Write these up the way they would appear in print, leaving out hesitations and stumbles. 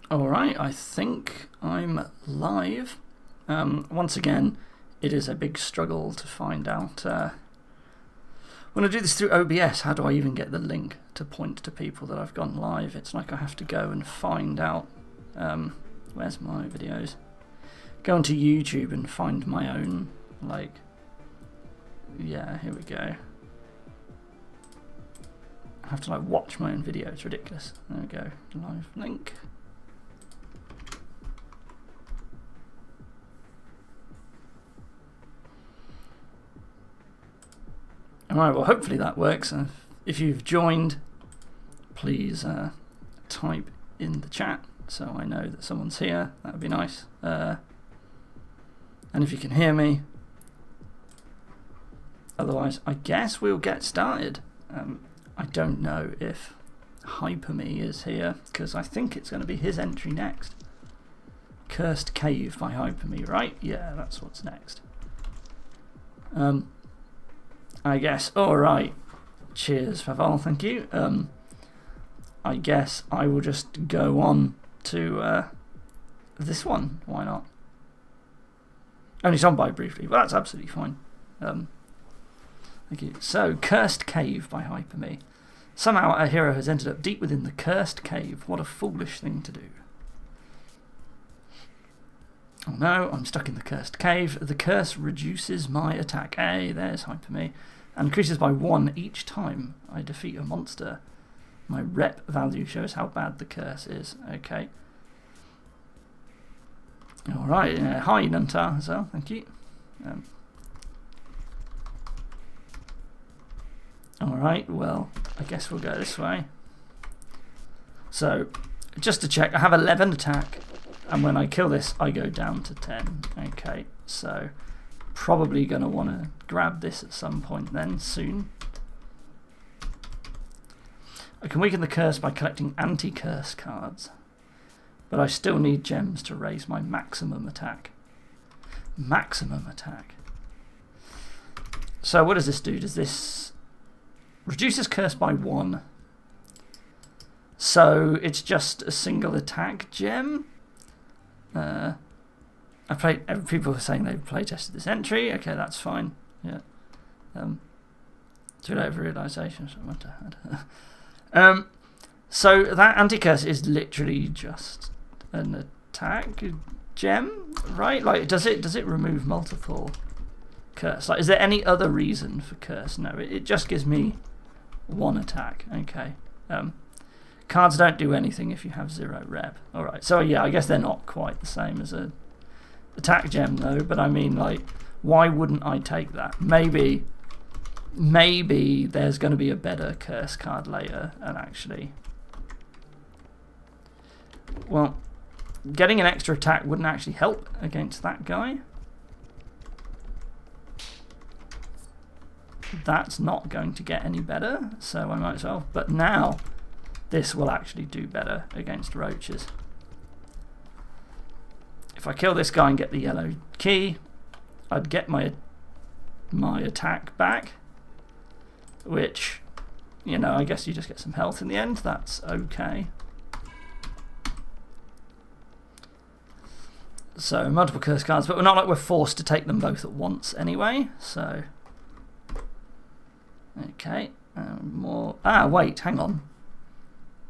Alright, I think I'm live. Once again, it is a big struggle to find out. When I do this through OBS, how do I even get the link to point to people that I've gone live? It's like I have to go and find out. Where's my videos? Go onto YouTube and find my own, like, yeah, here we go. I have to like watch my own video, it's ridiculous. There we go, live link. Alright, well hopefully that works. If you've joined, please type in the chat so I know that someone's here. That would be nice. And if you can hear me. Otherwise, I guess we'll get started. I don't know if HyperMe is here, because I think it's going to be his entry next. Cursed Cave by HyperMe, right? Yeah, that's what's next. I guess. Alright. Cheers, Pavel, thank you. I guess I will just go on to this one. Why not? Only on by briefly, but that's absolutely fine. Thank you. So, Cursed Cave by HyperMe. Somehow our hero has ended up deep within the Cursed Cave. What a foolish thing to do. Oh no, I'm stuck in the Cursed Cave. The curse reduces my attack. Hey, there's HyperMe. And increases by 1 each time I defeat a monster. My rep value shows how bad the curse is. Okay. Alright, hi Nuntar as well, thank you. Alright, well, I guess we'll go this way. So, just to check, I have 11 attack, and when I kill this, I go down to 10. Okay, so probably going to want to grab this at some point then, soon. I can weaken the curse by collecting anti-curse cards, but I still need gems to raise my maximum attack. Maximum attack. So what does this do? Does this reduces curse by 1? So it's just a single attack gem. People are saying they've playtested this entry. Okay, that's fine. Yeah. Too late for realisation. So that anti-curse is literally just an attack gem, right? Like, does it remove multiple curse? Like, is there any other reason for curse? No, it just gives me 1 attack. Okay. Cards don't do anything if you have 0 rep. Alright, so yeah, I guess they're not quite the same as a attack gem though, but I mean, like, why wouldn't I take that? Maybe there's going to be a better curse card later, and actually, well, getting an extra attack wouldn't actually help against that guy. That's not going to get any better, so I might as well. But now, this will actually do better against roaches. If I kill this guy and get the yellow key, I'd get my attack back, which, you know, I guess you just get some health in the end. That's okay. So, multiple curse cards, but we're not like we're forced to take them both at once anyway, so. Okay, more. Ah, wait, hang on.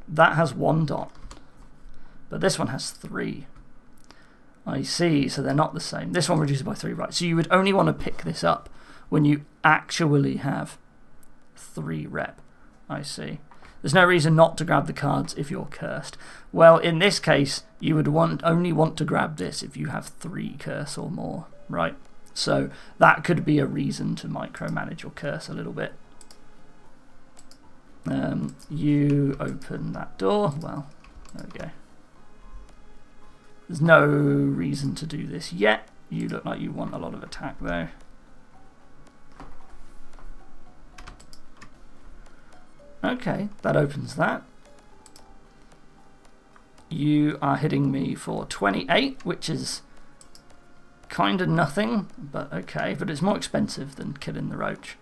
That has 1 dot, but this one has 3. I see, so they're not the same. This one reduces by 3, right? So you would only want to pick this up when you actually have 3 rep. I see. There's no reason not to grab the cards if you're cursed. Well, in this case, you would only want to grab this if you have 3 curse or more, right? So that could be a reason to micromanage your curse a little bit. You open that door. Well, there we go. There's no reason to do this yet. You look like you want a lot of attack though. Okay, that opens that. You are hitting me for 28, which is kind of nothing, but okay. But it's more expensive than killing the roach.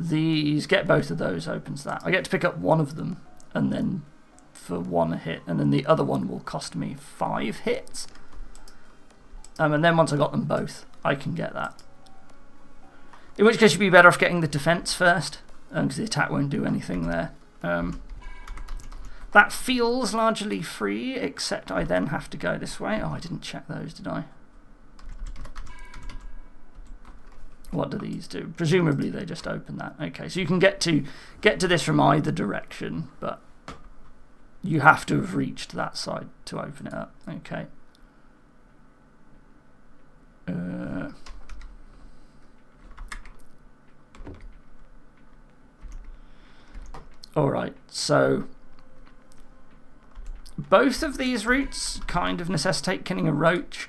These, get both of those, opens that. I get to pick up one of them and then for 1 hit, and then the other one will cost me 5 hits. And then once I got them both, I can get that. In which case you'd be better off getting the defense first, because the attack won't do anything there. That feels largely free, except I then have to go this way. Oh, I didn't check those, did I? What do these do? Presumably they just open that. Okay, so you can get to this from either direction, but you have to have reached that side to open it up. Okay. Alright, so both of these routes kind of necessitate killing a roach.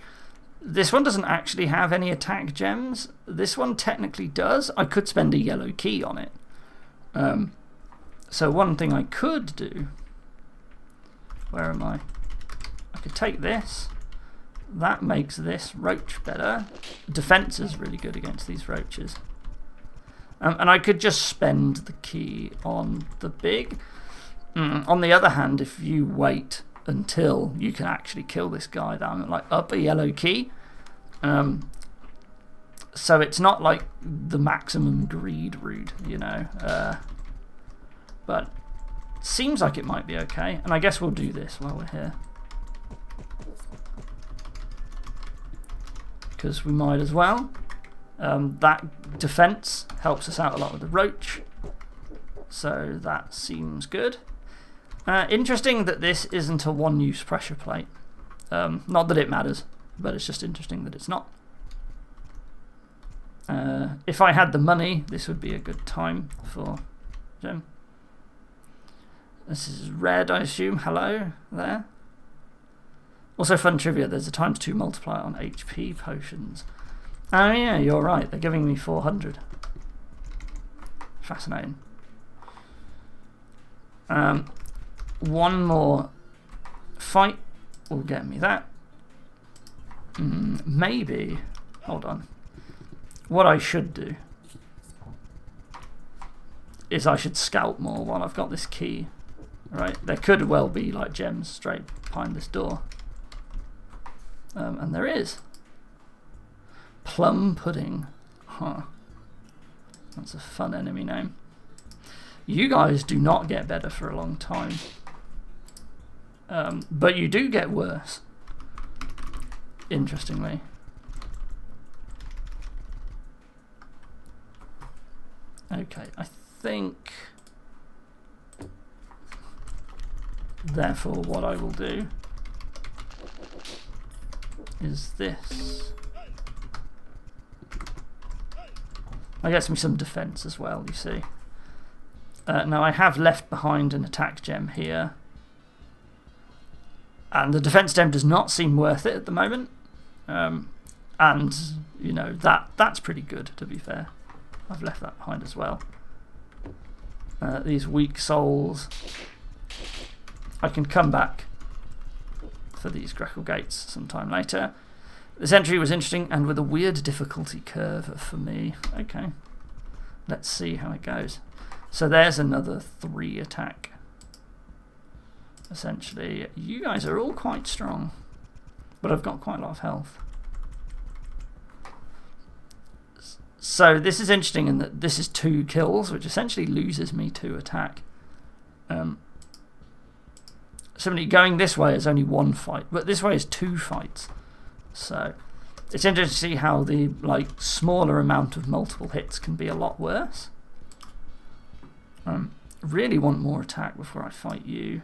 This one doesn't actually have any attack gems. This one technically does. I could spend a yellow key on it. So one thing I could do... Where am I? I could take this. That makes this roach better. Defense is really good against these roaches. And I could just spend the key on the big. On the other hand, if you wait until you can actually kill this guy, then like up a yellow key. So it's not like the maximum greed route, you know. But seems like it might be okay. And I guess we'll do this while we're here. Because we might as well. That defense helps us out a lot with the roach. So that seems good. Interesting that this isn't a one-use pressure plate. Not that it matters, but it's just interesting that it's not. If I had the money, this would be a good time for gem. This is red, I assume. Hello there. Also, fun trivia, there's a ×2 multiplier on HP potions. Oh yeah, you're right, they're giving me 400. Fascinating. One more fight will get me that. Maybe, hold on. What I should do is I should scout more while I've got this key. Right, there could well be like gems straight behind this door. And there is. Plum pudding. Huh. That's a fun enemy name. You guys do not get better for a long time. But you do get worse. Interestingly. Okay, I think... Therefore, what I will do is this. I get me some defense as well, you see. Now I have left behind an attack gem here. And the defense gem does not seem worth it at the moment. And, you know, that's pretty good, to be fair. I've left that behind as well. These weak souls. I can come back for these Greckle gates sometime later. This entry was interesting and with a weird difficulty curve for me. Okay, let's see how it goes. So there's another 3 attack. Essentially, you guys are all quite strong, but I've got quite a lot of health. So this is interesting in that this is 2 kills, which essentially loses me 2 attack. Somebody going this way is only 1 fight, but this way is 2 fights. So it's interesting to see how the smaller amount of multiple hits can be a lot worse. Really want more attack before I fight you.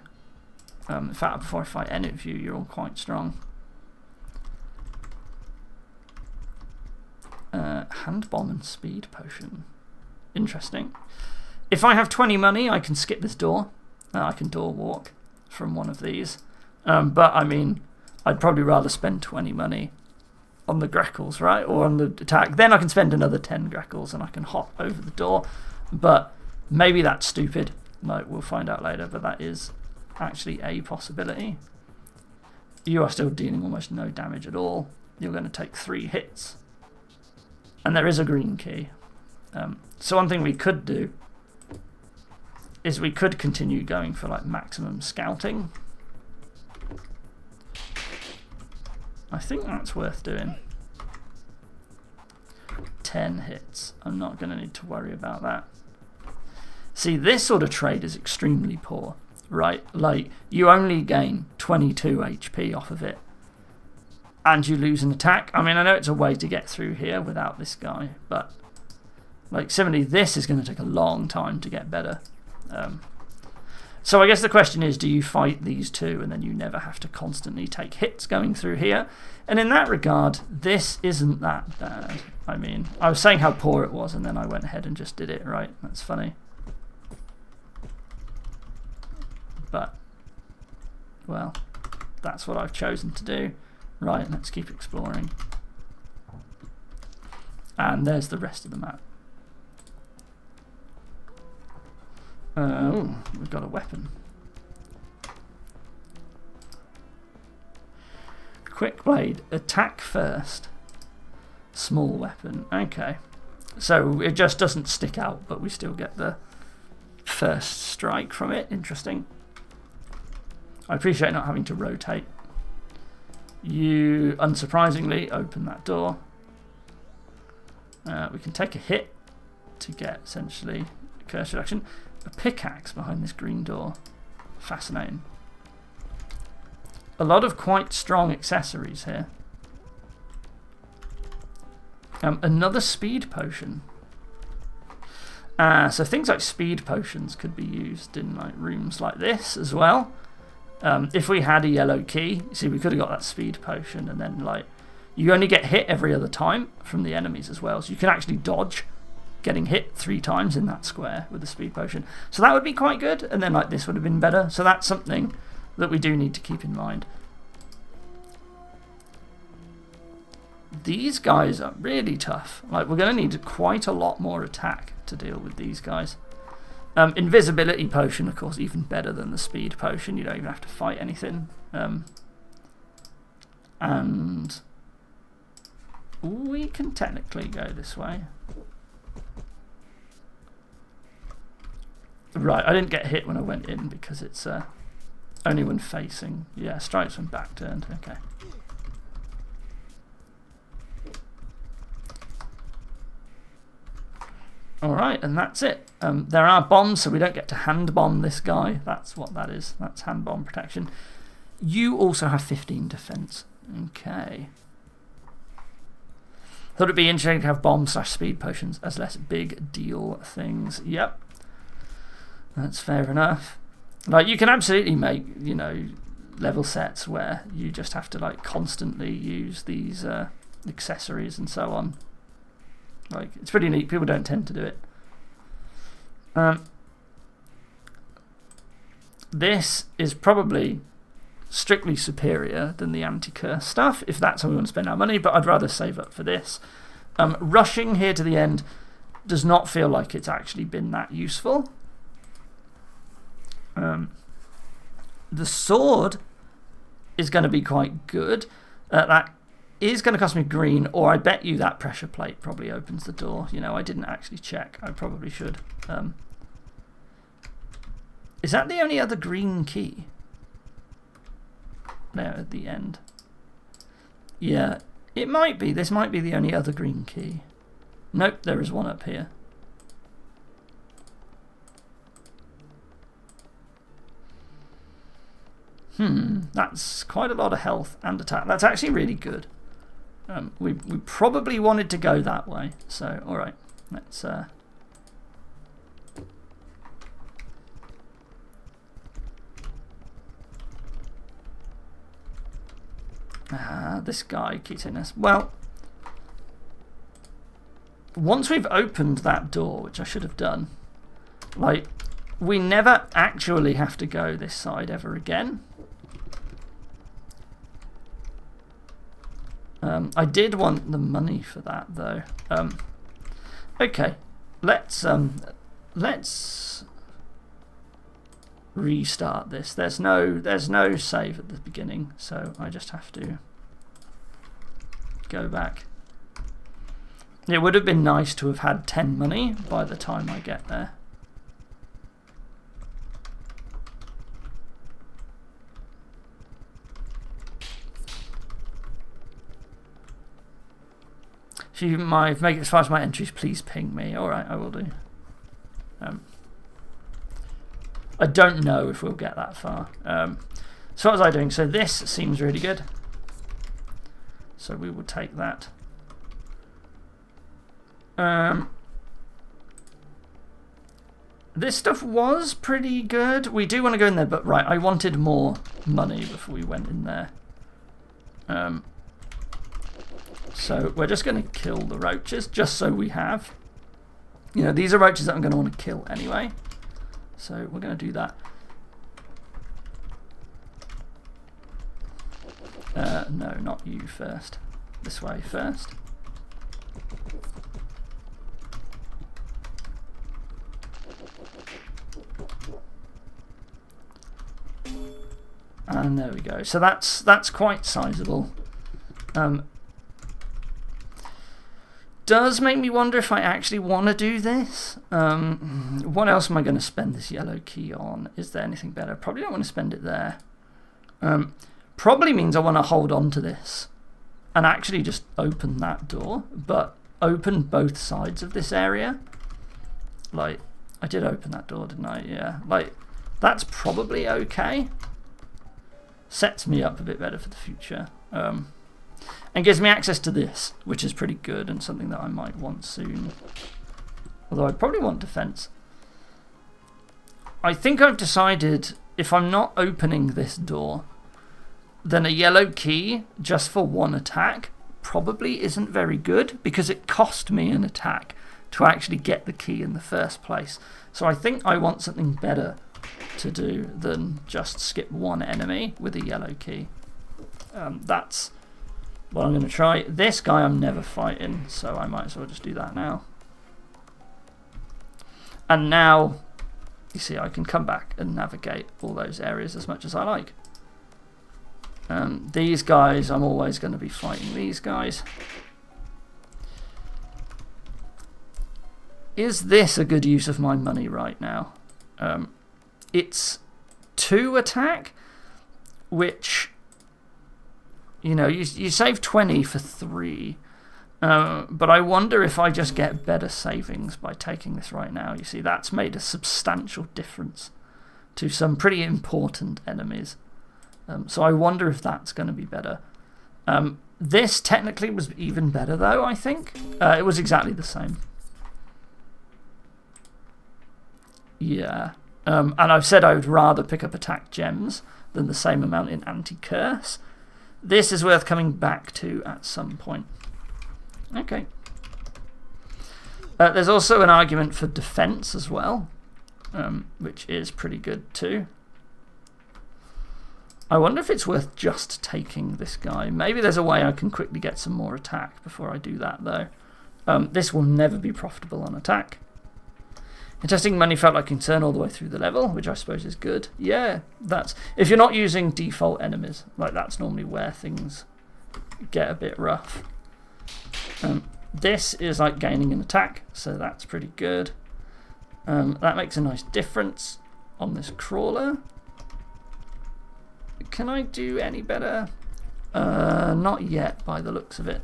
In fact, before I fight any of you, you're all quite strong. Hand bomb and speed potion. Interesting. If I have 20 money, I can skip this door. I can door walk from one of these. But I mean, I'd probably rather spend 20 money on the Greckles, right? Or on the attack. Then I can spend another 10 Greckles and I can hop over the door. But maybe that's stupid. Like, we'll find out later, but that is actually a possibility. You are still dealing almost no damage at all. You're going to take 3 hits. And there is a green key. So one thing we could do is we could continue going for like maximum scouting. I think that's worth doing. 10 hits. I'm not going to need to worry about that. See, this sort of trade is extremely poor, right? Like, you only gain 22 HP off of it, and you lose an attack. I mean, I know it's a way to get through here without this guy, but like, similarly, this is going to take a long time to get better. So I guess the question is, do you fight these two and then you never have to constantly take hits going through here? And in that regard, this isn't that bad. I mean, I was saying how poor it was and then I went ahead and just did it, right? That's funny. But, well, that's what I've chosen to do. Right, let's keep exploring. And there's the rest of the map. Oh, we've got a weapon. Quick blade, attack first. Small weapon, okay. So it just doesn't stick out, but we still get the first strike from it. Interesting. I appreciate not having to rotate. You, unsurprisingly, open that door. We can take a hit to get, essentially, curse reduction. A pickaxe behind this green door. Fascinating. A lot of quite strong accessories here. Another speed potion. So things like speed potions could be used in like rooms like this as well. If we had a yellow key, see, we could have got that speed potion, and then like you only get hit every other time from the enemies as well, so you can actually dodge getting hit 3 times in that square with the speed potion. So that would be quite good, and then like this would have been better. So that's something that we do need to keep in mind. These guys are really tough. Like, we're going to need quite a lot more attack to deal with these guys. Invisibility potion, of course, even better than the speed potion. You don't even have to fight anything. And we can technically go this way. Right, I didn't get hit when I went in because it's only when facing. Yeah, strikes when back turned. Okay. Alright, and that's it. There are bombs, so we don't get to hand bomb this guy. That's what that is. That's hand bomb protection. You also have 15 defense. Okay. Thought it'd be interesting to have bomb/speed potions as less big deal things. Yep. That's fair enough. Like, you can absolutely make, you know, level sets where you just have to like constantly use these accessories and so on. Like, it's pretty neat. People don't tend to do it. This is probably strictly superior than the anti-curse stuff, if that's how we want to spend our money, but I'd rather save up for this. Rushing here to the end does not feel like it's actually been that useful. The sword is going to be quite good. That is going to cost me green, or I bet you that pressure plate probably opens the door. You know, I didn't actually check. I probably should. Is that the only other green key? There at the end. Yeah, it might be. This might be the only other green key. Nope, there is one up here. That's quite a lot of health and attack. That's actually really good. We probably wanted to go that way, so alright, let's this guy keeps hitting us. Well, once we've opened that door, which I should have done, like, we never actually have to go this side ever again. I did want the money for that though. Okay, let's restart this. There's no save at the beginning, so I just have to go back. It would have been nice to have had 10 money by the time I get there. If you make it as far as my entries, please ping me. Alright, I will do. I don't know if we'll get that far. So what was I doing? So this seems really good. So we will take that. This stuff was pretty good. We do want to go in there, but right, I wanted more money before we went in there. So we're just going to kill the roaches, just so we have. You know, these are roaches that I'm going to want to kill anyway. So we're going to do that. No, not you first. This way first. And there we go. So that's quite sizable. Does make me wonder if I actually want to do this. What else am I going to spend this yellow key on? Is there anything better? Probably don't want to spend it there. Probably means I want to hold on to this and actually just open that door, but open both sides of this area. Like, I did open that door, didn't I? Yeah. Like, that's probably okay. Sets me up a bit better for the future. And gives me access to this, which is pretty good and something that I might want soon. Although I probably want defense. I think I've decided if I'm not opening this door, then a yellow key just for one attack probably isn't very good because it cost me an attack to actually get the key in the first place. So I think I want something better to do than just skip one enemy with a yellow key. That's what I'm going to try. This guy I'm never fighting, so I might as well just do that now. And now, you see, I can come back and navigate all those areas as much as I like. These guys, I'm always going to be fighting these guys. Is this a good use of my money right now? It's 2 attack, which, you know, you save 20 for 3. But I wonder if I just get better savings by taking this right now. You see, that's made a substantial difference to some pretty important enemies. So I wonder if that's going to be better. This technically was even better, though, I think. It was exactly the same. Yeah. And I've said I would rather pick up attack gems than the same amount in anti-curse. This is worth coming back to at some point. Okay. There's also an argument for defense as well, which is pretty good too. I wonder if it's worth just taking this guy. Maybe there's a way I can quickly get some more attack before I do that, though. This will never be profitable on attack. Contesting money felt like concern all the way through the level, which I suppose is good. Yeah, that's... If you're not using default enemies, like that's normally where things get a bit rough. This is like gaining an attack, so that's pretty good. That makes a nice difference on this crawler. Can I do any better? Not yet, by the looks of it.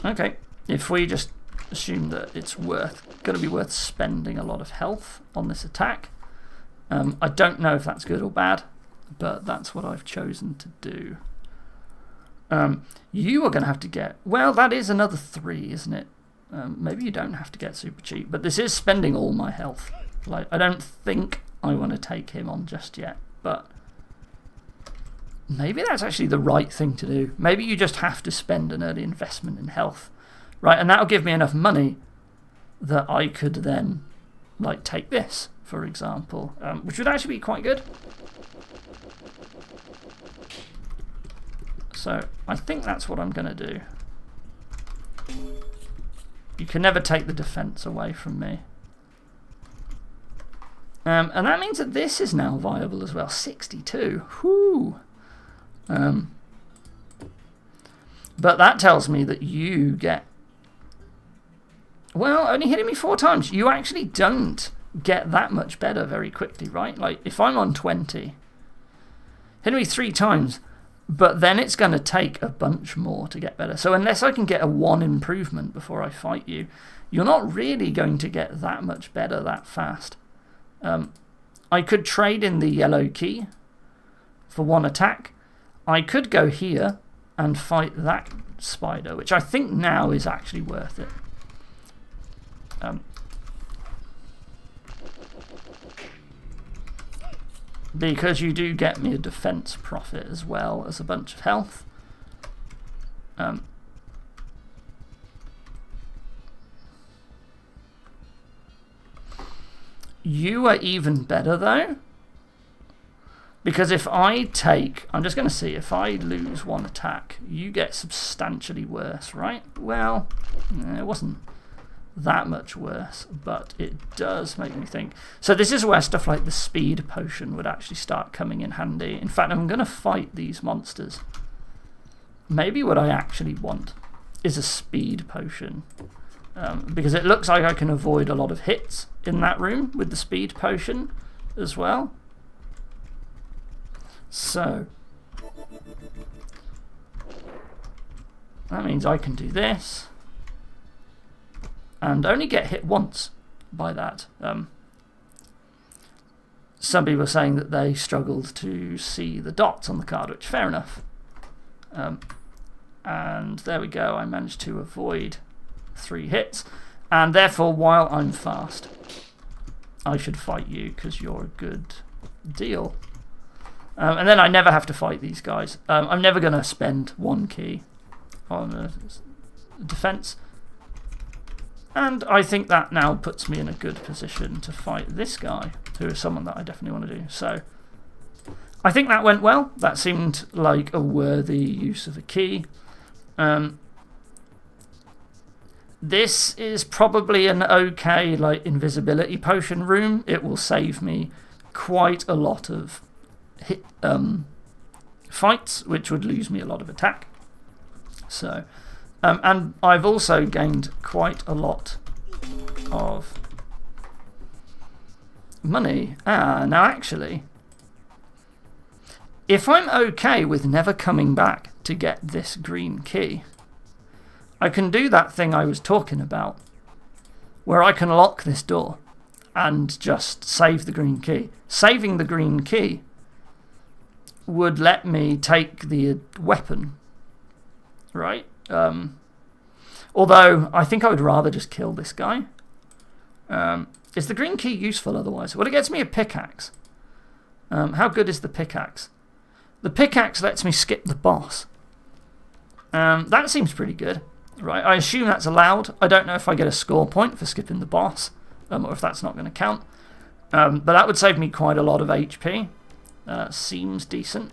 Okay, if we just assume that it's going to be worth spending a lot of health on this attack. I don't know if that's good or bad, but that's what I've chosen to do. You are going to have to get... Well, that is another 3, isn't it? Maybe you don't have to get super cheap, but this is spending all my health. Like, I don't think I want to take him on just yet, but maybe that's actually the right thing to do. Maybe you just have to spend an early investment in health, right? And that'll give me enough money that I could then, like, take this, for example, which would actually be quite good. So I think that's what I'm going to do. You can never take the defense away from me. And that means that this is now viable as well. 62. Whoo. But that tells me that you get... Well, only hitting me 4 times. You actually don't get that much better very quickly, right? Like, if I'm on 20, hitting me 3 times, But then it's going to take a bunch more to get better. So unless I can get a 1 improvement before I fight you, you're not really going to get that much better that fast. I could trade in the yellow key for 1 attack. I could go here and fight that spider, which I think now is actually worth it. Because you do get me a defense profit as well as a bunch of health. You are even better though, because if I take, I'm just going to see, if I lose 1 attack, you get substantially worse, right? Well, it wasn't that much worse, but it does make me think. So this is where stuff like the speed potion would actually start coming in handy. In fact, I'm going to fight these monsters. Maybe what I actually want is a speed potion, because it looks like I can avoid a lot of hits in that room with the speed potion as well. So that means I can do this and only get hit once by that. Some people are saying that they struggled to see the dots on the card, which fair enough. And there we go, I managed to avoid 3 hits, and therefore while I'm fast I should fight you because you're a good deal. And then I never have to fight these guys. I'm never going to spend 1 key on a defense. And I think that now puts me in a good position to fight this guy, who is someone that I definitely want to do. So I think that went well. That seemed like a worthy use of a key. This is probably an okay like invisibility potion room. It will save me quite a lot of fights, which would lose me a lot of attack. So, and I've also gained quite a lot of money. Now actually, if I'm okay with never coming back to get this green key, I can do that thing I was talking about, where I can lock this door and just save the green key. Saving the green key would let me take the weapon, right? Although I think I would rather just kill this guy. Is the green key useful otherwise? Well, it gets me a pickaxe. How good is the pickaxe? The pickaxe lets me skip the boss. That seems pretty good, right? I assume that's allowed. I don't know if I get a score point for skipping the boss, or if that's not going to count. But that would save me quite a lot of HP. Seems decent.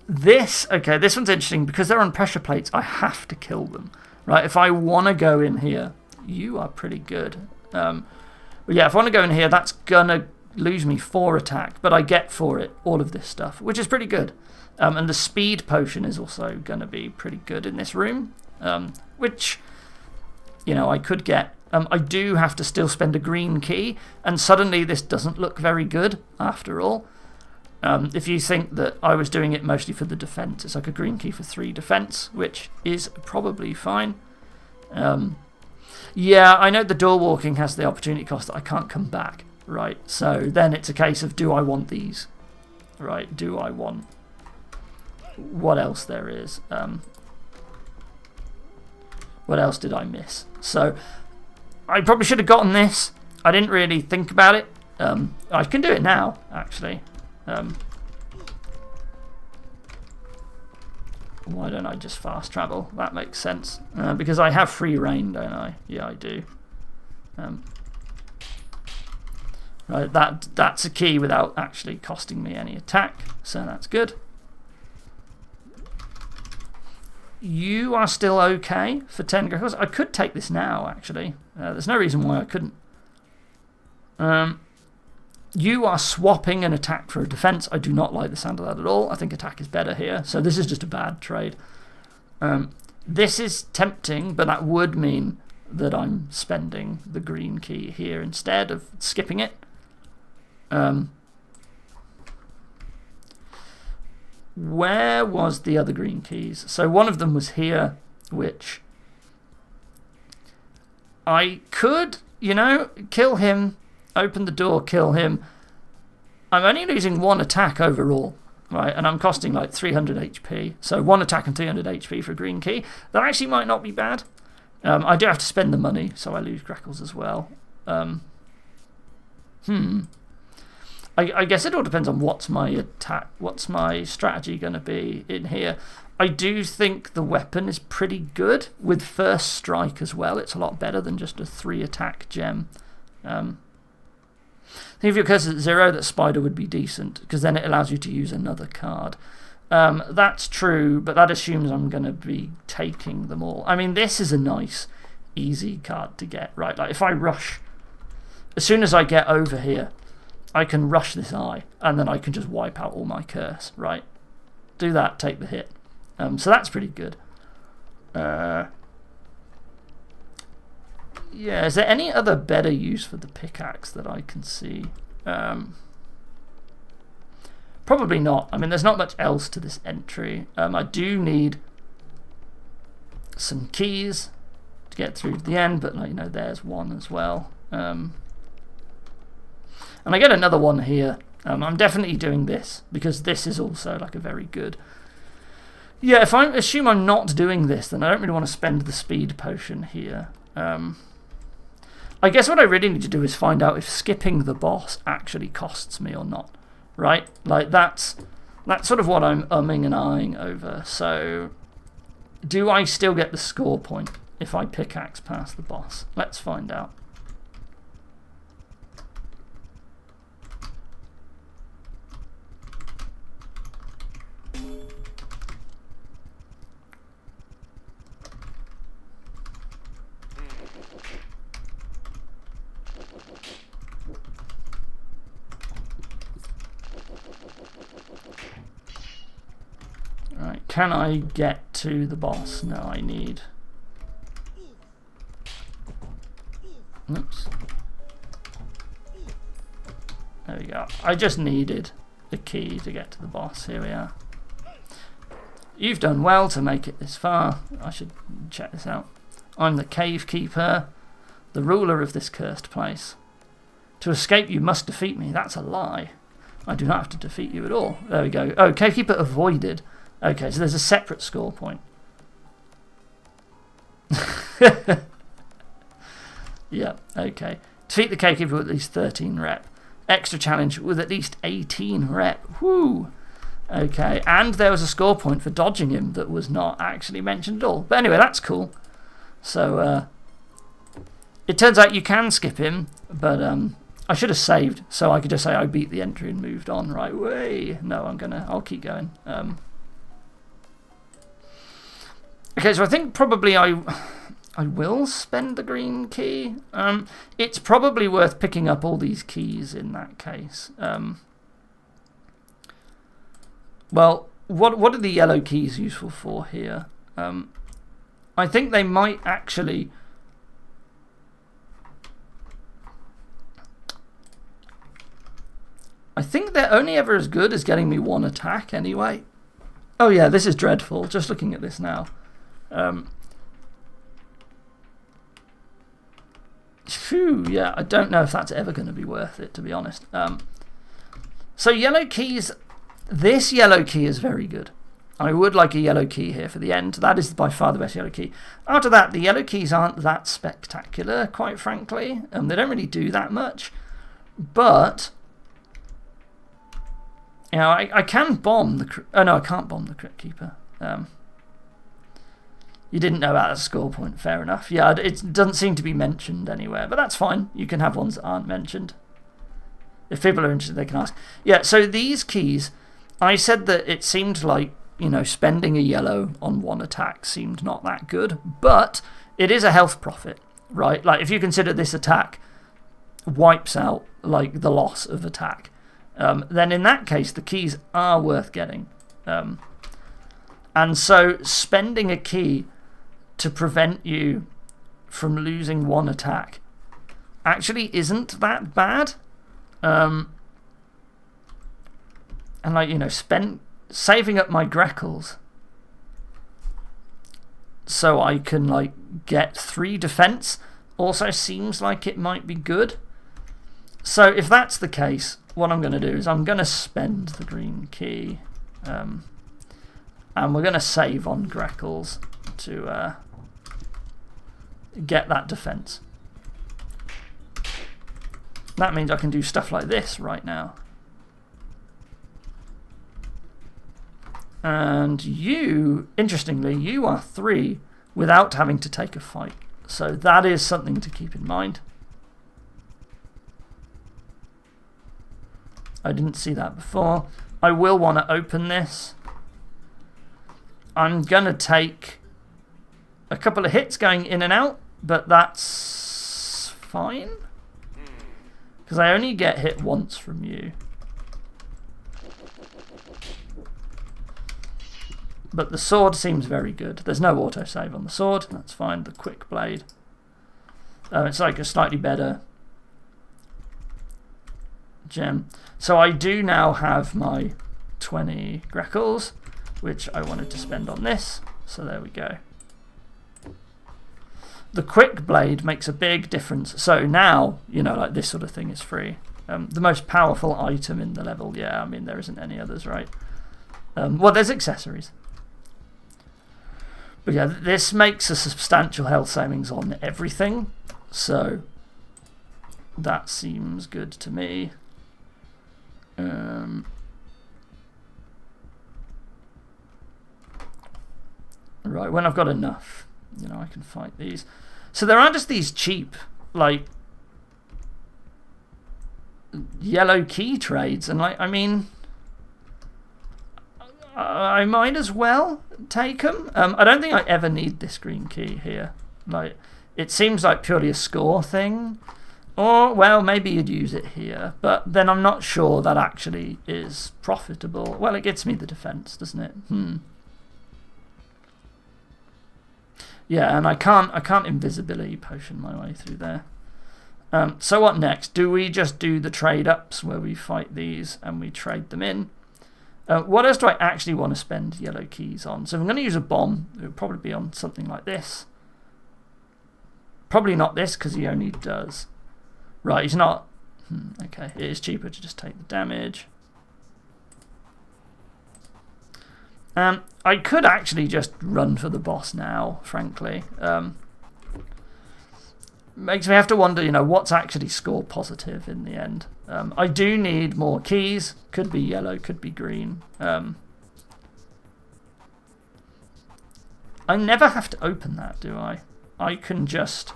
This one's interesting because they're on pressure plates. I have to kill them, right? If I want to go in here, you are pretty good. But yeah, if I want to go in here, that's gonna lose me 4 attack, but I get for it all of this stuff, which is pretty good. And the speed potion is also gonna be pretty good in this room, which, you know, I could get. I do have to still spend a green key, and suddenly this doesn't look very good after all. If you think that I was doing it mostly for the defense, it's like a green key for 3 defense, which is probably fine. Yeah, I know the door walking has the opportunity cost that I can't come back, right? So then it's a case of, do I want these, right? Do I want what else there is? What else did I miss? So I probably should have gotten this. I didn't really think about it. I can do it now, actually. Why don't I just fast travel? That makes sense. Because I have free reign, don't I? Yeah, I do. Right, that's a key without actually costing me any attack, so that's good. You are still okay for 10 gold. I could take this now, actually. There's no reason why I couldn't. You are swapping an attack for a defense. I do not like the sound of that at all. I think attack is better here. So this is just a bad trade. This is tempting, but that would mean that I'm spending the green key here instead of skipping it. Where was the other green keys? So one of them was here, which I could, you know, kill him, open the door, kill him. I'm only losing 1 attack overall, right? And I'm costing like 300 HP. So 1 attack and 300 HP for a green key. That actually might not be bad. I do have to spend the money, so I lose Grackles as well. I guess it all depends on what's my strategy going to be in here. I do think the weapon is pretty good with first strike as well. It's a lot better than just a 3 attack gem. I think if your curse is at 0, that spider would be decent, because then it allows you to use another card. That's true, but that assumes I'm going to be taking them all. I mean, this is a nice, easy card to get, right? Like if I rush, as soon as I get over here, I can rush this eye, and then I can just wipe out all my curse, right? Do that, take the hit. So that's pretty good. Yeah, is there any other better use for the pickaxe that I can see? Probably not. I mean, there's not much else to this entry. I do need some keys to get through to the end, but like, you know, there's one as well. And I get another one here. I'm definitely doing this because this is also like a very good. Yeah, if I assume I'm not doing this, then I don't really want to spend the speed potion here. I guess what I really need to do is find out if skipping the boss actually costs me or not. Right? Like that's sort of what I'm umming and ahhing over. So do I still get the score point if I pickaxe past the boss? Let's find out. Can I get to the boss? No, I need. Oops. There we go. I just needed the key to get to the boss. Here we are. You've done well to make it this far. I should check this out. I'm the cave keeper, the ruler of this cursed place. To escape, you must defeat me. That's a lie. I do not have to defeat you at all. There we go. Oh, cave keeper avoided. Okay, so there's a separate score point. Yeah, okay. Defeat the cave keeper with at least 13 rep. Extra challenge with at least 18 rep. Whoo! Okay, and there was a score point for dodging him that was not actually mentioned at all. But anyway, that's cool. So, it turns out you can skip him, but I should have saved, so I could just say I beat the entry and moved on right away. No, I'll keep going. Okay, so I think probably I will spend the green key. It's probably worth picking up all these keys in that case. Well, what are the yellow keys useful for here? I think they might actually. I think they're only ever as good as getting me 1 attack anyway. Oh yeah, this is dreadful. Just looking at this now. Phew, yeah, I don't know if that's ever going to be worth it, to be honest. So yellow keys, this yellow key is very good. I would like a yellow key here for the end. That is by far the best yellow key. After that, the yellow keys aren't that spectacular, quite frankly. They don't really do that much. But, you know, I can bomb the... Oh, no, I can't bomb the Crypt Keeper. You didn't know about a score point, fair enough. Yeah, it doesn't seem to be mentioned anywhere, but that's fine. You can have ones that aren't mentioned. If people are interested, they can ask. Yeah, so these keys, I said that it seemed like, you know, spending a yellow on 1 attack seemed not that good, but it is a health profit, right? Like, if you consider this attack wipes out, like, the loss of attack, then in that case, the keys are worth getting. And so spending a key to prevent you from losing 1 attack actually isn't that bad. And like, you know, saving up my Greckles so I can like get 3 defense also seems like it might be good. So if that's the case, what I'm going to do is I'm going to spend the green key, and we're going to save on Greckles to get that defense. That means I can do stuff like this right now. And you, interestingly, you are 3 without having to take a fight. So that is something to keep in mind. I didn't see that before. I will want to open this. I'm going to take a couple of hits going in and out, but that's fine. Because I only get hit once from you. But the sword seems very good. There's no autosave on the sword. That's fine. The quick blade. It's like a slightly better gem. So I do now have my 20 Greckles, which I wanted to spend on this. So there we go. The quick blade makes a big difference. So now, you know, like this sort of thing is free. The most powerful item in the level. Yeah, I mean, there isn't any others, right? Well, there's accessories. But yeah, this makes a substantial health savings on everything, so that seems good to me. Right, when I've got enough, you know, I can fight these. So there are just these cheap, like, yellow key trades, and like, I mean, I might as well take them. I don't think I ever need this green key here. Like, it seems like purely a score thing. Or, well, maybe you'd use it here. But then I'm not sure that actually is profitable. Well, it gets me the defense, doesn't it? Yeah, and I can't invisibility potion my way through there. So what next? Do we just do the trade-ups where we fight these and we trade them in? What else do I actually want to spend yellow keys on? So if I'm going to use a bomb, it would probably be on something like this. Probably not this, because he only does... Right, he's not... okay, it is cheaper to just take the damage. I could actually just run for the boss now, frankly. Makes me have to wonder, you know, what's actually score positive in the end. I do need more keys. Could be yellow, could be green. I never have to open that, do I? I can just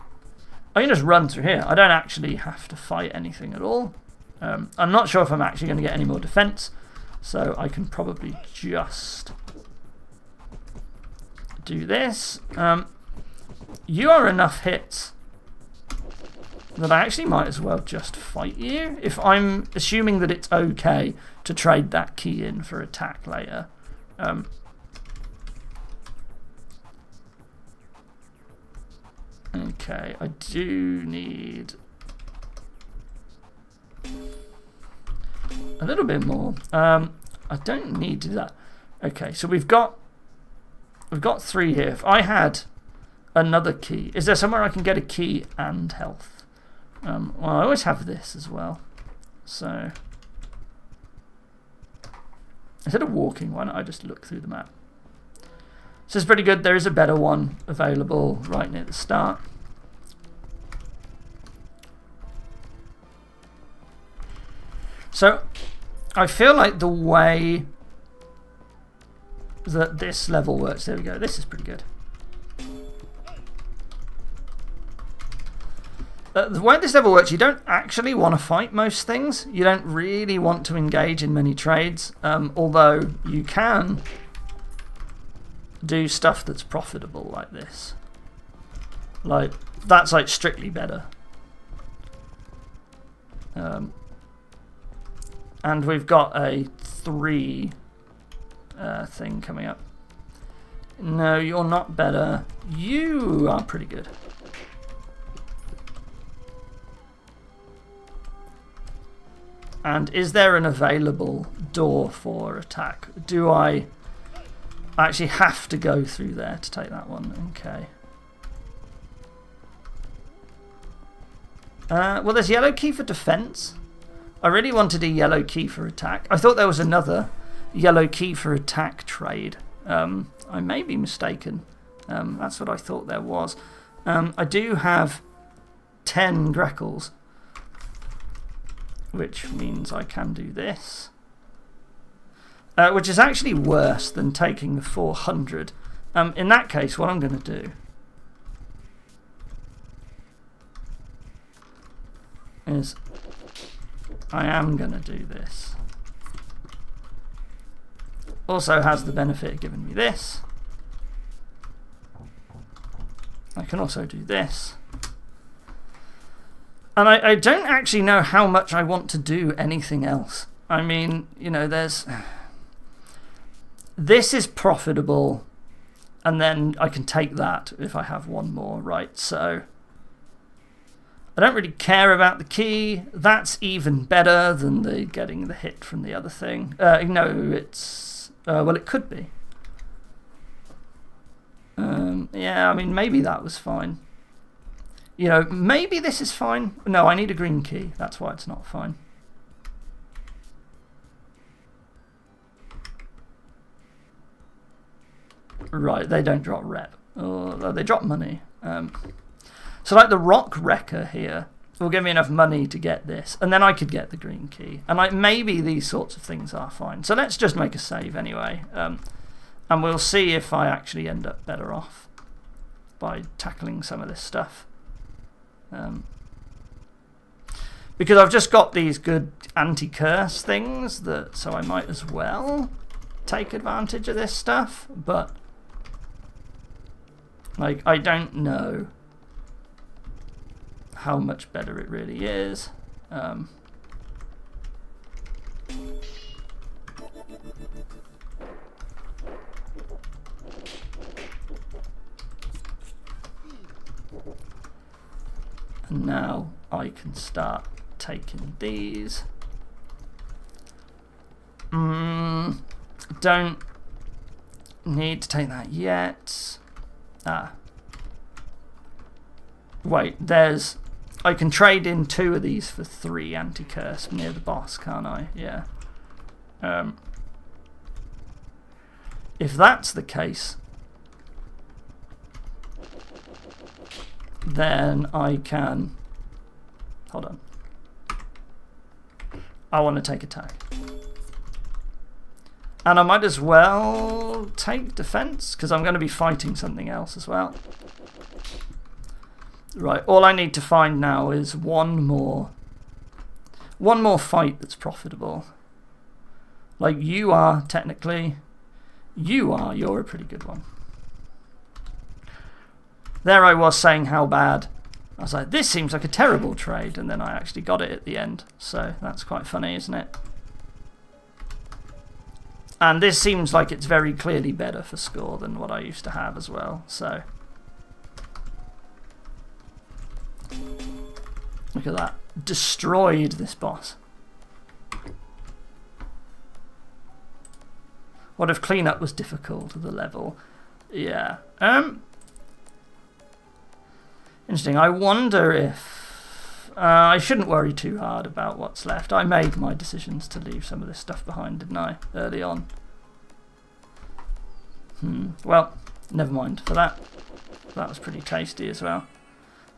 run through here. I don't actually have to fight anything at all. I'm not sure if I'm actually going to get any more defense, so I can probably just do this. You are enough hits that I actually might as well just fight you, if I'm assuming that it's okay to trade that key in for attack later. Okay, I do need a little bit more. I don't need to do that. Okay, so we've got 3 here. If I had another key, is there somewhere I can get a key and health? Well, I always have this as well. So instead of walking, why don't I just look through the map? So it's pretty good. There is a better one available right near the start. So I feel like the way that this level works, there we go, this is pretty good. The way this level works, you don't actually want to fight most things. You don't really want to engage in many trades, although you can do stuff that's profitable like this. Like, that's like strictly better. And we've got a 3 thing coming up. No, you're not better. You are pretty good. And is there an available door for attack? Do I actually have to go through there to take that one? Okay. Well, there's yellow key for defense. I really wanted a yellow key for attack. I thought there was another yellow key for attack trade. I may be mistaken. That's what I thought there was. I do have 10 Greckles, which means I can do this. Which is actually worse than taking the 400. In that case, what I'm going to do is I am going to do this. Also has the benefit of giving me this. I can also do this. And I don't actually know how much I want to do anything else. I mean, you know, there's... This is profitable, and then I can take that if I have one more, right? So I don't really care about the key. That's even better than the getting the hit from the other thing. No, it's... well, it could be. Yeah, I mean, maybe that was fine. You know, maybe this is fine. No, I need a green key. That's why it's not fine. Right, they don't drop rep. Oh, they drop money. So like the rock wrecker here will give me enough money to get this, and then I could get the green key. And like maybe these sorts of things are fine. So let's just make a save anyway. And we'll see if I actually end up better off by tackling some of this stuff. Because I've just got these good anti-curse things, so I might as well take advantage of this stuff. But like, I don't know how much better it really is. And now I can start taking these. Don't need to take that yet. Wait, I can trade in 2 of these for 3 anti-curse near the boss, can't I? Yeah. If that's the case, then I can... Hold on. I want to take attack. And I might as well take defense, because I'm going to be fighting something else as well. Right, all I need to find now is one more fight that's profitable. Like, you are technically... You're a pretty good one. There I was saying how bad. I was like, this seems like a terrible trade, and then I actually got it at the end. So that's quite funny, isn't it? And this seems like it's very clearly better for score than what I used to have as well. So look at that. Destroyed this boss. What if cleanup was difficult to the level? Yeah. Interesting. I wonder if... I shouldn't worry too hard about what's left. I made my decisions to leave some of this stuff behind, didn't I? Early on. Well, never mind for that. That was pretty tasty as well.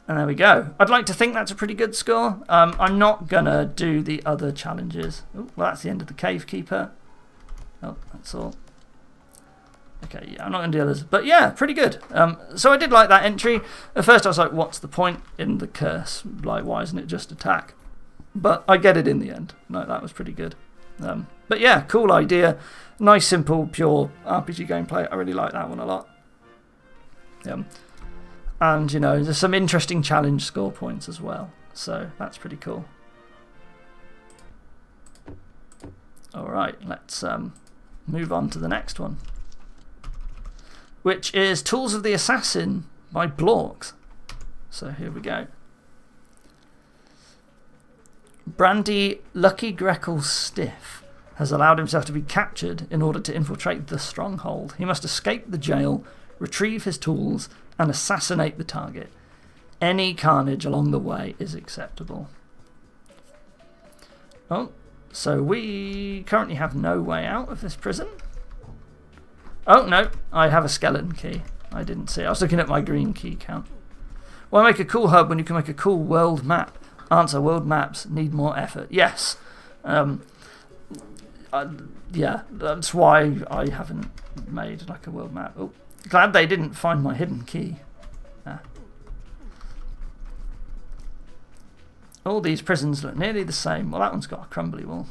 And there we go. I'd like to think that's a pretty good score. I'm not going to do the other challenges. Ooh, well, that's the end of the Cave Keeper. Oh, that's all. Okay, yeah, I'm not going to do others. But yeah, pretty good. So I did like that entry. At first I was like, what's the point in the curse? Like, why isn't it just attack? But I get it in the end. No, that was pretty good. But yeah, cool idea. Nice, simple, pure RPG gameplay. I really like that one a lot. And, you know, there's some interesting challenge score points as well. So that's pretty cool. Alright, let's move on to the next one, which is Tools of the Assassin by Blorks. So here we go. Brandy Lucky Greckle Stiff has allowed himself to be captured in order to infiltrate the stronghold. He must escape the jail, retrieve his tools, and assassinate the target. Any carnage along the way is acceptable. Oh, so we currently have no way out of this prison. Oh, no, I have a skeleton key. I didn't see. I was looking at my green key count. Why make a cool hub when you can make a cool world map? Answer, world maps need more effort. Yes. Yeah, that's why I haven't made like a world map. Oh, glad they didn't find my hidden key. All these prisons look nearly the same. Well, that one's got a crumbly wall.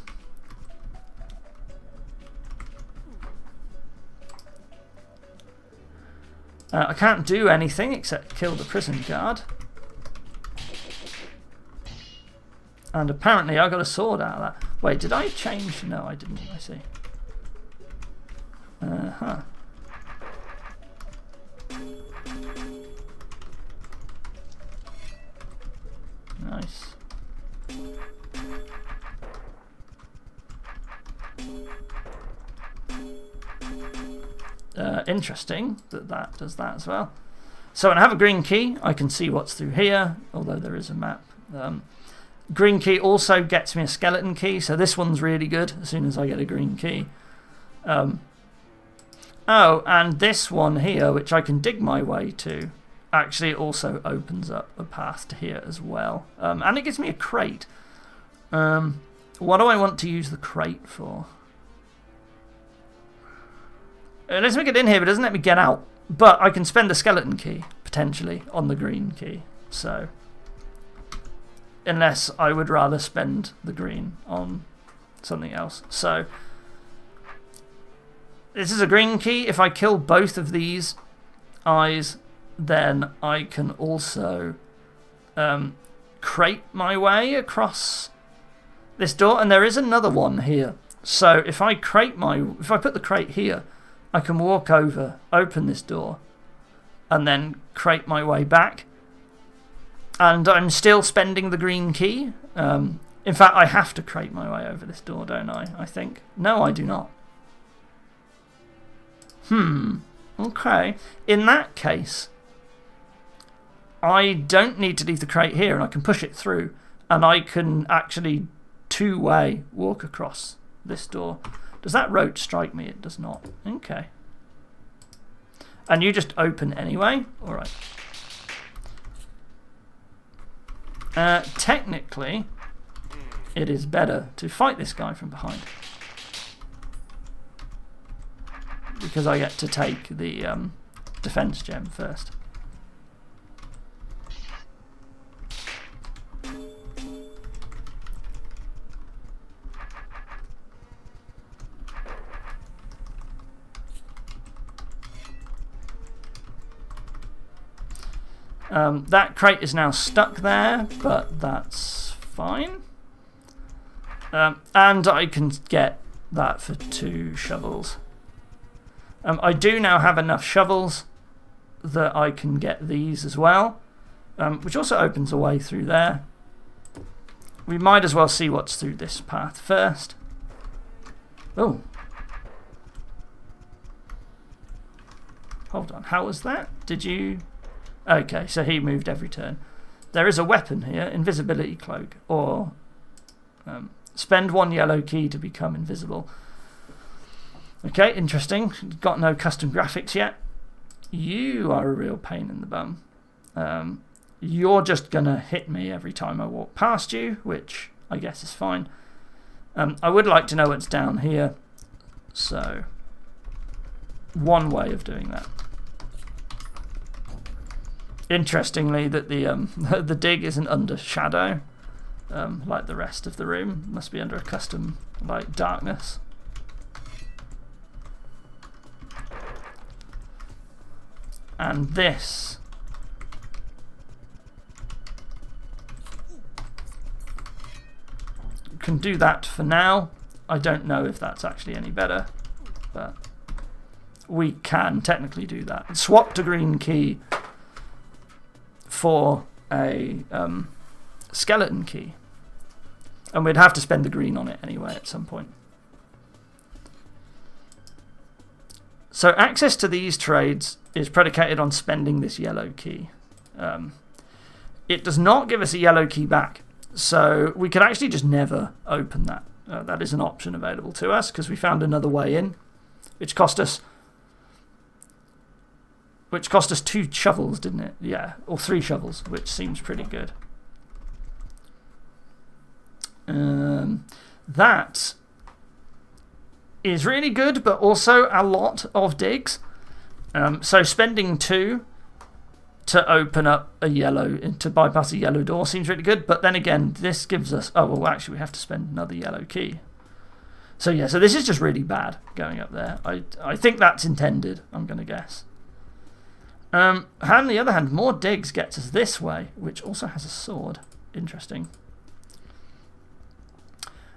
I can't do anything except kill the prison guard. And apparently I got a sword out of that. Wait, did I change? No, I didn't. I see. Uh-huh. Nice. Interesting that that does that as well. So when I have a green key, I can see what's through here, although there is a map. Green key also gets me a skeleton key, so this one's really good as soon as I get a green key. Oh, and this one here, which I can dig my way to, actually also opens up a path to here as well. And it gives me a crate. What do I want to use the crate for? It lets me get in here, but it doesn't let me get out. But I can spend the skeleton key, potentially, on the green key. So, unless I would rather spend the green on something else. So, this is a green key. If I kill both of these eyes, then I can also crate my way across this door. And there is another one here. So, if I put the crate here, I can walk over, open this door, and then crate my way back. And I'm still spending the green key. In fact, I have to crate my way over this door, don't I think. No, I do not. Okay. In that case, I don't need to leave the crate here, and I can push it through, and I can actually two-way walk across this door. Does that roach strike me? It does not. Okay. And you just open anyway? Alright. Technically, it is better to fight this guy from behind. Because I get to take the defense gem first. That crate is now stuck there, but that's fine. And I can get that for 2 shovels. I do now have enough shovels that I can get these as well, which also opens a way through there. We might as well see what's through this path first. Oh. Hold on, how was that? Did you... Okay, so he moved every turn. There is a weapon here, invisibility cloak, or spend 1 yellow key to become invisible. Okay, interesting. Got no custom graphics yet. You are a real pain in the bum. You're just going to hit me every time I walk past you, which I guess is fine. I would like to know what's down here. So, one way of doing that. Interestingly, that the dig isn't under shadow, like the rest of the room. Must be under a custom like darkness. And this can do that for now. I don't know if that's actually any better, but we can technically do that. Swap to green key for a skeleton key. And we'd have to spend the green on it anyway at some point. So access to these trades is predicated on spending this yellow key. It does not give us a yellow key back. So we could actually just never open that. That is an option available to us because we found another way in, which cost us 2 shovels, didn't it? Yeah, or 3 shovels, which seems pretty good. That is really good, but also a lot of digs. So spending 2 to open up a yellow, to bypass a yellow door seems really good, but then again, this gives us, oh, well, actually, we have to spend another yellow key. So yeah, so this is just really bad going up there. I think that's intended, I'm going to guess. On the other hand, more digs gets us this way, which also has a sword. Interesting.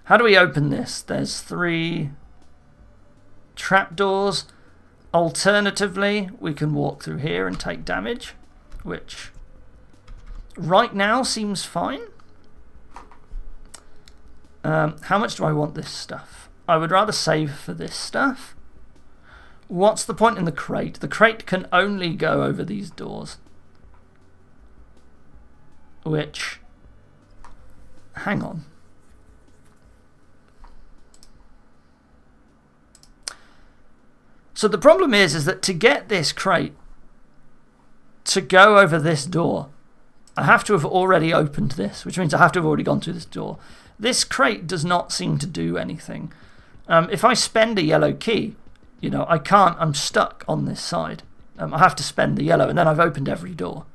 How do we open this? There's 3 trapdoors. Alternatively, we can walk through here and take damage, which right now seems fine. How much do I want this stuff? I would rather save for this stuff. What's the point in the crate? The crate can only go over these doors. Which, hang on. So the problem is that to get this crate to go over this door, I have to have already opened this, which means I have to have already gone through this door. This crate does not seem to do anything. If I spend a yellow key, you know, I can't, I'm stuck on this side. I have to spend the yellow, and then I've opened every door.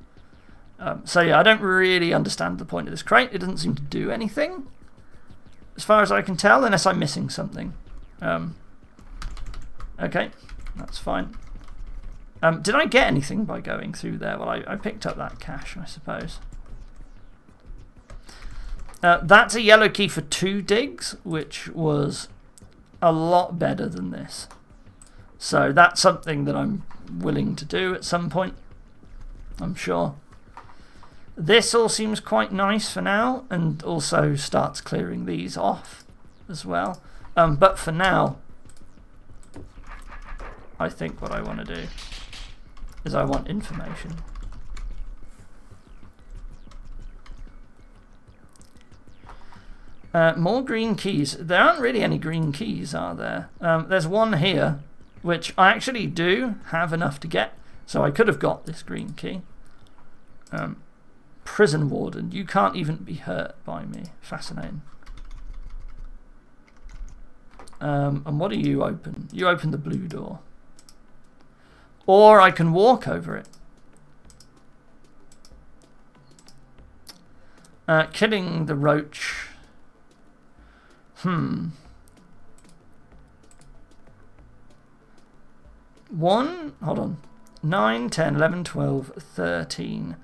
So yeah, I don't really understand the point of this crate. It doesn't seem to do anything, as far as I can tell, unless I'm missing something. Okay, that's fine. Did I get anything by going through there? Well, I picked up that cash, I suppose. That's a yellow key for 2 digs, which was a lot better than this. So that's something that I'm willing to do at some point, I'm sure. This all seems quite nice for now, and also starts clearing these off as well. But for now, I think what I want to do is I want information. More green keys. There aren't really any green keys, are there? There's one here, which I actually do have enough to get, so I could have got this green key. Prison warden. You can't even be hurt by me. Fascinating. And what do you open? You open the blue door. Or I can walk over it. Killing the roach. Hold on. 9, 10, 11, 12, 13.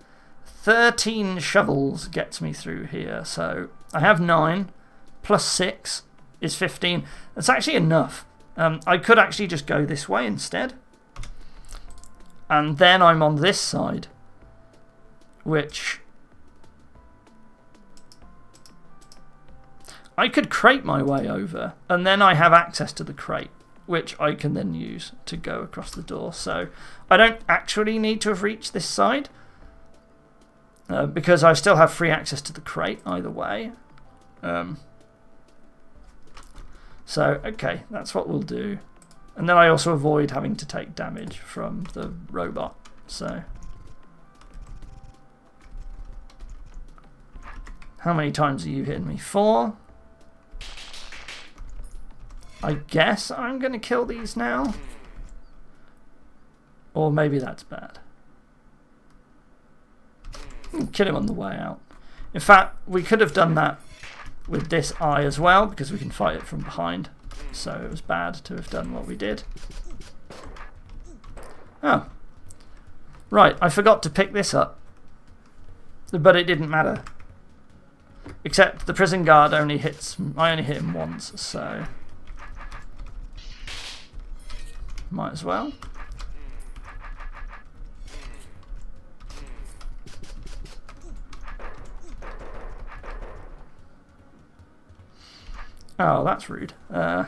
13 shovels gets me through here. So I have 9 plus 6 is 15. That's actually enough. I could actually just go this way instead. And then I'm on this side, which I could crate my way over, and then I have access to the crate, which I can then use to go across the door. So I don't actually need to have reached this side, because I still have free access to the crate either way. So, okay, that's what we'll do. And then I also avoid having to take damage from the robot. So, how many times are you hitting me? 4. I guess I'm going to kill these now. Or maybe that's bad. Kill him on the way out. In fact, we could have done that with this eye as well, because we can fight it from behind. So it was bad to have done what we did. Oh. Right, I forgot to pick this up. But it didn't matter. Except the prison guard only hits... I only hit him once, so... might as well. Oh, that's rude. I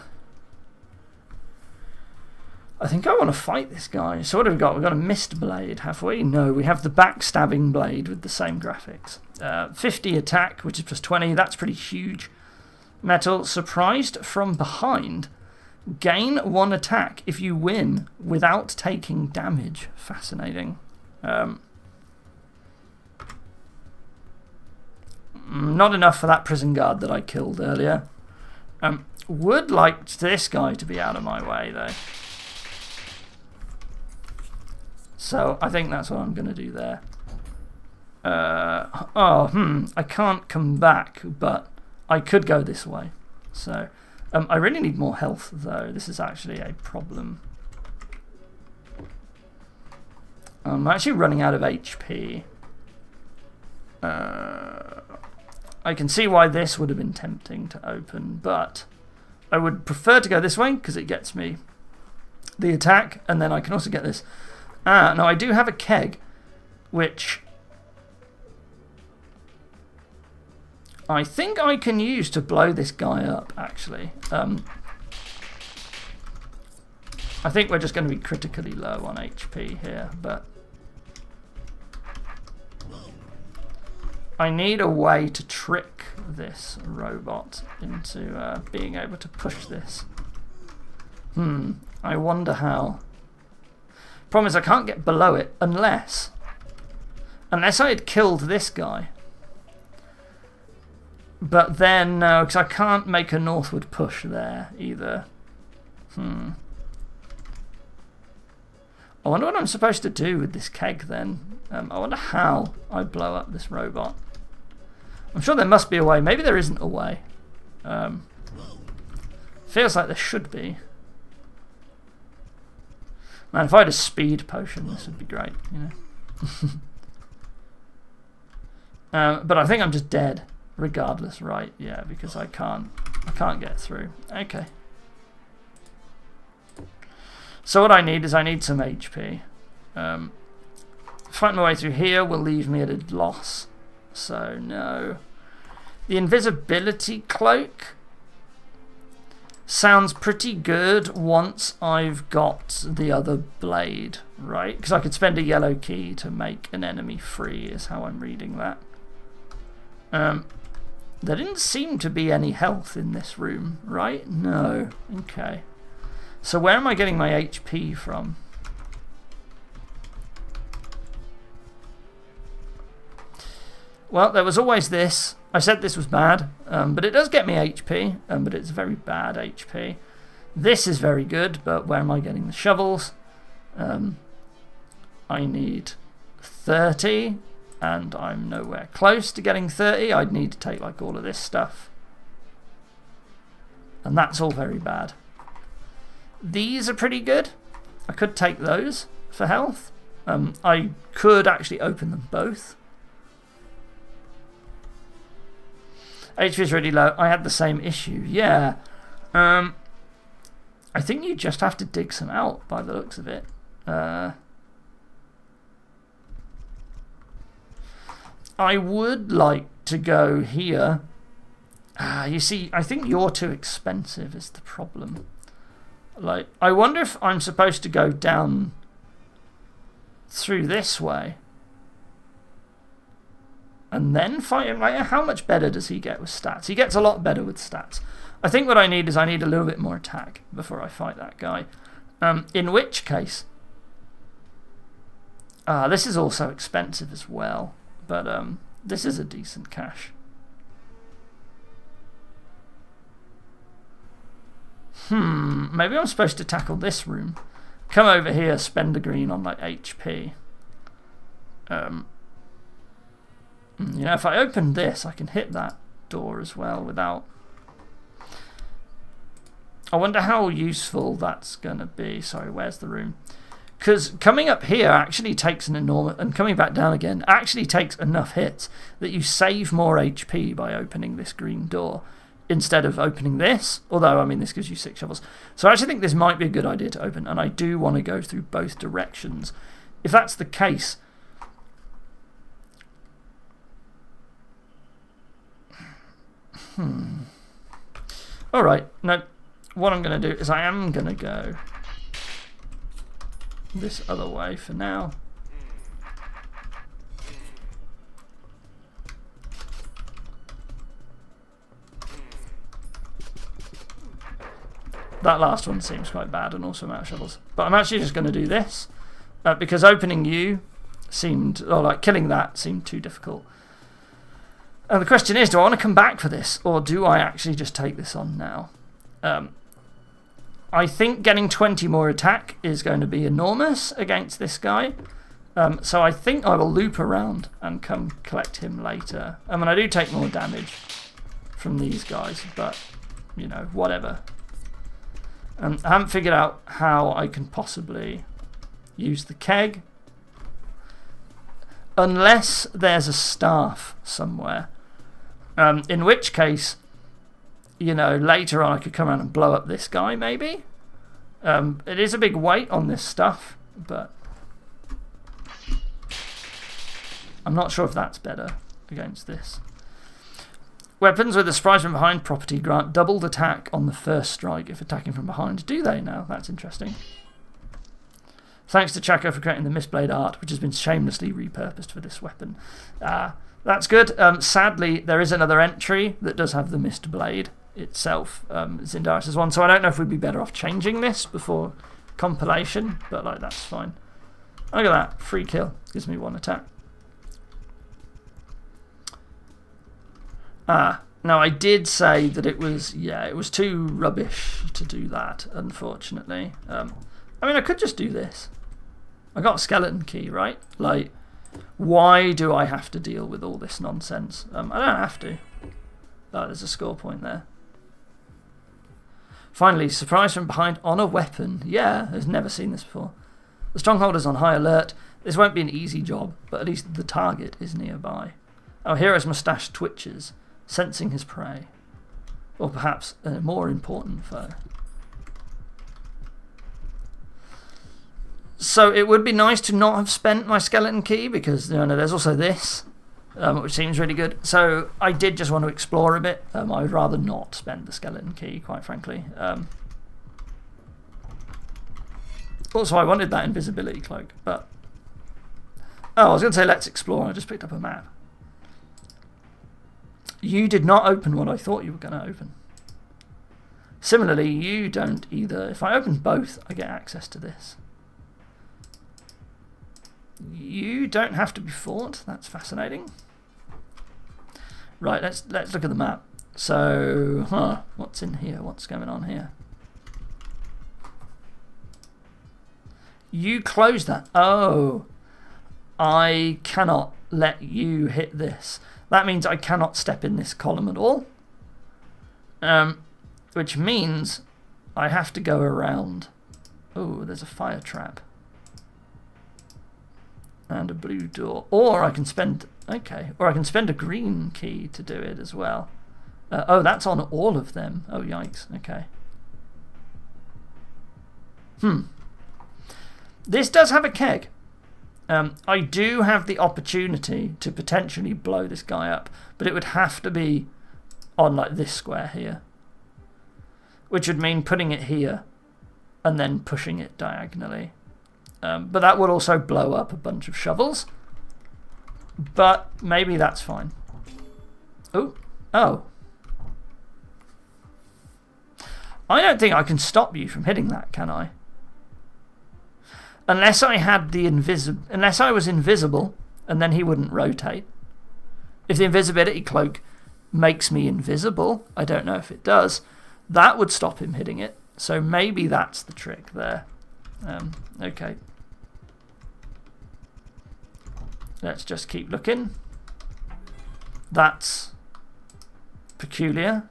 think I want to fight this guy. So what have we got? We've got a mist blade, have we? No, we have the backstabbing blade with the same graphics. 50 attack, which is plus 20. That's pretty huge. Metal, surprised from behind. Gain 1 attack if you win without taking damage. Fascinating. Not enough for that prison guard that I killed earlier. Would like this guy to be out of my way, though. So I think that's what I'm going to do there. I can't come back, but I could go this way. So I really need more health, though. This is actually a problem. I'm actually running out of HP. I can see why this would have been tempting to open, but I would prefer to go this way because it gets me the attack, and then I can also get this. Now I do have a keg, which I think I can use to blow this guy up, actually. I think we're just going to be critically low on HP here, but I need a way to trick this robot into being able to push this. I wonder how. Problem is I can't get below it unless I had killed this guy. But then no, because I can't make a northward push there either. I wonder what I'm supposed to do with this keg then. I wonder how I blow up this robot. I'm sure there must be a way. Maybe there isn't a way. Feels like there should be. Man, if I had a speed potion, this would be great, you know. But I think I'm just dead, regardless, right? Yeah, because I can't get through. Okay. So what I need is I need some HP. Fighting my way through here will leave me at a loss. So no. The invisibility cloak sounds pretty good once I've got the other blade, right? Because I could spend a yellow key to make an enemy free, is how I'm reading that. There didn't seem to be any health in this room, right? No. Okay. So where am I getting my HP from? Well, there was always this. I said this was bad, but it does get me HP, but it's very bad HP. This is very good, but where am I getting the shovels? I need 30, and I'm nowhere close to getting 30. I'd need to take like all of this stuff. And that's all very bad. These are pretty good. I could take those for health. I could actually open them both. HP is really low. I had the same issue. Yeah. I think you just have to dig some out by the looks of it. I would like to go here. You see, I think you're too expensive is the problem. Like, I wonder if I'm supposed to go down through this way and then fight him. Like, how much better does he get with stats? He gets a lot better with stats. I think what I need is I need a little bit more attack before I fight that guy. In which case, this is also expensive as well, but this is a decent cash. Maybe I'm supposed to tackle this room. Come over here, spend a green on like HP. You know, if I open this, I can hit that door as well without... I wonder how useful that's going to be. Sorry, where's the room? Because coming up here actually takes an enormous... And coming back down again actually takes enough hits that you save more HP by opening this green door instead of opening this. Although, I mean, this gives you 6 shovels. So I actually think this might be a good idea to open. And I do want to go through both directions. If that's the case... Alright, no. What I'm going to do is I am going to go this other way for now. That last one seems quite bad, and also I'm out of shovels. But I'm actually just going to do this, because opening you seemed, or like killing that seemed too difficult. And the question is, do I want to come back for this, or do I actually just take this on now? I think getting 20 more attack is going to be enormous against this guy. So I think I will loop around and come collect him later. I mean, I do take more damage from these guys, but, you know, whatever. I haven't figured out how I can possibly use the keg. Unless there's a staff somewhere. In which case, you know, later on I could come around and blow up this guy, maybe. It is a big weight on this stuff, but I'm not sure if that's better against this. Weapons with a surprise from behind property grant doubled attack on the first strike if attacking from behind. Do they now? That's interesting. Thanks to Chaco for creating the Mistblade art, which has been shamelessly repurposed for this weapon. That's good. Sadly, there is another entry that does have the Mistblade itself. It's in Darius's one, so I don't know if we'd be better off changing this before compilation, but like that's fine. Look at that. Free kill. Gives me 1 attack. Now I did say that it was, yeah, it was too rubbish to do that, unfortunately. I mean, I could just do this. I got a skeleton key, right? Like, why do I have to deal with all this nonsense? I don't have to. Oh, there's a score point there. Finally, surprise from behind on a weapon. Yeah, I've never seen this before. The stronghold is on high alert. This won't be an easy job, but at least the target is nearby. Our hero's moustache twitches, sensing his prey. Or perhaps a more important foe. So it would be nice to not have spent my skeleton key, because you know, there's also this, which seems really good. So I did just want to explore a bit. I would rather not spend the skeleton key, quite frankly. Also, I wanted that invisibility cloak, but... Oh, I was going to say let's explore. I just picked up a map. You did not open what I thought you were going to open. Similarly, you don't either. If I open both, I get access to this. You don't have to be fought. That's fascinating. Right, let's look at the map. So, what's in here? What's going on here? You close that. Oh, I cannot let you hit this. That means I cannot step in this column at all. Which means I have to go around. Oh, there's a fire trap. And a blue door. Or I can spend... Okay. Or I can spend a green key to do it as well. Oh, that's on all of them. Oh, yikes. Okay. This does have a keg. I do have the opportunity to potentially blow this guy up, but it would have to be on like this square here, which would mean putting it here and then pushing it diagonally. But that would also blow up a bunch of shovels, but maybe that's fine. Oh. I don't think I can stop you from hitting that, can I? Unless I had the unless I was invisible, and then he wouldn't rotate. If the invisibility cloak makes me invisible, I don't know if it does, that would stop him hitting it. So maybe that's the trick there. Okay. Let's just keep looking. That's peculiar.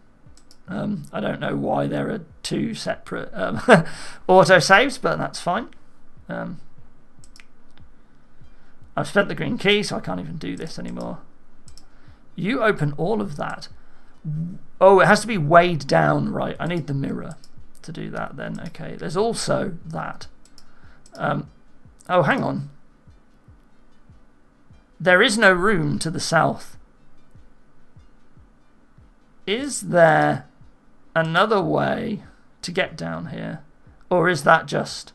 I don't know why there are 2 separate autosaves, but that's fine. I've spent the green key, so I can't even do this anymore. You open all of that. Oh, it has to be weighed down, right? I need the mirror to do that then. Okay, there's also that. Oh, hang on. There is no room to the south. Is there another way to get down here? Or is that just,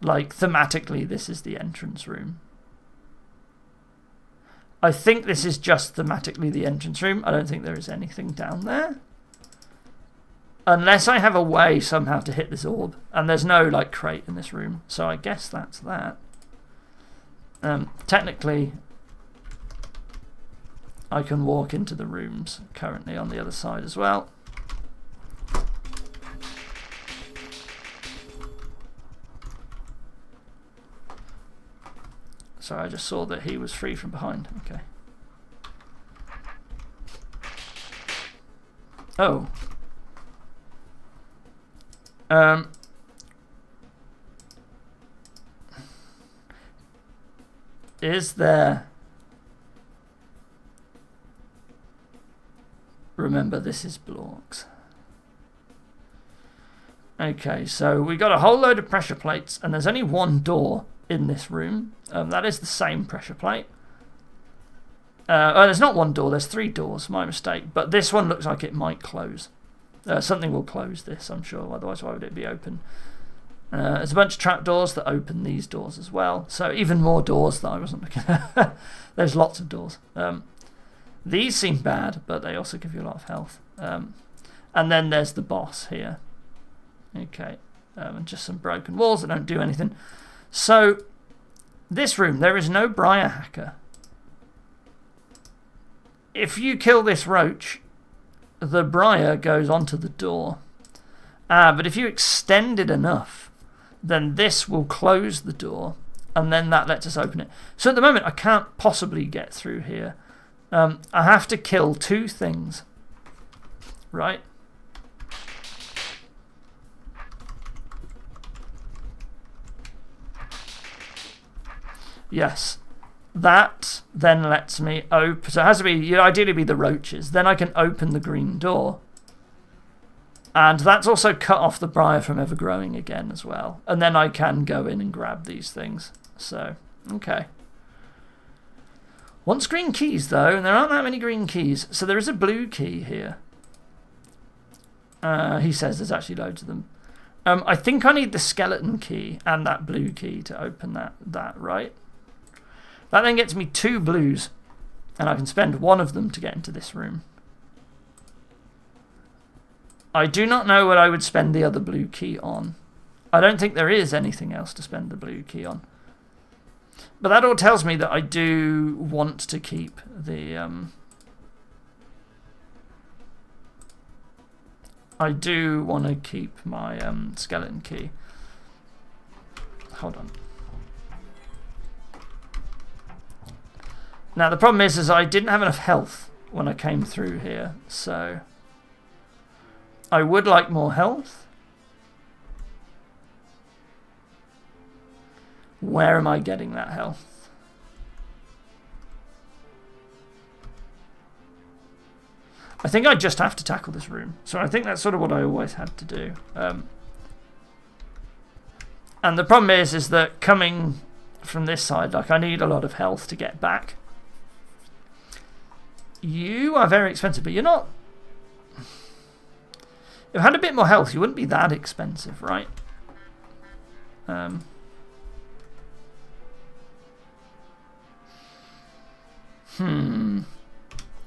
like, thematically this is the entrance room? I think this is just thematically the entrance room. I don't think there is anything down there. Unless I have a way somehow to hit this orb. And there's no, like, crate in this room. So I guess that's that. Technically, I can walk into the rooms currently on the other side as well. Sorry, I just saw that he was free from behind. Okay. Oh. Is there... Remember, this is blocks. Okay, so we got a whole load of pressure plates, and there's only one door in this room. That is the same pressure plate. Oh, there's not one door, there's 3 doors, my mistake. But this one looks like it might close. Something will close this, I'm sure, otherwise why would it be open? There's a bunch of trapdoors that open these doors as well. So even more doors that I wasn't looking at. There's lots of doors. These seem bad, but they also give you a lot of health. And then there's the boss here. Okay, and just some broken walls that don't do anything. So, this room, there is no Briar Hacker. If you kill this roach, the Briar goes onto the door. But if you extend it enough, then this will close the door, and then that lets us open it. So at the moment, I can't possibly get through here. I have to kill 2 things. Right? Yes. That then lets me open. So it has to be, ideally be the roaches. Then I can open the green door. And that's also cut off the briar from ever growing again as well. And then I can go in and grab these things. So, okay. Wants green keys though, and there aren't that many green keys. So there is a blue key here. He says there's actually loads of them. I think I need the skeleton key and that blue key to open that, right? That then gets me 2 blues, and I can spend 1 of them to get into this room. I do not know what I would spend the other blue key on. I don't think there is anything else to spend the blue key on. But that all tells me that I do want to keep the... I do want to keep my skeleton key. Hold on. Now the problem is I didn't have enough health when I came through here, so I would like more health. Where am I getting that health? I think I just have to tackle this room. So I think that's sort of what I always had to do. And the problem is that coming from this side, like I need a lot of health to get back. You are very expensive, but you're not... If you had a bit more health, you wouldn't be that expensive, right?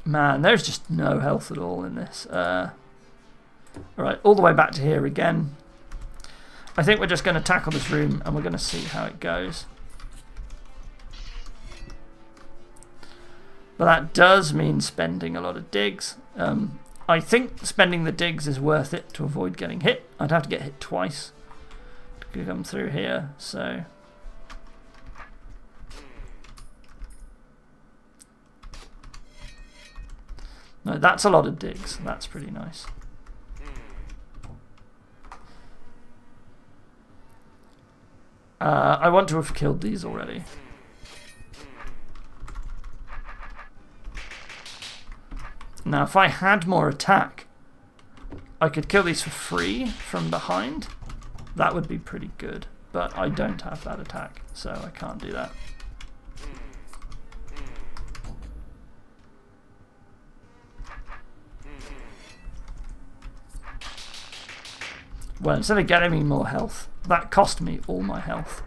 Man, there's just no health at all in this. Alright, all the way back to here again. I think we're just going to tackle this room and we're going to see how it goes. But that does mean spending a lot of digs. I think spending the digs is worth it to avoid getting hit. I'd have to get hit twice to come through here, so... No, that's a lot of digs. That's pretty nice. I want to have killed these already. Now, if I had more attack, I could kill these for free from behind. That would be pretty good. But I don't have that attack, so I can't do that. Well, instead of getting me more health, that cost me all my health.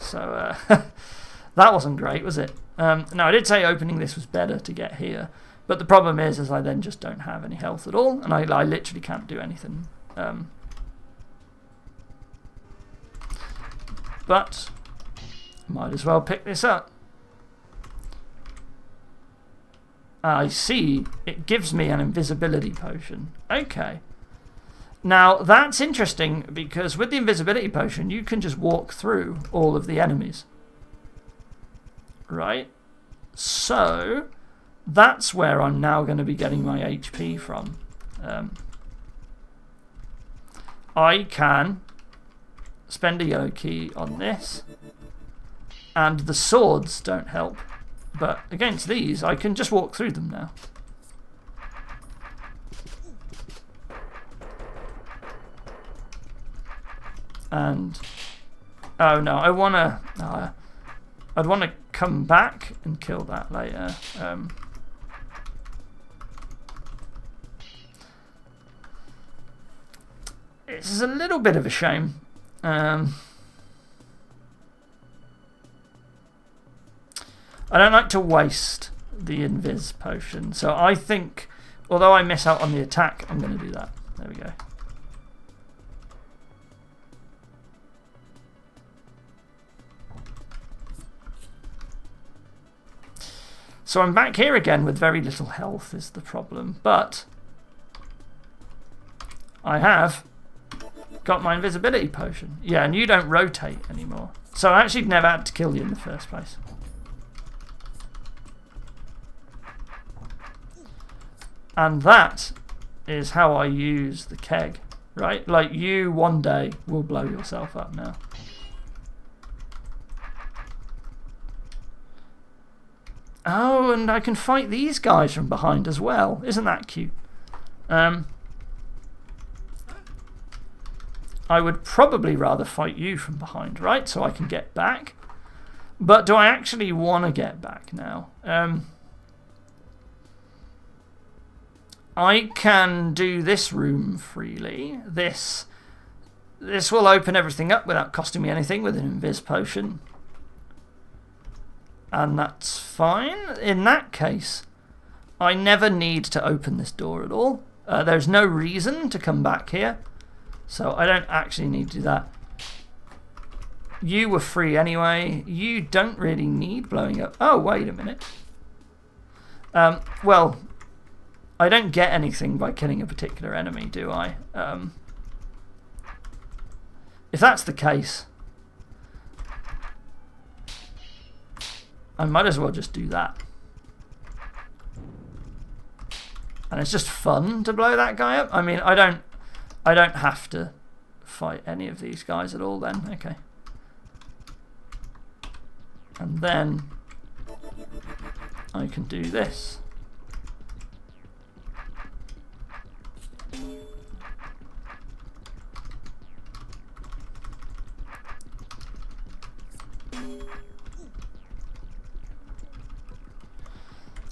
So that wasn't great, was it? No, I did say opening this was better to get here. But the problem is I then just don't have any health at all. And I literally can't do anything. But might as well pick this up. I see. It gives me an invisibility potion. Okay. Now, that's interesting because with the invisibility potion, you can just walk through all of the enemies. Right? So, that's where I'm now going to be getting my HP from. I can spend a yellow key on this. And the swords don't help. But against these, I can just walk through them now. And oh no, I wanna. I'd want to come back and kill that later. This is a little bit of a shame. I don't like to waste the invis potion, so I think, although I miss out on the attack, I'm going to do that. There we go. So I'm back here again with very little health is the problem, but I have got my invisibility potion. Yeah, and you don't rotate anymore. So I actually never had to kill you in the first place. And that is how I use the keg, right? Like you one day will blow yourself up now. Oh, and I can fight these guys from behind as well. Isn't that cute? I would probably rather fight you from behind, right? So I can get back. But do I actually want to get back now? I can do this room freely. This will open everything up without costing me anything with an invis potion. And that's fine. In that case, I never need to open this door at all. There's no reason to come back here. So I don't actually need to do that. You were free anyway. You don't really need blowing up. Oh, wait a minute. Well, I don't get anything by killing a particular enemy, do I? If that's the case, I might as well just do that. And it's just fun to blow that guy up. I mean, I don't have to fight any of these guys at all then. Okay. And then I can do this.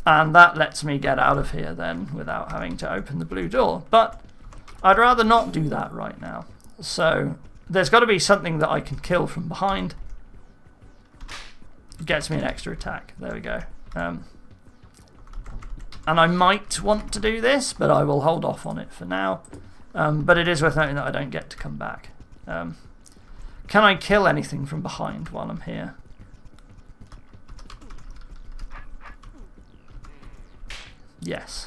And that lets me get out of here then without having to open the blue door. But I'd rather not do that right now. So there's got to be something that I can kill from behind. It gets me an extra attack. There we go. And I might want to do this, but I will hold off on it for now. But it is worth noting that I don't get to come back. Can I kill anything from behind while I'm here? Yes.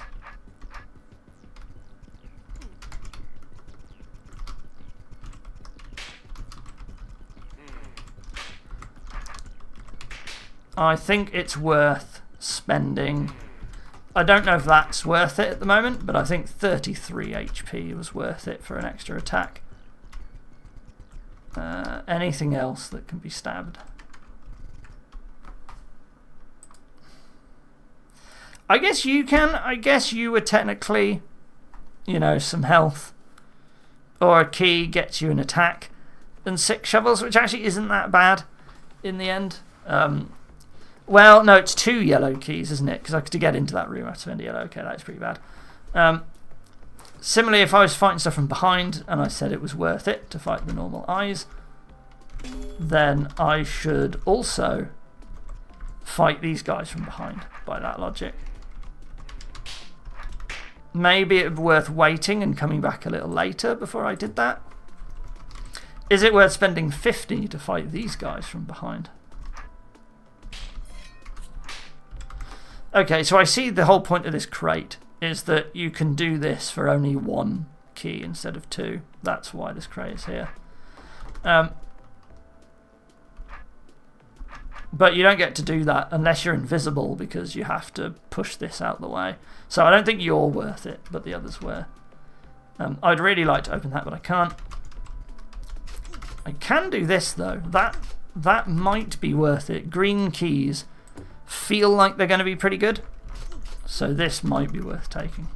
I think it's worth spending. I don't know if that's worth it at the moment, but I think 33 HP was worth it for an extra attack. Anything else that can be stabbed? I guess you can. I guess you were technically, you know, some health. Or a key gets you an attack. And 6 shovels, which actually isn't that bad in the end. Well, no, it's 2 yellow keys, isn't it? Because to get into that room I have to spend a yellow. Okay, that's pretty bad. Similarly, if I was fighting stuff from behind and I said it was worth it to fight the normal eyes, then I should also fight these guys from behind by that logic. Maybe it would be worth waiting and coming back a little later before I did that. Is it worth spending 50 to fight these guys from behind? Okay, so I see the whole point of this crate is that you can do this for only 1 key instead of 2. That's why this crate is here. But you don't get to do that unless you're invisible, because you have to push this out the way. So I don't think you're worth it, but the others were. I'd really like to open that, but I can't. I can do this though. That might be worth it. Green keys feel like they're going to be pretty good, so this might be worth taking.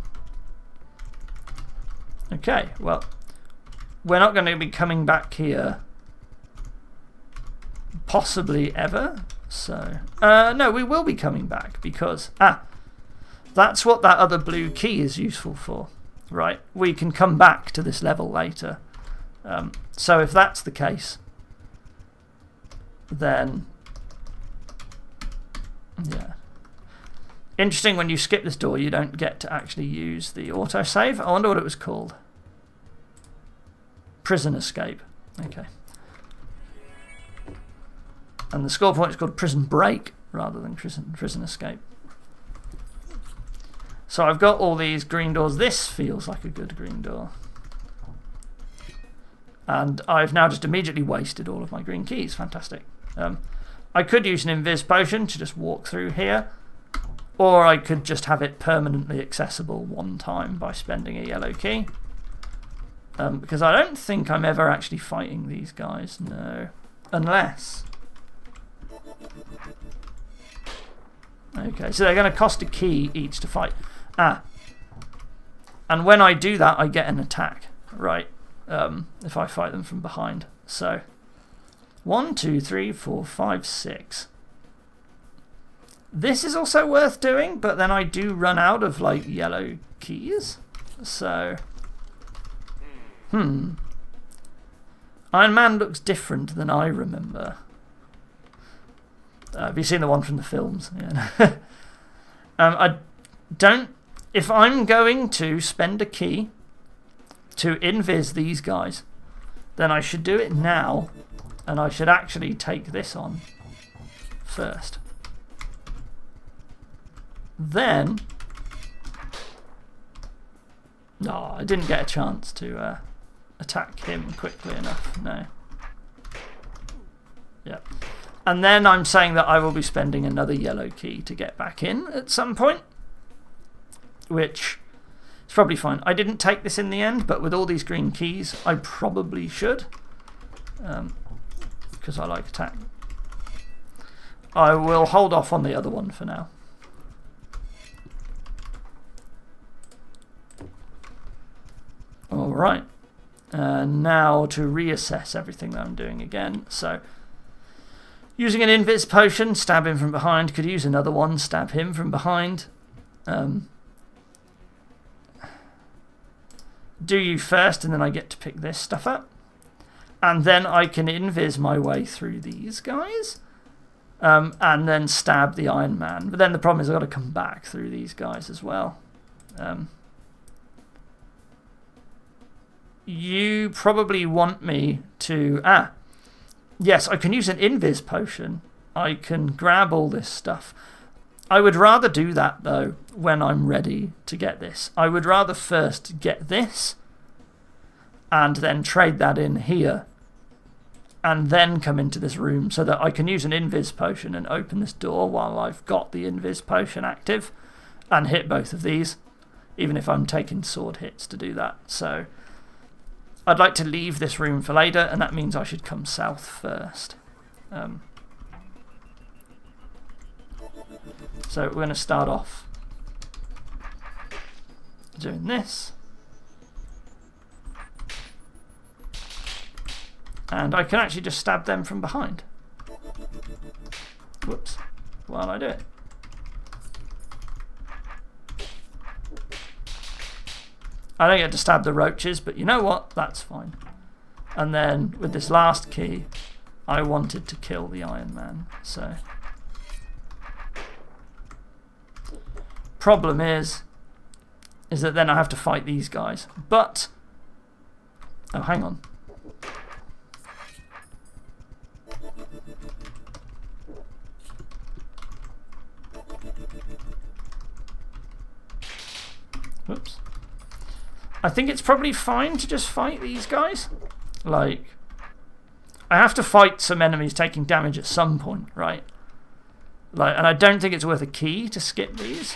Okay, well, we're not going to be coming back here possibly ever, so no, we will be coming back, because that's what that other blue key is useful for, right? We can come back to this level later. So if that's the case, then yeah. Interesting, when you skip this door you don't get to actually use the autosave. I wonder what it was called. Prison escape. Okay. And the score point is called prison break rather than prison escape. So I've got all these green doors. This feels like a good green door. And I've now just immediately wasted all of my green keys. Fantastic. I could use an invis potion to just walk through here, or I could just have it permanently accessible one time by spending a yellow key. Because I don't think I'm ever actually fighting these guys, no. Unless... Okay, so they're going to cost a key each to fight. And when I do that, I get an attack, right? If I fight them from behind. So, 1, 2, 3, 4, 5, 6. This is also worth doing, but then I do run out of, like, yellow keys. So, Iron Man looks different than I remember. Have you seen the one from the films? Yeah. I don't... If I'm going to spend a key to invis these guys, then I should do it now, and I should actually take this on first. Then... No, I didn't get a chance to attack him quickly enough, no. Yep. And then I'm saying that I will be spending another yellow key to get back in at some point, which is probably fine. I didn't take this in the end, but with all these green keys, I probably should, because I like attack. I will hold off on the other one for now. Alright, now to reassess everything that I'm doing again. So, using an invis potion, stab him from behind. Could use another one, stab him from behind. Do you first, and then I get to pick this stuff up. And then I can invis my way through these guys. And then stab the Iron Man. But then the problem is I've got to come back through these guys as well. You probably want me to... Yes, I can use an invis potion. I can grab all this stuff. I would rather do that, though, when I'm ready to get this. I would rather first get this, and then trade that in here, and then come into this room, so that I can use an invis potion and open this door while I've got the invis potion active, and hit both of these, even if I'm taking sword hits to do that. So I'd like to leave this room for later, and that means I should come south first. So we're going to start off doing this. And I can actually just stab them from behind. Whoops. While I do it. I don't get to stab the roaches, but you know what? That's fine. And then with this last key, I wanted to kill the Iron Man. So problem is that then I have to fight these guys. But oh, hang on. Whoops. I think it's probably fine to just fight these guys. Like, I have to fight some enemies taking damage at some point, right? Like, and I don't think it's worth a key to skip these.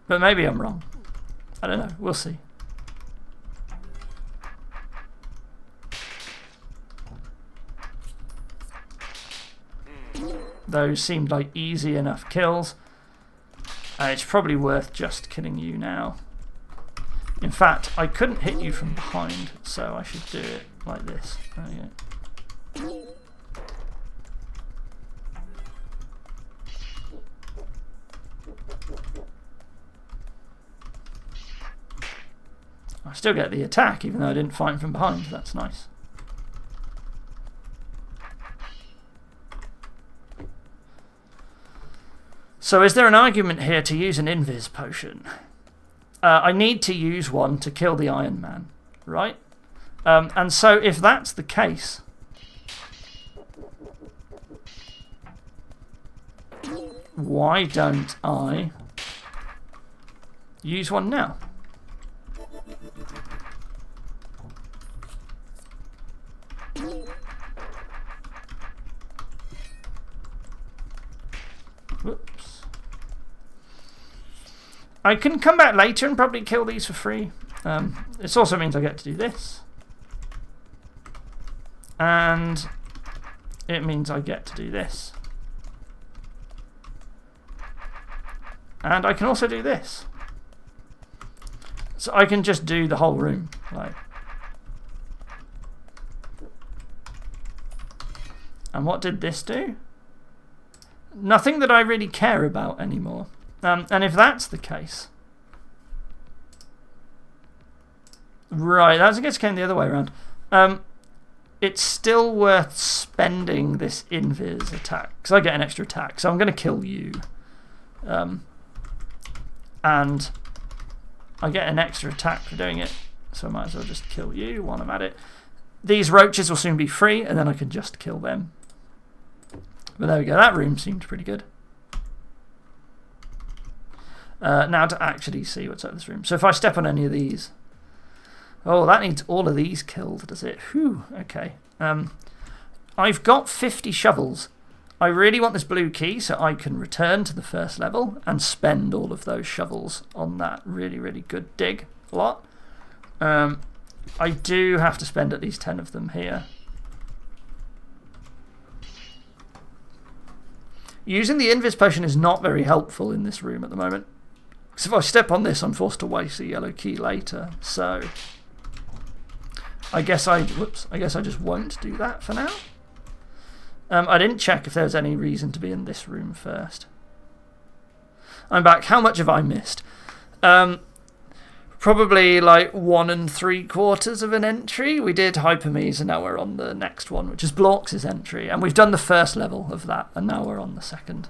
But maybe I'm wrong. I don't know. We'll see. Those seemed like easy enough kills. It's probably worth just killing you now. In fact, I couldn't hit you from behind, so I should do it like this. There you go. I still get the attack, even though I didn't fight him from behind. That's nice. So is there an argument here to use an invis potion? I need to use one to kill the Iron Man, right? And so if that's the case, why don't I use one now? Whoops. I can come back later and probably kill these for free. This also means I get to do this. And it means I get to do this. And I can also do this. So I can just do the whole room. Like. And what did this do? Nothing that I really care about anymore. And if that's the case... Right, that's I guess came the other way around. It's still worth spending this invis attack. Because I get an extra attack. So I'm going to kill you. And I get an extra attack for doing it. So I might as well just kill you while I'm at it. These roaches will soon be free. And then I can just kill them. But there we go. That room seemed pretty good. Now to actually see what's up this room. So if I step on any of these... Oh, that needs all of these killed, does it? Whew, okay. I've got 50 shovels. I really want this blue key so I can return to the first level and spend all of those shovels on that really, really good dig lot. I do have to spend at least 10 of them here. Using the invis potion is not very helpful in this room at the moment. Because if I step on this, I'm forced to waste a yellow key later. So I guess I just won't do that for now. I didn't check if there was any reason to be in this room first. I'm back. How much have I missed? Probably like 1 3/4 of an entry. We did Hypermes and now we're on the next one, which is Blorks' entry. And we've done the first level of that and now we're on the second.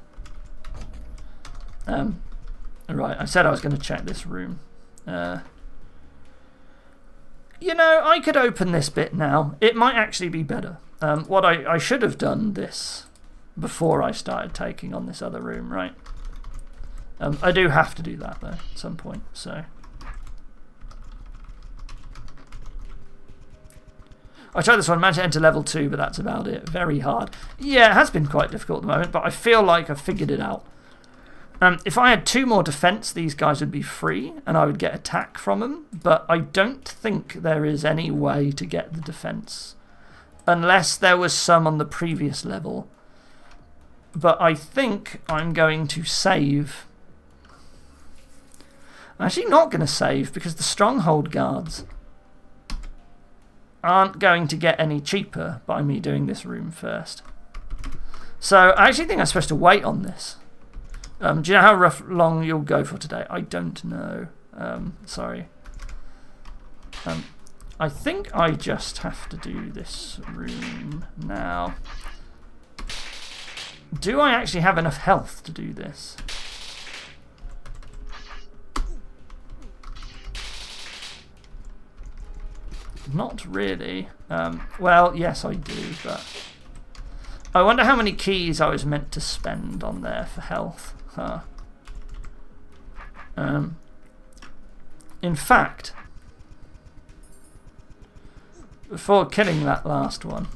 Right, I said I was going to check this room. You know, I could open this bit now. It might actually be better. What I should have done this before I started taking on this other room, right? I do have to do that though at some point, so... I tried this one, managed to enter level 2, but that's about it. Very hard. Yeah, it has been quite difficult at the moment, but I feel like I've figured it out. If I had 2 more defense, these guys would be free, and I would get attack from them, but I don't think there is any way to get the defense. Unless there was some on the previous level. But I think I'm going to save. I'm actually not going to save, because the stronghold guards aren't going to get any cheaper by me doing this room first. So I actually think I'm supposed to wait on this. Do you know how long you'll go for today? I don't know. Sorry. I think I just have to do this room now. Do I actually have enough health to do this? Not really. Well, yes, I do, but I wonder how many keys I was meant to spend on there for health. Huh. In fact, before killing that last one,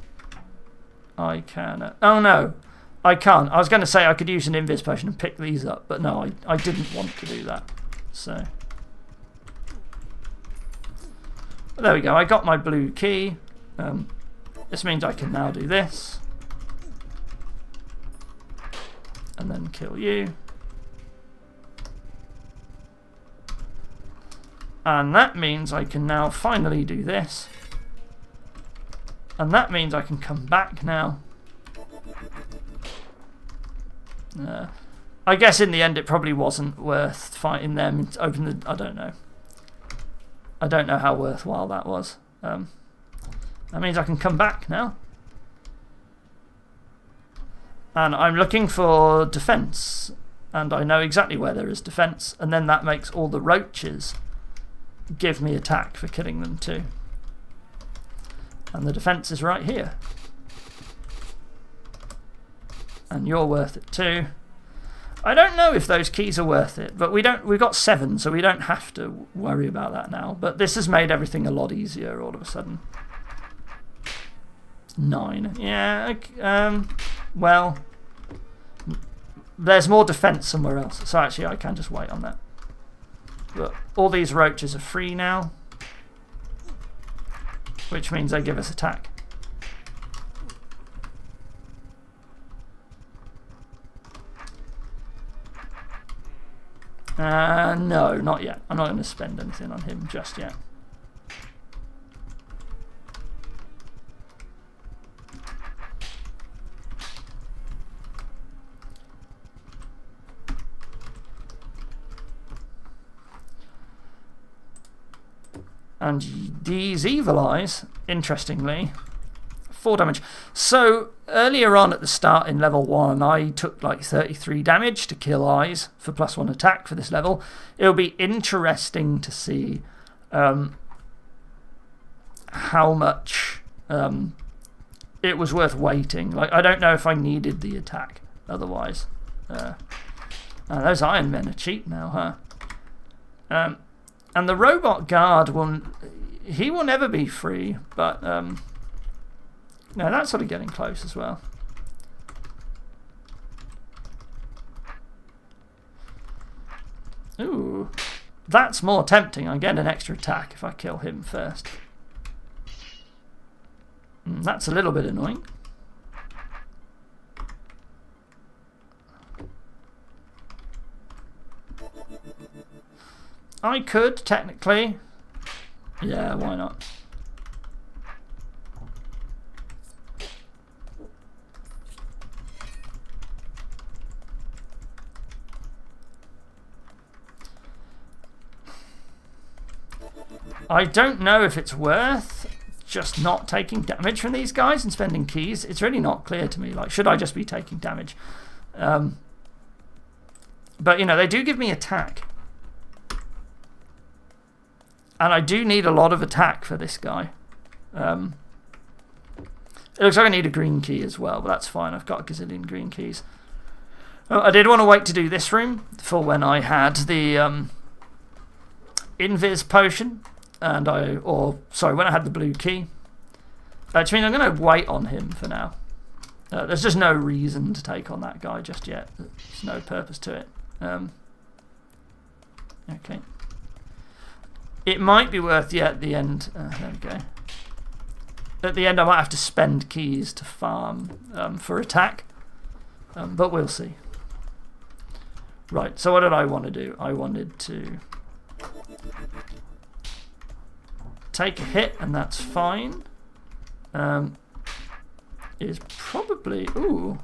I can... oh no, I can't. I was going to say I could use an invis potion and pick these up, but no, I didn't want to do that. So... there we go, I got my blue key. This means I can now do this. And then kill you. And that means I can now finally do this. And that means I can come back now. I guess in the end it probably wasn't worth fighting them. Open the... I don't know. I don't know how worthwhile that was. That means I can come back now. And I'm looking for defense. And I know exactly where there is defense. And then that makes all the roaches give me attack for killing them too. And the defense is right here. And you're worth it too. I don't know if those keys are worth it, but we've got 7, so we don't have to worry about that now. But this has made everything a lot easier all of a sudden. 9. Yeah, well, there's more defense somewhere else, so actually I can just wait on that. But all these roaches are free now, which means they give us attack. No, not yet. I'm not going to spend anything on him just yet. And these evil eyes, interestingly, 4 damage. So earlier on at the start in level 1, I took like 33 damage to kill eyes for +1 attack for this level. It'll be interesting to see how much it was worth waiting. Like, I don't know if I needed the attack otherwise. Those Iron Men are cheap now, huh? And the robot guard will never be free, but no, that's sort of getting close as well. Ooh, that's more tempting. I get an extra attack if I kill him first. That's a little bit annoying. I could, technically. Yeah, why not? I don't know if it's worth just not taking damage from these guys and spending keys. It's really not clear to me. Like, should I just be taking damage? But, you know, they do give me attack. And I do need a lot of attack for this guy. It looks like I need a green key as well, but that's fine. I've got a gazillion green keys. I did want to wait to do this room for when I had the invis potion. And when I had the blue key. Which means I'm going to wait on him for now. There's just no reason to take on that guy just yet. There's no purpose to it. Okay. It might be worth, yeah, at the end. There we go. At the end, I might have to spend keys to farm for attack. But we'll see. Right, so what did I want to do? I wanted to take a hit, and that's fine. Is probably... Ooh.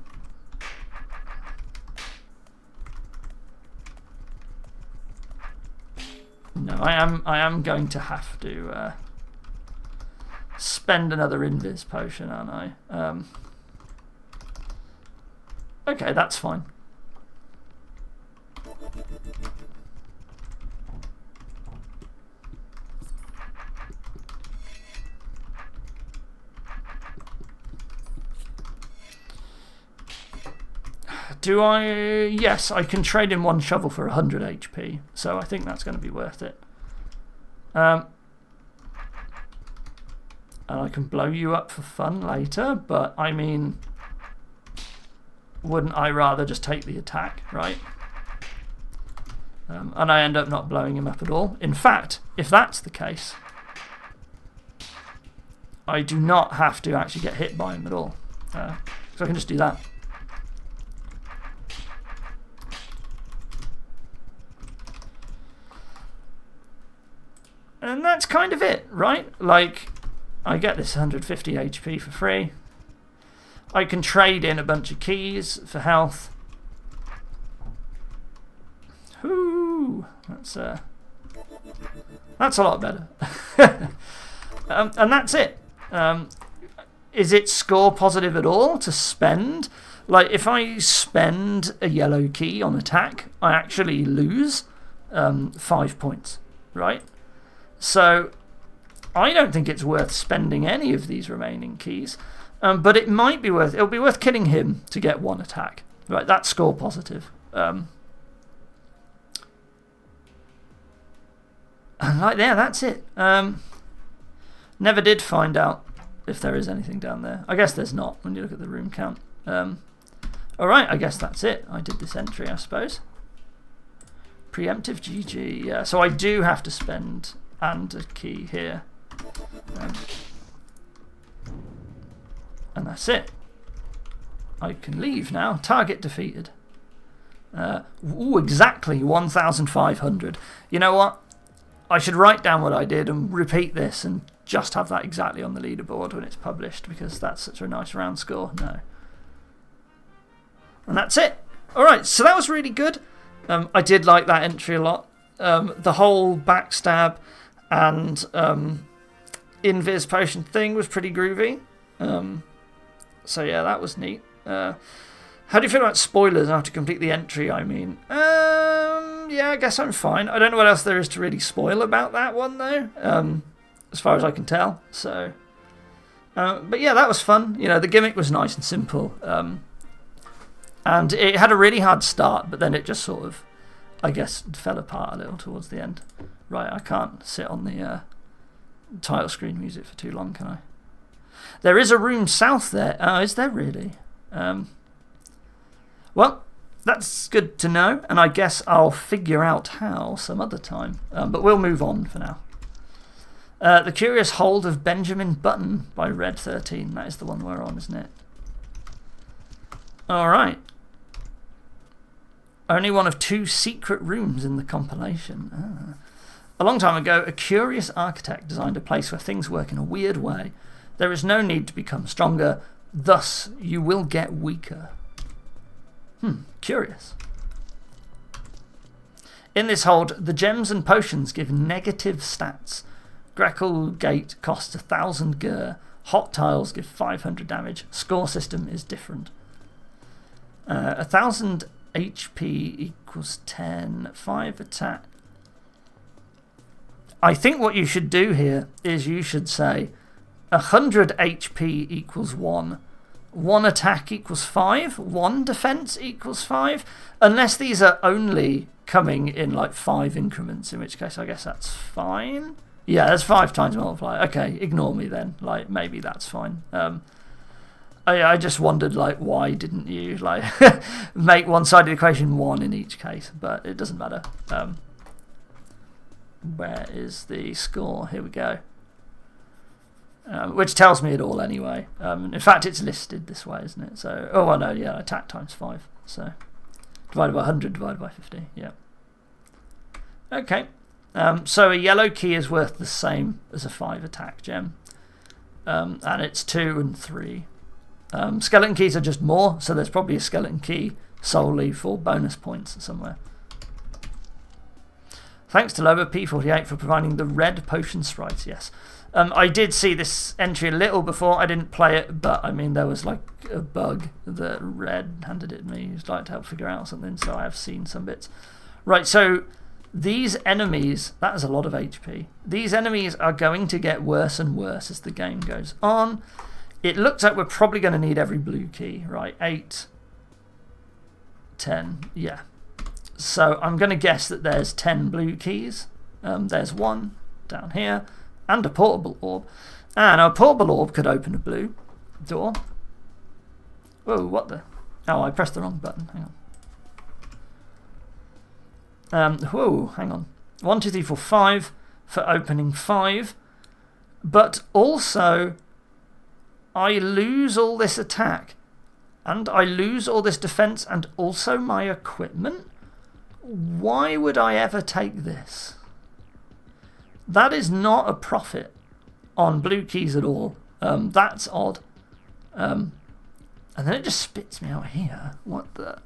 No, I am going to have to spend another invis potion, aren't I? Okay, that's fine. Do I? Yes, I can trade in one shovel for 100 HP, so I think that's going to be worth it. And I can blow you up for fun later, but I mean, wouldn't I rather just take the attack, right? And I end up not blowing him up at all. In fact, if that's the case, I do not have to actually get hit by him at all. So I can just do that. And that's kind of it, right? Like, I get this 150 HP for free. I can trade in a bunch of keys for health. Whoo! That's a lot better. And that's it. Is it score positive at all to spend? Like, if I spend a yellow key on attack, I actually lose 5 points, right? So I don't think it's worth spending any of these remaining keys, but it might be worth. It'll be worth killing him to get one attack, right? That's score positive. And like there, that's it. Never did find out if there is anything down there. I guess there's not when you look at the room count. All right, I guess that's it. I did this entry, I suppose. Preemptive GG. Yeah, so I do have to spend and a key here. And that's it. I can leave now. Target defeated. Ooh, exactly 1,500. You know what? I should write down what I did and repeat this and just have that exactly on the leaderboard when it's published, because that's such a nice round score. No. And that's it. Alright, so that was really good. I did like that entry a lot. The whole backstab and invis potion thing was pretty groovy. So yeah, that was neat. How do you feel about spoilers after complete the entry, I mean? Yeah, I guess I'm fine. I don't know what else there is to really spoil about that one, though, as far as I can tell. So, but yeah, that was fun. You know, the gimmick was nice and simple. And it had a really hard start, but then it just sort of, I guess, fell apart a little towards the end. Right, I can't sit on the title screen music for too long, can I? There is a room south there. Oh, is there really? Well, that's good to know, and I guess I'll figure out how some other time. But we'll move on for now. The Curious Hold of Benjamin Button by Red 13. That is the one we're on, isn't it? All right. Only one of 2 secret rooms in the compilation. A long time ago, a curious architect designed a place where things work in a weird way. There is no need to become stronger, thus you will get weaker. Curious. In this hold, the gems and potions give negative stats. Greckle Gate costs 1,000 gur. Hot tiles give 500 damage. Score system is different. 1,000 HP equals 10. 5 attack. I think what you should do here is you should say 100 HP equals 1. 1 attack equals 5. 1 defense equals 5. Unless these are only coming in like 5 increments, in which case I guess that's fine. Yeah, that's 5 times multiplier. Okay, ignore me then. Like, maybe that's fine. I just wondered, like, why didn't you like make one side of the equation 1 in each case? But it doesn't matter. Where is the score? Here we go. Which tells me it all anyway. In fact, it's listed this way, isn't it? So, oh, I know, yeah, attack times 5. So, divided by 100, divided by 50, yeah. Okay. So a yellow key is worth the same as a 5 attack gem. And it's 2 and 3. Skeleton keys are just more, so there's probably a skeleton key solely for bonus points somewhere. Thanks to Lower P48 for providing the red potion sprites. Yes. I did see this entry a little before. I didn't play it, but I mean, there was like a bug that Red handed it to me. He was like to help figure out something, so I have seen some bits. Right, so these enemies, that is a lot of HP. These enemies are going to get worse and worse as the game goes on. It looks like we're probably going to need every blue key, right? 8, 10, yeah. So I'm going to guess that there's 10 blue keys. There's one down here. And a portable orb. And a portable orb could open a blue door. Whoa, what the? Oh, I pressed the wrong button. Hang on. Whoa, hang on. 1, 2, 3, 4, 5 for opening 5. But also, I lose all this attack. And I lose all this defense and also my equipment. Why would I ever take this? That is not a profit on blue keys at all. That's odd. And then it just spits me out here. What the?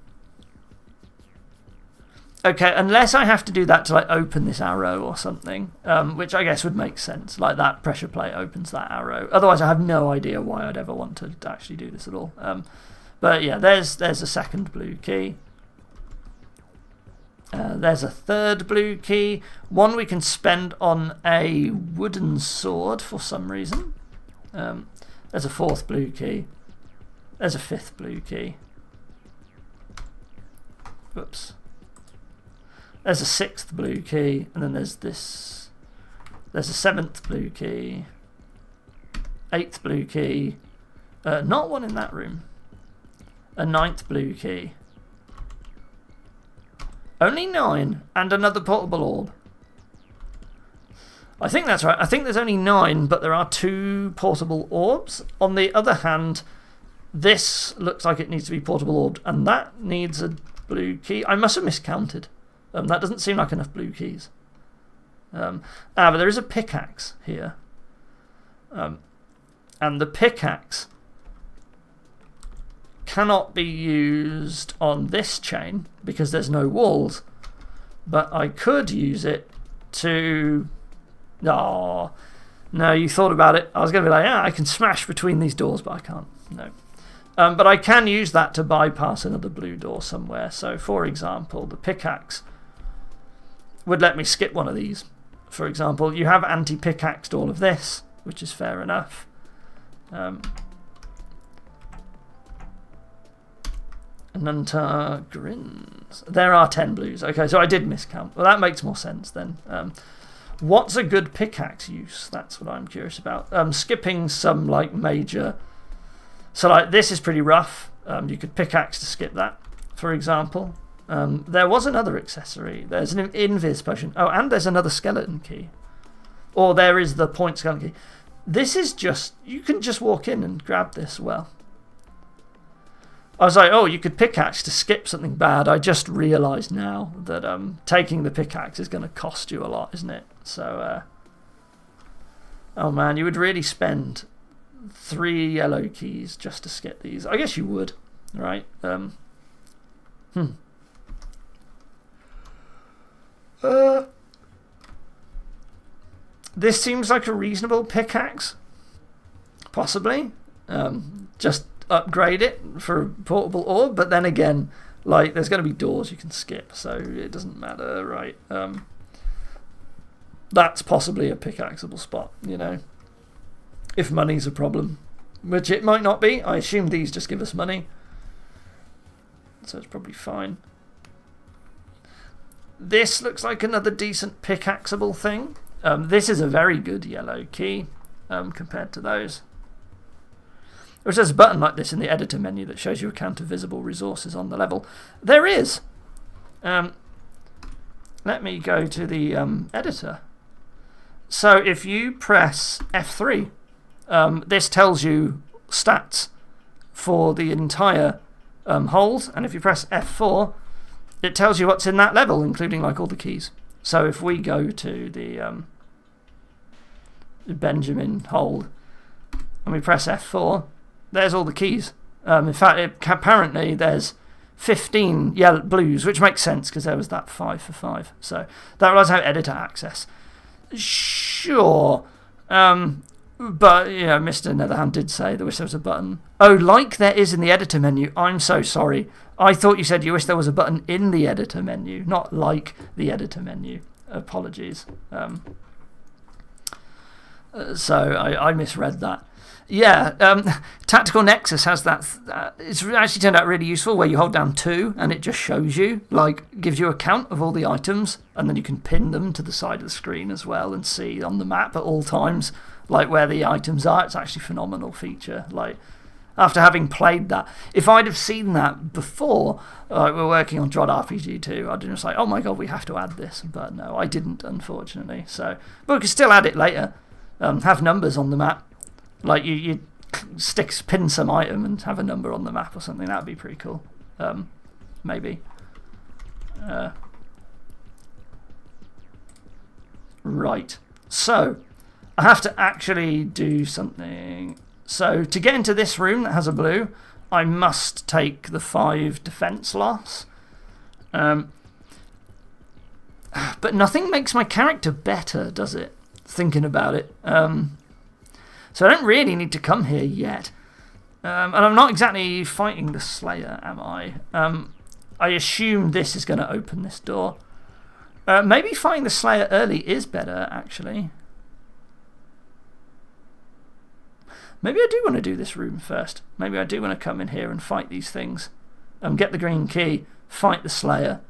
Okay, unless I have to do that to like open this arrow or something, which I guess would make sense. Like that pressure plate opens that arrow. Otherwise, I have no idea why I'd ever want to actually do this at all. But yeah, there's a second blue key. There's a third blue key. One we can spend on a wooden sword for some reason. There's a fourth blue key. There's a fifth blue key. Whoops. There's a sixth blue key. And then there's this. There's a seventh blue key. Eighth blue key. Not one in that room. A ninth blue key. Only 9 and another portable orb. I think that's right. I think there's only 9, but there are 2 portable orbs. On the other hand, this looks like it needs to be portable orbed, and that needs a blue key. I must have miscounted. That doesn't seem like enough blue keys. But there is a pickaxe here. And the pickaxe cannot be used on this chain because there's no walls, but I could use it to... Oh, no, you thought about it. I was going to be like, yeah, I can smash between these doors, but I can't. No. But I can use that to bypass another blue door somewhere. So, for example, the pickaxe would let me skip one of these. For example, you have anti-pickaxed all of this, which is fair enough. Nunta grins. There are 10 blues. Okay, so I did miscount. Well, that makes more sense then. What's a good pickaxe use? That's what I'm curious about. Skipping some like major... So like this is pretty rough. You could pickaxe to skip that, for example. There was another accessory. There's an invis potion. Oh, and there's another skeleton key. Or there is the point skeleton key. This is just... You can just walk in and grab this well. I was like, oh, you could pickaxe to skip something bad. I just realised now that taking the pickaxe is going to cost you a lot, isn't it? So, oh man, you would really spend 3 yellow keys just to skip these. I guess you would, right? This seems like a reasonable pickaxe. Possibly. Just upgrade it for a portable orb, but then again, like there's going to be doors you can skip, so it doesn't matter, right? That's possibly a pickaxeable spot, you know, if money's a problem, which it might not be. I assume these just give us money, so it's probably fine. This looks like another decent pickaxeable thing. This is a very good yellow key compared to those. Which there's a button like this in the editor menu that shows you a count of visible resources on the level. There is. Let me go to the editor. So if you press F3, this tells you stats for the entire hold. And if you press F4, it tells you what's in that level, including like all the keys. So if we go to the Benjamin hold and we press F4, there's all the keys. In fact, apparently there's 15 yellow blues, which makes sense because there was that 5 for 5. So that allows how editor access. Sure. But, Mr. Netherhand did say there wish there was a button. Oh, like there is in the editor menu. I'm so sorry. I thought you said you wish there was a button in the editor menu, not like the editor menu. Apologies. So I misread that. Yeah, Tactical Nexus has that. It's actually turned out really useful where you hold down 2 and it just shows you, gives you a count of all the items, and then you can pin them to the side of the screen as well and see on the map at all times, where the items are. It's actually a phenomenal feature. After having played that, if I'd have seen that before, we're working on DROD RPG 2, I'd just oh my god, we have to add this. But no, I didn't, unfortunately. But we can still add it later. Have numbers on the map. You pin some item and have a number on the map or something. That would be pretty cool. Maybe. Right. So, I have to actually do something. So, to get into this room that has a blue, I must take the 5 defense loss. But nothing makes my character better, does it? Thinking about it. So I don't really need to come here yet. And I'm not exactly fighting the Slayer, am I? I assume this is going to open this door. Maybe fighting the Slayer early is better, actually. Maybe I do want to do this room first. Maybe I do want to come in here and fight these things. Get the green key, fight the Slayer,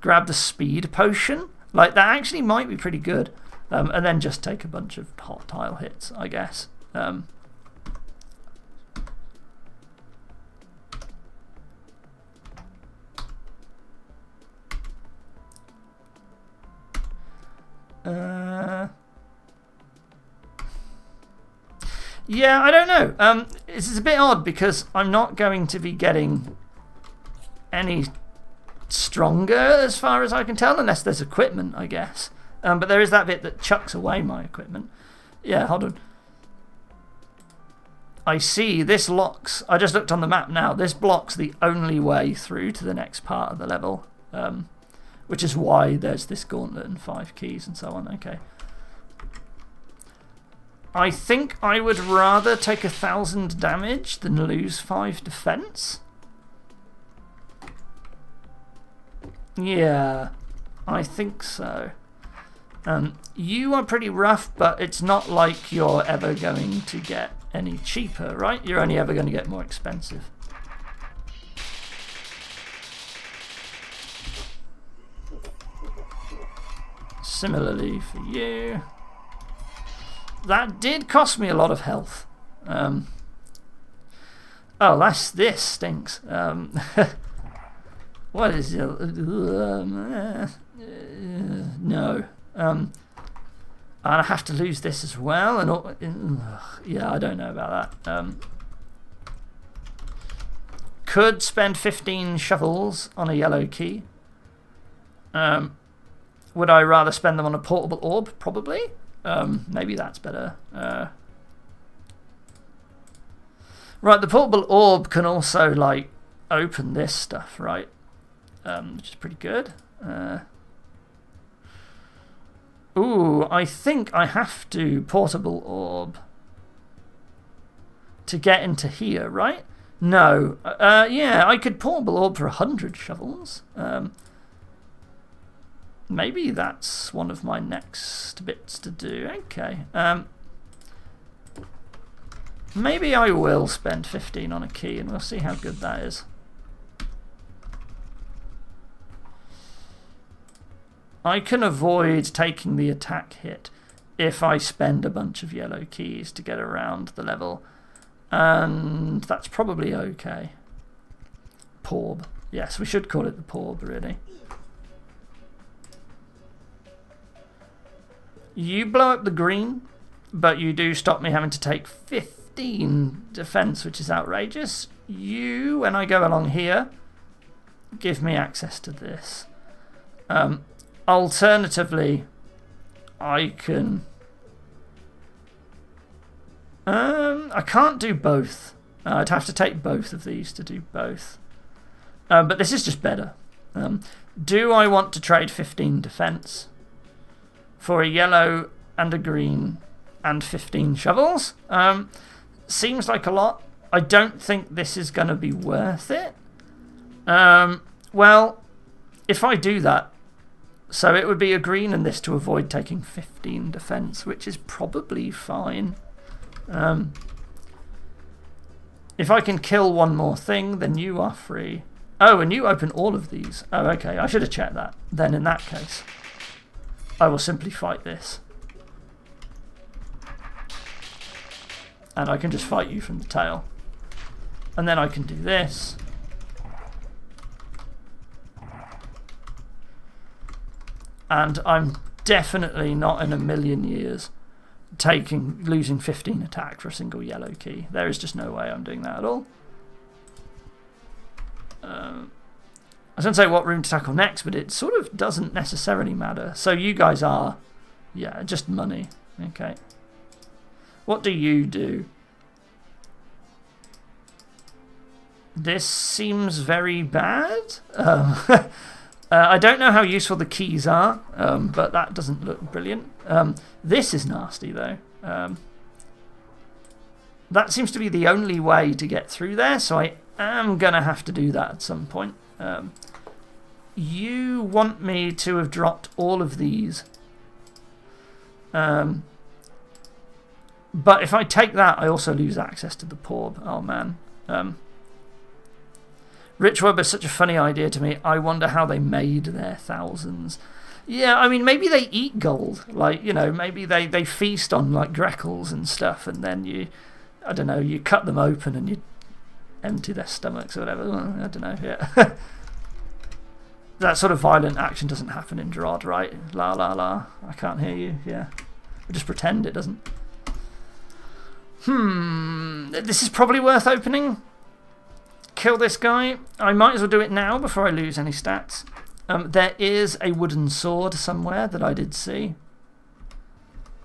grab the speed potion. That actually might be pretty good. And then just take a bunch of hot tile hits, I guess. Yeah, I don't know. It's a bit odd because I'm not going to be getting any stronger as far as I can tell, unless there's equipment, I guess. But there is that bit that chucks away my equipment. Yeah, hold on. I see this locks. I just looked on the map now. This blocks the only way through to the next part of the level, which is why there's this gauntlet and 5 keys and so on. Okay. I think I would rather take 1,000 damage than lose 5 defense. Yeah, I think so. You are pretty rough, but it's not like you're ever going to get any cheaper, right? You're only ever going to get more expensive. Similarly for you. That did cost me a lot of health. Oh, this stinks. What is it? No. And I have to lose this as well. And yeah, I don't know about that. Could spend 15 shovels on a yellow key. Would I rather spend them on a portable orb? Probably. Maybe that's better. Right, the portable orb can also open this stuff, right? Which is pretty good. Ooh, I think I have to portable orb to get into here, right? No. Yeah, I could portable orb for 100 shovels. Maybe that's one of my next bits to do. Okay. Maybe I will spend 15 on a key and we'll see how good that is. I can avoid taking the attack hit if I spend a bunch of yellow keys to get around the level. And that's probably okay. Porb. Yes, we should call it the Porb, really. You blow up the green, but you do stop me having to take 15 defense, which is outrageous. You, when I go along here, give me access to this. Alternatively, I can... I can't do both. I'd have to take both of these to do both. But this is just better. Do I want to trade 15 defense for a yellow and a green and 15 shovels? Seems like a lot. I don't think this is going to be worth it. Well, if I do that, so it would be a green and this to avoid taking 15 defense, which is probably fine. If I can kill one more thing, then you are free. Oh, and you open all of these. Oh, okay, I should have checked that. Then in that case, I will simply fight this. And I can just fight you from the tail. And then I can do this. And I'm definitely not in a million years losing 15 attack for a single yellow key. There is just no way I'm doing that at all. I was going to say what room to tackle next, but it sort of doesn't necessarily matter. So you guys are, yeah, just money. Okay. What do you do? This seems very bad. I don't know how useful the keys are, but that doesn't look brilliant. This is nasty, though. That seems to be the only way to get through there, so I am going to have to do that at some point. You want me to have dropped all of these. But if I take that, I also lose access to the Porb. Oh, man. Rich Web is such a funny idea to me. I wonder how they made their thousands. Yeah, I mean, maybe they eat gold. Like, you know, maybe they feast on, like, Greckles and stuff, and then you, I don't know, you cut them open and you empty their stomachs or whatever. I don't know, yeah. That sort of violent action doesn't happen in DROD, right? La, la, la. I can't hear you, yeah. We'll just pretend it doesn't. This is probably worth opening. Kill this guy. I might as well do it now before I lose any stats. There is a wooden sword somewhere that I did see.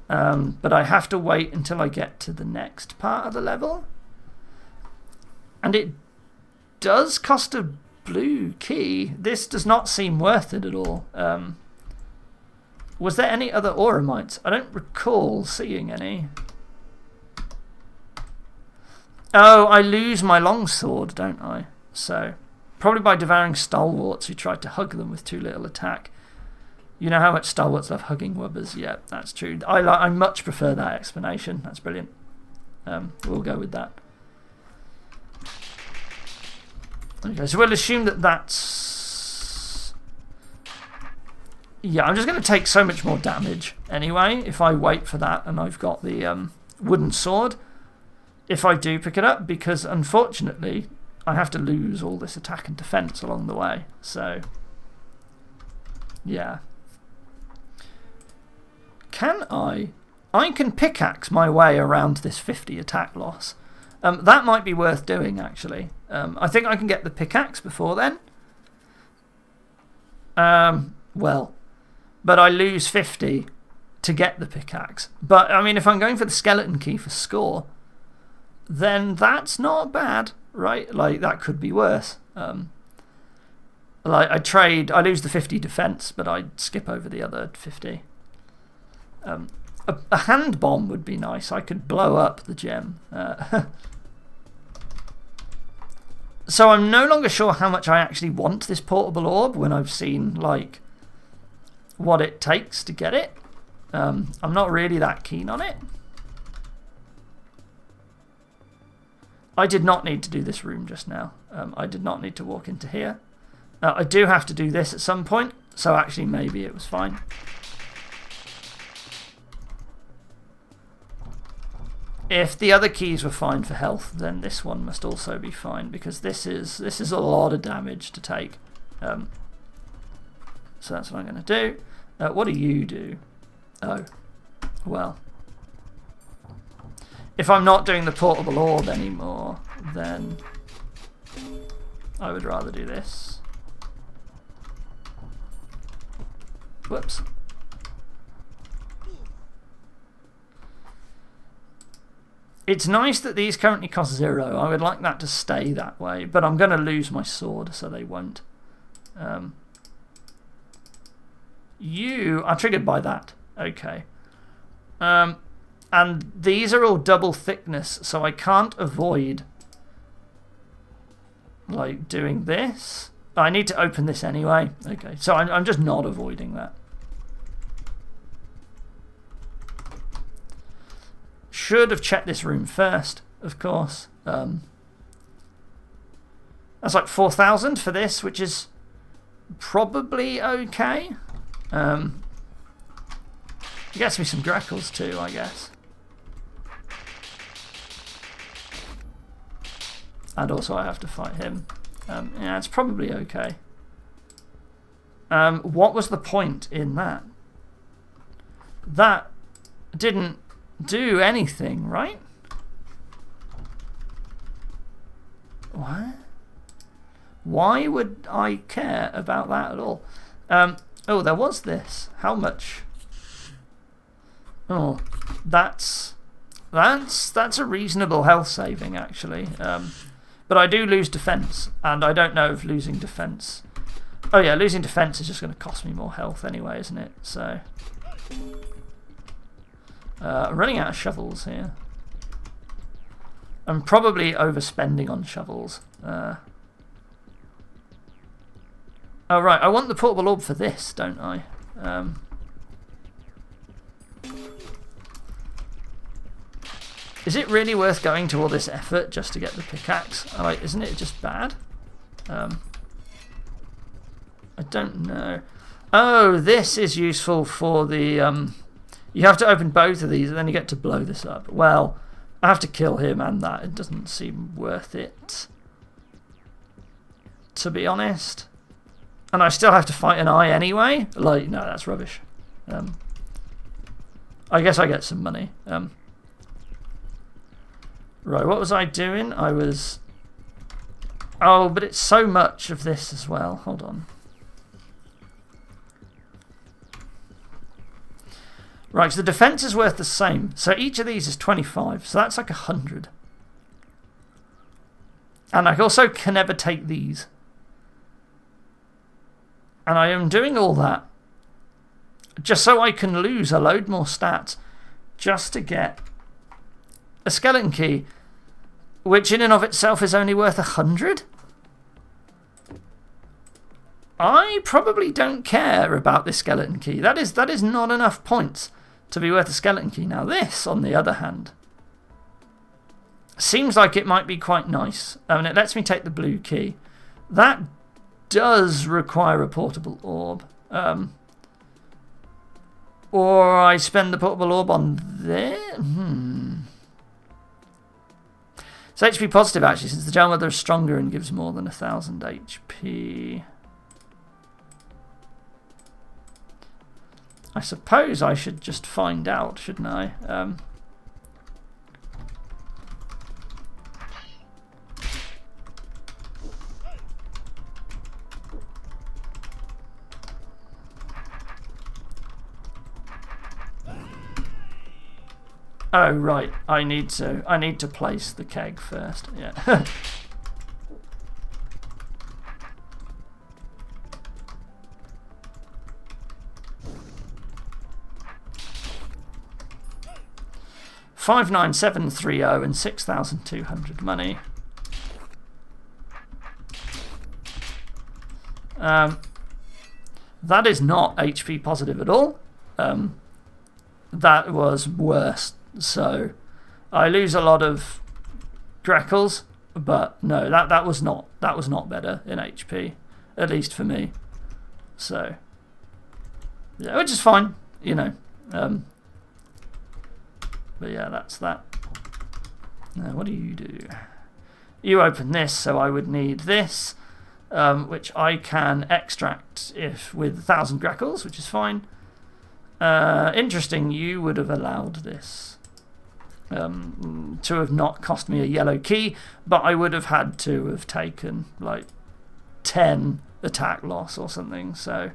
But I have to wait until I get to the next part of the level. And it does cost a blue key. This does not seem worth it at all. Was there any other Oramites? I don't recall seeing any. Oh, I lose my longsword, don't I? So, probably by devouring stalwarts who tried to hug them with too little attack. You know how much stalwarts love hugging wubbers? Yeah, that's true. I much prefer that explanation. That's brilliant. We'll go with that. Okay, so we'll assume that that's... Yeah, I'm just going to take so much more damage anyway if I wait for that and I've got the wooden sword. If I do pick it up, because unfortunately I have to lose all this attack and defense along the way. So, yeah. Can I? I can pickaxe my way around this 50 attack loss. That might be worth doing, actually. I think I can get the pickaxe before then. Well, but I lose 50 to get the pickaxe. But, I mean, if I'm going for the skeleton key for score, then that's not bad, right? Like, that could be worse. Like, I lose the 50 defense, but I skip over the other 50. A hand bomb would be nice. I could blow up the gem. So I'm no longer sure how much I actually want this portable orb when I've seen, like, what it takes to get it. I'm not really that keen on it. I did not need to do this room just now. I did not need to walk into here. I do have to do this at some point, so actually maybe it was fine. If the other keys were fine for health, then this one must also be fine, because this is a lot of damage to take. So that's what I'm going to do. What do you do? Oh, well. If I'm not doing the portable orb anymore, then I would rather do this. Whoops. It's nice that these currently cost 0. I would like that to stay that way, but I'm going to lose my sword, so they won't. You are triggered by that. Okay. And these are all double thickness, so I can't avoid like doing this. I need to open this anyway. Okay, so I'm just not avoiding that. Should have checked this room first, of course. That's like 4,000 for this, which is probably okay. It gets me some Dreckles too, I guess. And also I have to fight him. Yeah, it's probably okay. What was the point in that? That didn't do anything, right? What? Why would I care about that at all? Oh, there was this. How much? Oh, that's a reasonable health saving, actually. But I do lose defense, and I don't know if losing defense. Oh yeah, losing defense is just going to cost me more health anyway, isn't it? So I'm running out of shovels here. I'm probably overspending on shovels. Oh right, I want the portable orb for this, don't I? Is it really worth going to all this effort just to get the pickaxe? Like, isn't it just bad? I don't know. Oh, this is useful for the... you have to open both of these and then you get to blow this up. Well, I have to kill him and that. It doesn't seem worth it, to be honest. And I still have to fight an eye anyway? Like, no, that's rubbish. I guess I get some money. Right, what was I doing? I was... Oh, but it's so much of this as well. Hold on. Right, so the defense is worth the same. So each of these is 25. So that's like 100. And I also can never take these. And I am doing all that just so I can lose a load more stats just to get a skeleton key, which in and of itself is only worth 100. I probably don't care about this skeleton key. That is not enough points to be worth a skeleton key. Now this, on the other hand, seems like it might be quite nice. I mean, it lets me take the blue key. That does require a portable orb. Or I spend the portable orb on there? It's HP positive, actually, since the Gel Mother is stronger and gives more than 1,000 HP. I suppose I should just find out, shouldn't I? Oh right, I need to place the keg first. Yeah. $59730 and 6,200 money. That is not HP positive at all. That was worse. So I lose a lot of Dreckles, but no, that was not better in HP, at least for me. So yeah, which is fine, you know. But yeah, that's that. Now, what do? You open this, so I would need this, which I can extract with 1,000 Dreckles, which is fine. Interesting, you would have allowed this to have not cost me a yellow key, but I would have had to have taken like 10 attack loss or something, so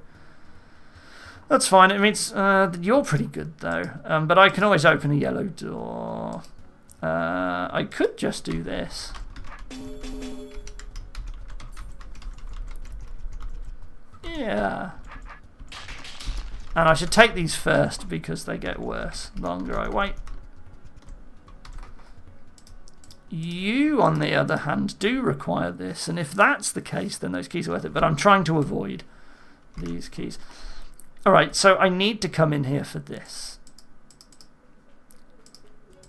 that's fine. It means you're pretty good though, but I can always open a yellow door. I could just do this. Yeah. And I should take these first because they get worse the longer I wait. You, on the other hand, do require this, and if that's the case, then those keys are worth it, but I'm trying to avoid these keys. Alright, so I need to come in here for this.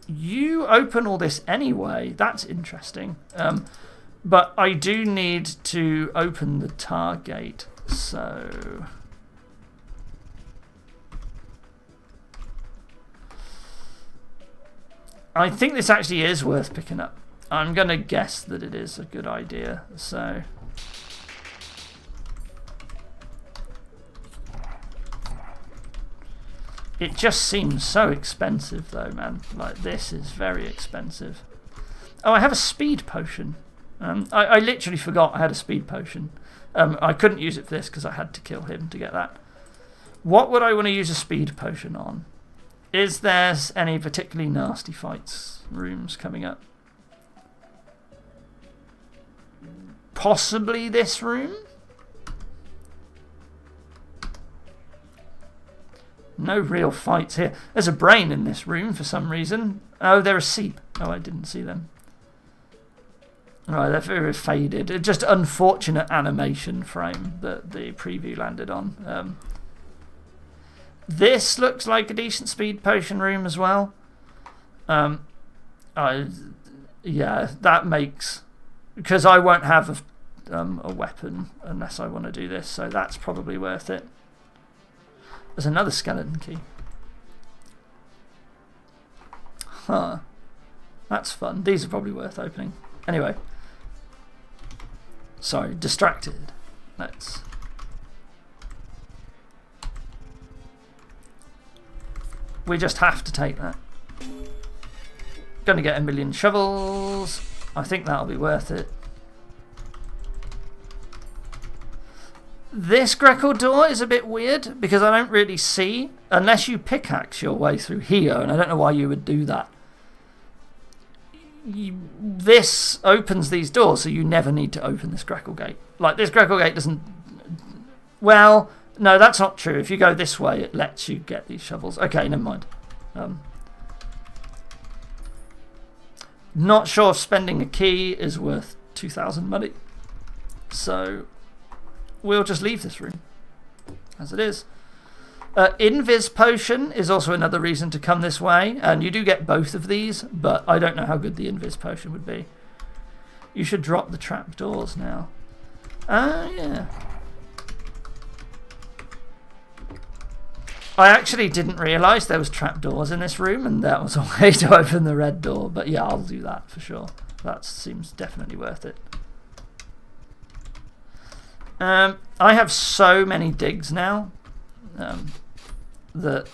You open all this anyway. That's interesting. But I do need to open the tar gate, so... I think this actually is worth picking up. I'm going to guess that it is a good idea, so... It just seems so expensive though, man. Like, this is very expensive. Oh, I have a speed potion. I literally forgot I had a speed potion. I couldn't use it for this because I had to kill him to get that. What would I want to use a speed potion on? Is there any particularly nasty fights rooms coming up? Possibly this room? No real fights here. There's a brain in this room for some reason. Oh, they're a seep. Oh, I didn't see them. Right, they're very faded. It's just unfortunate animation frame that the preview landed on. This looks like a decent speed potion room as well. Yeah, that makes... Because I won't have a weapon unless I want to do this, so that's probably worth it. There's another skeleton key. Huh. That's fun. These are probably worth opening. Anyway. Sorry, distracted. Let's... We just have to take that. Gonna get 1,000,000 shovels. I think that'll be worth it. This Greco door is a bit weird because I don't really see, unless you pickaxe your way through here, and I don't know why you would do that. This opens these doors, so you never need to open this Greco gate. Like, this Greco gate doesn't... Well, no, that's not true. If you go this way, it lets you get these shovels. Okay, never mind. Not sure if spending a key is worth 2,000 money. So... we'll just leave this room as it is. Invis potion is also another reason to come this way, and you do get both of these, but I don't know how good the invis potion would be. You should drop the trapdoors now. Yeah. I actually didn't realise there was trapdoors in this room, and that was a way to open the red door, but yeah, I'll do that for sure. That seems definitely worth it. I have so many digs now that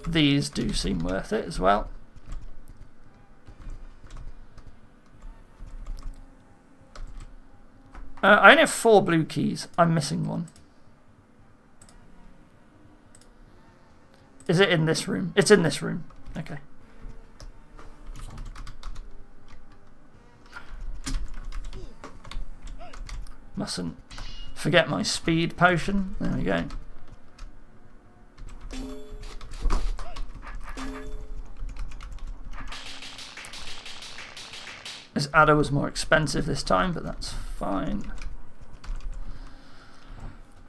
these do seem worth it as well. I only have 4 blue keys. I'm missing one. Is it in this room? It's in this room. Okay. Mustn't forget my speed potion. There we go. This adder was more expensive this time, but that's fine.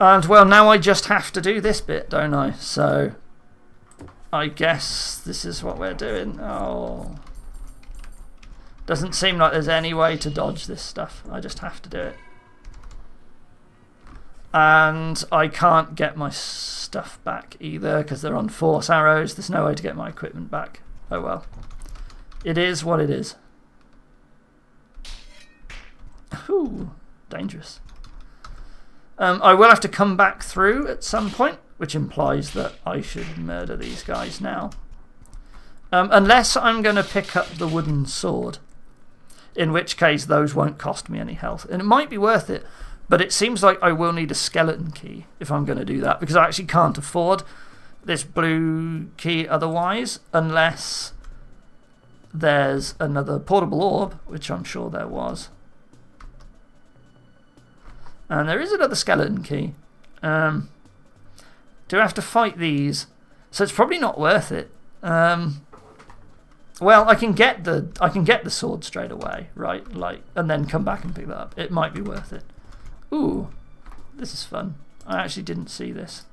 And well, now I just have to do this bit, don't I? So I guess this is what we're doing. Oh. Doesn't seem like there's any way to dodge this stuff. I just have to do it. And I can't get my stuff back either because they're on force arrows. There's no way to get my equipment back. Oh well. It is what it is. Ooh, dangerous. I will have to come back through at some point, which implies that I should murder these guys now. Unless I'm going to pick up the wooden sword, in which case those won't cost me any health. And it might be worth it, but it seems like I will need a skeleton key if I'm going to do that, because I actually can't afford this blue key otherwise, unless there's another portable orb, which I'm sure there was. And there is another skeleton key. Do I have to fight these? So it's probably not worth it. Well, I can get the sword straight away, right? And then come back and pick that up. It might be worth it. Ooh, this is fun. I actually didn't see this.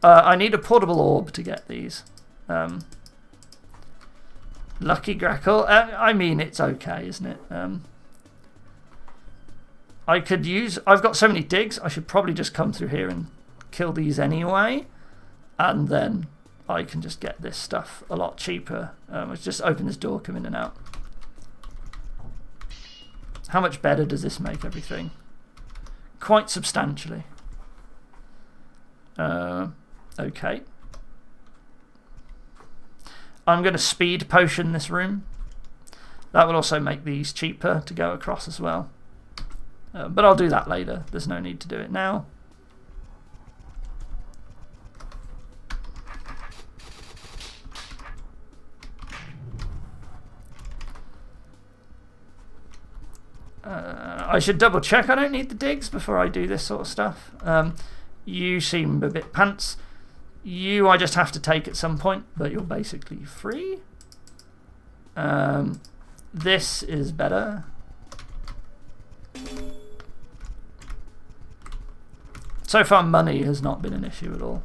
I need a portable orb to get these. Lucky Grackle. I mean, it's okay, isn't it? I've got so many digs, I should probably just come through here and kill these anyway. And then I can just get this stuff a lot cheaper. Let's just open this door, come in and out. How much better does this make everything? Quite substantially. Okay. I'm going to speed potion this room. That will also make these cheaper to go across as well. But I'll do that later. There's no need to do it now. I should double check I don't need the digs before I do this sort of stuff. You seem a bit pants. You I just have to take at some point, but you're basically free. This is better. So far money has not been an issue at all.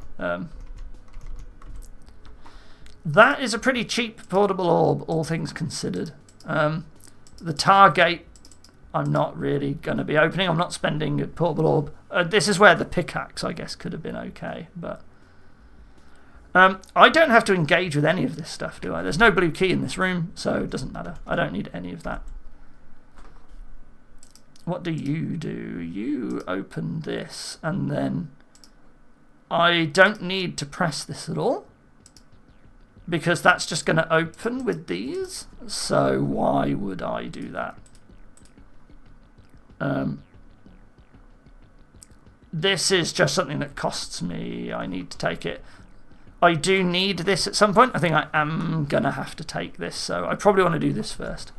That is a pretty cheap portable orb, all things considered. The Targate I'm not really going to be opening. I'm not spending a portable orb. This is where the pickaxe, I guess, could have been okay. But I don't have to engage with any of this stuff, do I? There's no blue key in this room, so it doesn't matter. I don't need any of that. What do? You open this, and then I don't need to press this at all, because that's just going to open with these. So why would I do that? This is just something that costs me. I need to take it. I do need this at some point. I think I am going to have to take this, so I probably want to do this first,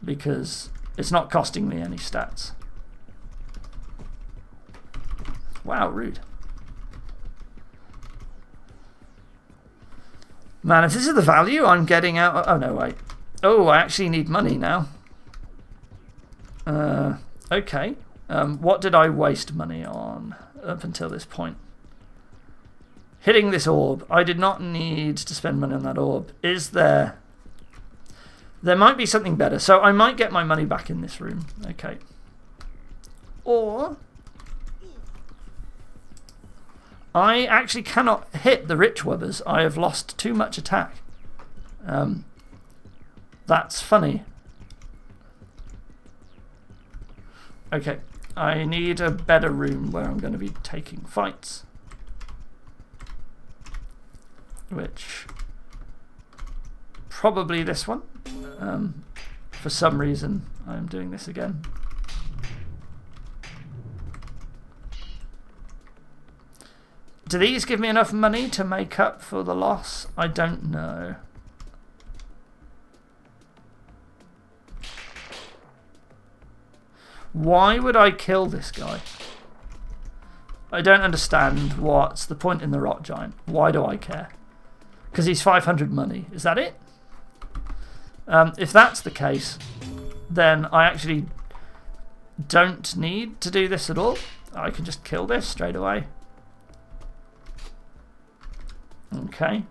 because it's not costing me any stats. Wow, rude. Man, if this is the value I'm getting out... Oh, no, wait. Oh, I actually need money now. Okay. What did I waste money on up until this point? Hitting this orb. I did not need to spend money on that orb. Is there... There might be something better. So I might get my money back in this room. Okay. Or... I actually cannot hit the rich wubbers. I have lost too much attack. That's funny. Okay. I need a better room where I'm going to be taking fights. Which... Probably this one. For some reason, I'm doing this again. Do these give me enough money to make up for the loss? I don't know. Why would I kill this guy? I don't understand what's the point in the rock giant. Why do I care? Because he's 500 money. Is that it? If that's the case, then I actually don't need to do this at all. I can just kill this straight away. Okay.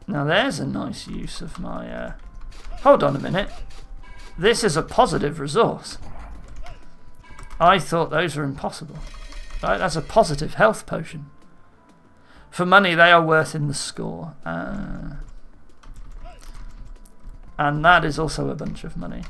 Now there's a nice use of my... Hold on a minute. This is a positive resource. I thought those were impossible. Right, that's a positive health potion. For money, they are worth in the score. And that is also a bunch of money.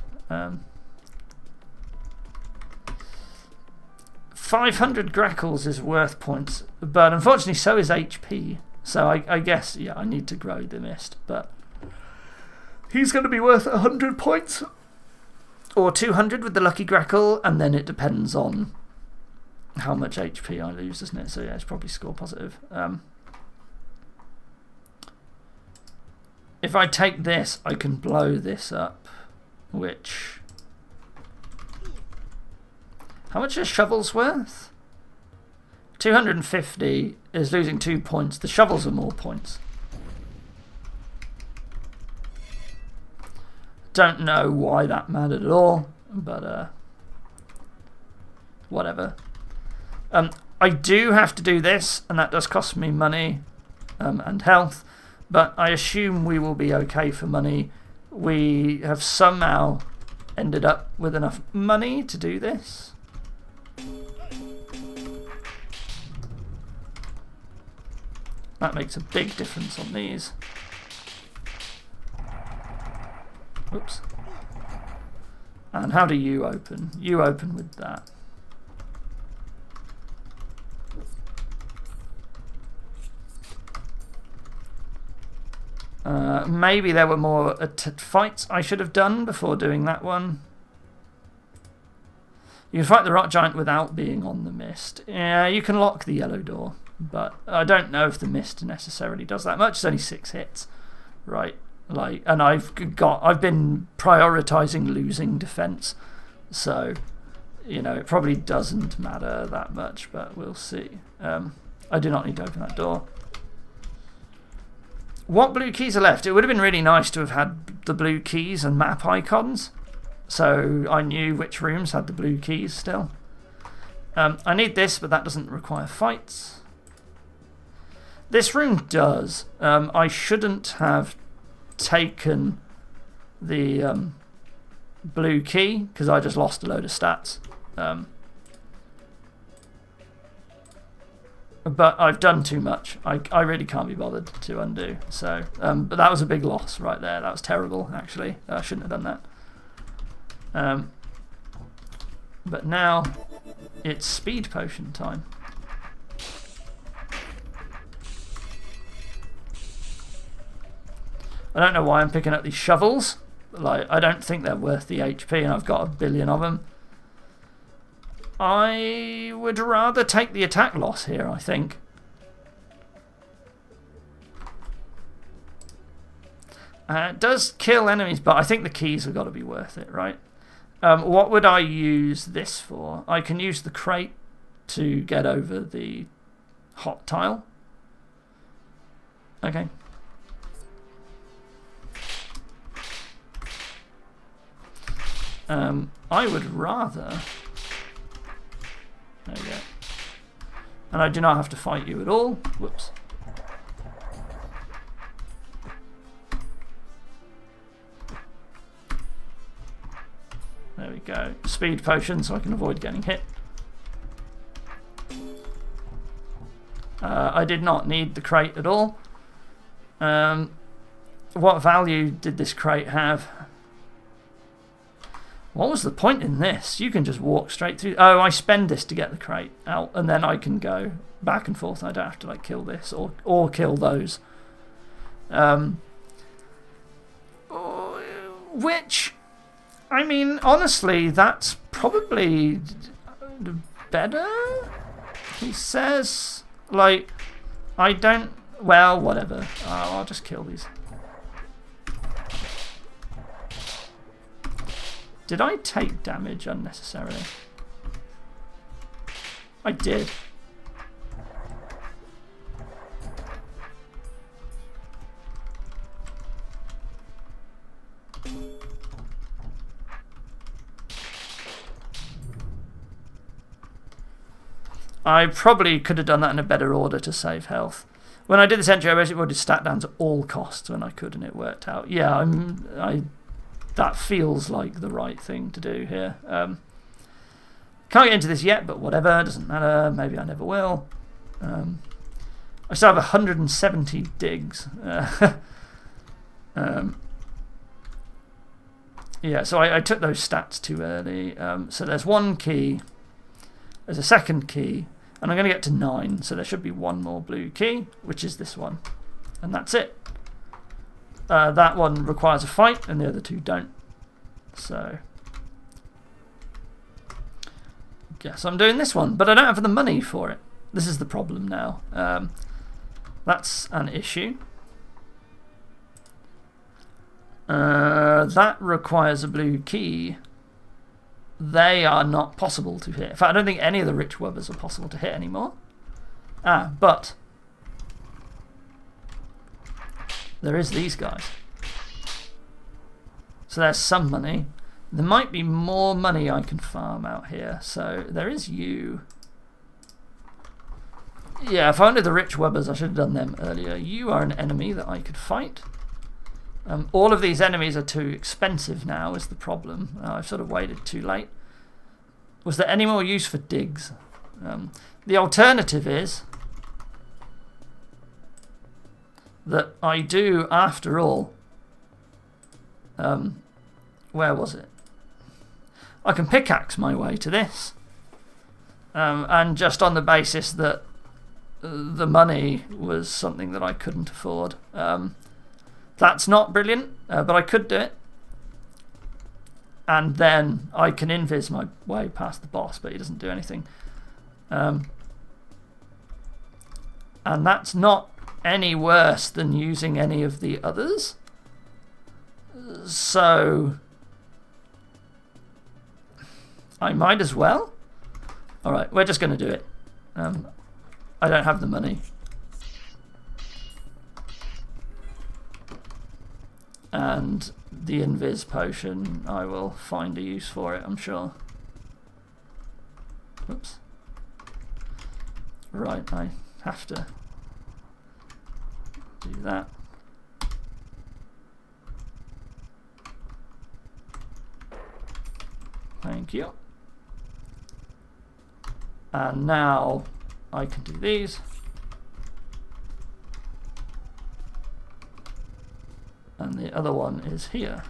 500 grackles is worth points, but unfortunately so is HP. So I guess, yeah, I need to grow the mist, but he's going to be worth 100 points. Or 200 with the lucky grackle, and then it depends on how much HP I lose, doesn't it? So yeah, it's probably score positive. if I take this, I can blow this up, which... How much is shovels worth? 250 is losing 2 points. The shovels are more points. Don't know why that mattered at all, but whatever. I do have to do this, and that does cost me money and health, but I assume we will be okay for money. We have somehow ended up with enough money to do this. That makes a big difference on these. Oops. And how do you open? You open with that. Maybe there were more fights I should have done before doing that one. You can fight the rock giant without being on the mist. Yeah, you can lock the yellow door, but I don't know if the mist necessarily does that much. It's only 6 hits, right? Like, and I've been prioritizing losing defense, so you know it probably doesn't matter that much, but we'll see. I do not need to open that door. What blue keys are left? It would have been really nice to have had the blue keys and map icons, so I knew which rooms had the blue keys still. I need this, but that doesn't require fights. This room does. I shouldn't have taken the blue key because I just lost a load of stats. But I've done too much. I really can't be bothered to undo. So, but that was a big loss right there. That was terrible, actually. I shouldn't have done that. But now it's speed potion time. I don't know why I'm picking up these shovels. Like, I don't think they're worth the HP, and I've got 1 billion of them. I would rather take the attack loss here, I think. It does kill enemies, but I think the keys have got to be worth it, right? What would I use this for? I can use the crate to get over the hot tile. Okay. I would rather... There we go. And I do not have to fight you at all. Whoops. There we go. Speed potion so I can avoid getting hit. I did not need the crate at all. What value did this crate have? What was the point in this? You can just walk straight through. Oh, I spend this to get the crate out, and then I can go back and forth. I don't have to like kill this or kill those. Which, I mean, honestly, that's probably better. He says, like, I don't. Well, whatever. I'll just kill these. Did I take damage unnecessarily? I did. I probably could have done that in a better order to save health. When I did this entry, I basically wanted stat down to all costs when I could, and it worked out. Yeah, that feels like the right thing to do here. Can't get into this yet, but whatever, doesn't matter. Maybe I never will. I still have 170 digs. Yeah, so I took those stats too early. So there's 1 key, there's a 2nd key, and I'm going to get to 9, so there should be 1 more blue key, which is this one. And that's it. That one requires a fight, and the other 2 don't. So, guess I'm doing this one, but I don't have the money for it. This is the problem now. That's an issue. That requires a blue key. They are not possible to hit. In fact, I don't think any of the rich wubbers are possible to hit anymore. But there is these guys. So there's some money. There might be more money I can farm out here. So there is you. Yeah, if I wanted the rich wubbers, I should have done them earlier. You are an enemy that I could fight. All of these enemies are too expensive now is the problem. I've sort of waited too late. Was there any more use for digs? The alternative is that I do, after all, where was it? I can pickaxe my way to this. And just on the basis that the money was something that I couldn't afford. That's not brilliant, but I could do it. And then I can invis my way past the boss, but he doesn't do anything. And that's not any worse than using any of the others. So I might as well. Alright, we're just going to do it. I don't have the money. And the invis potion, I will find a use for it, I'm sure. Oops. Right, I have to do that. Thank you. And now I can do these. And the other one is here.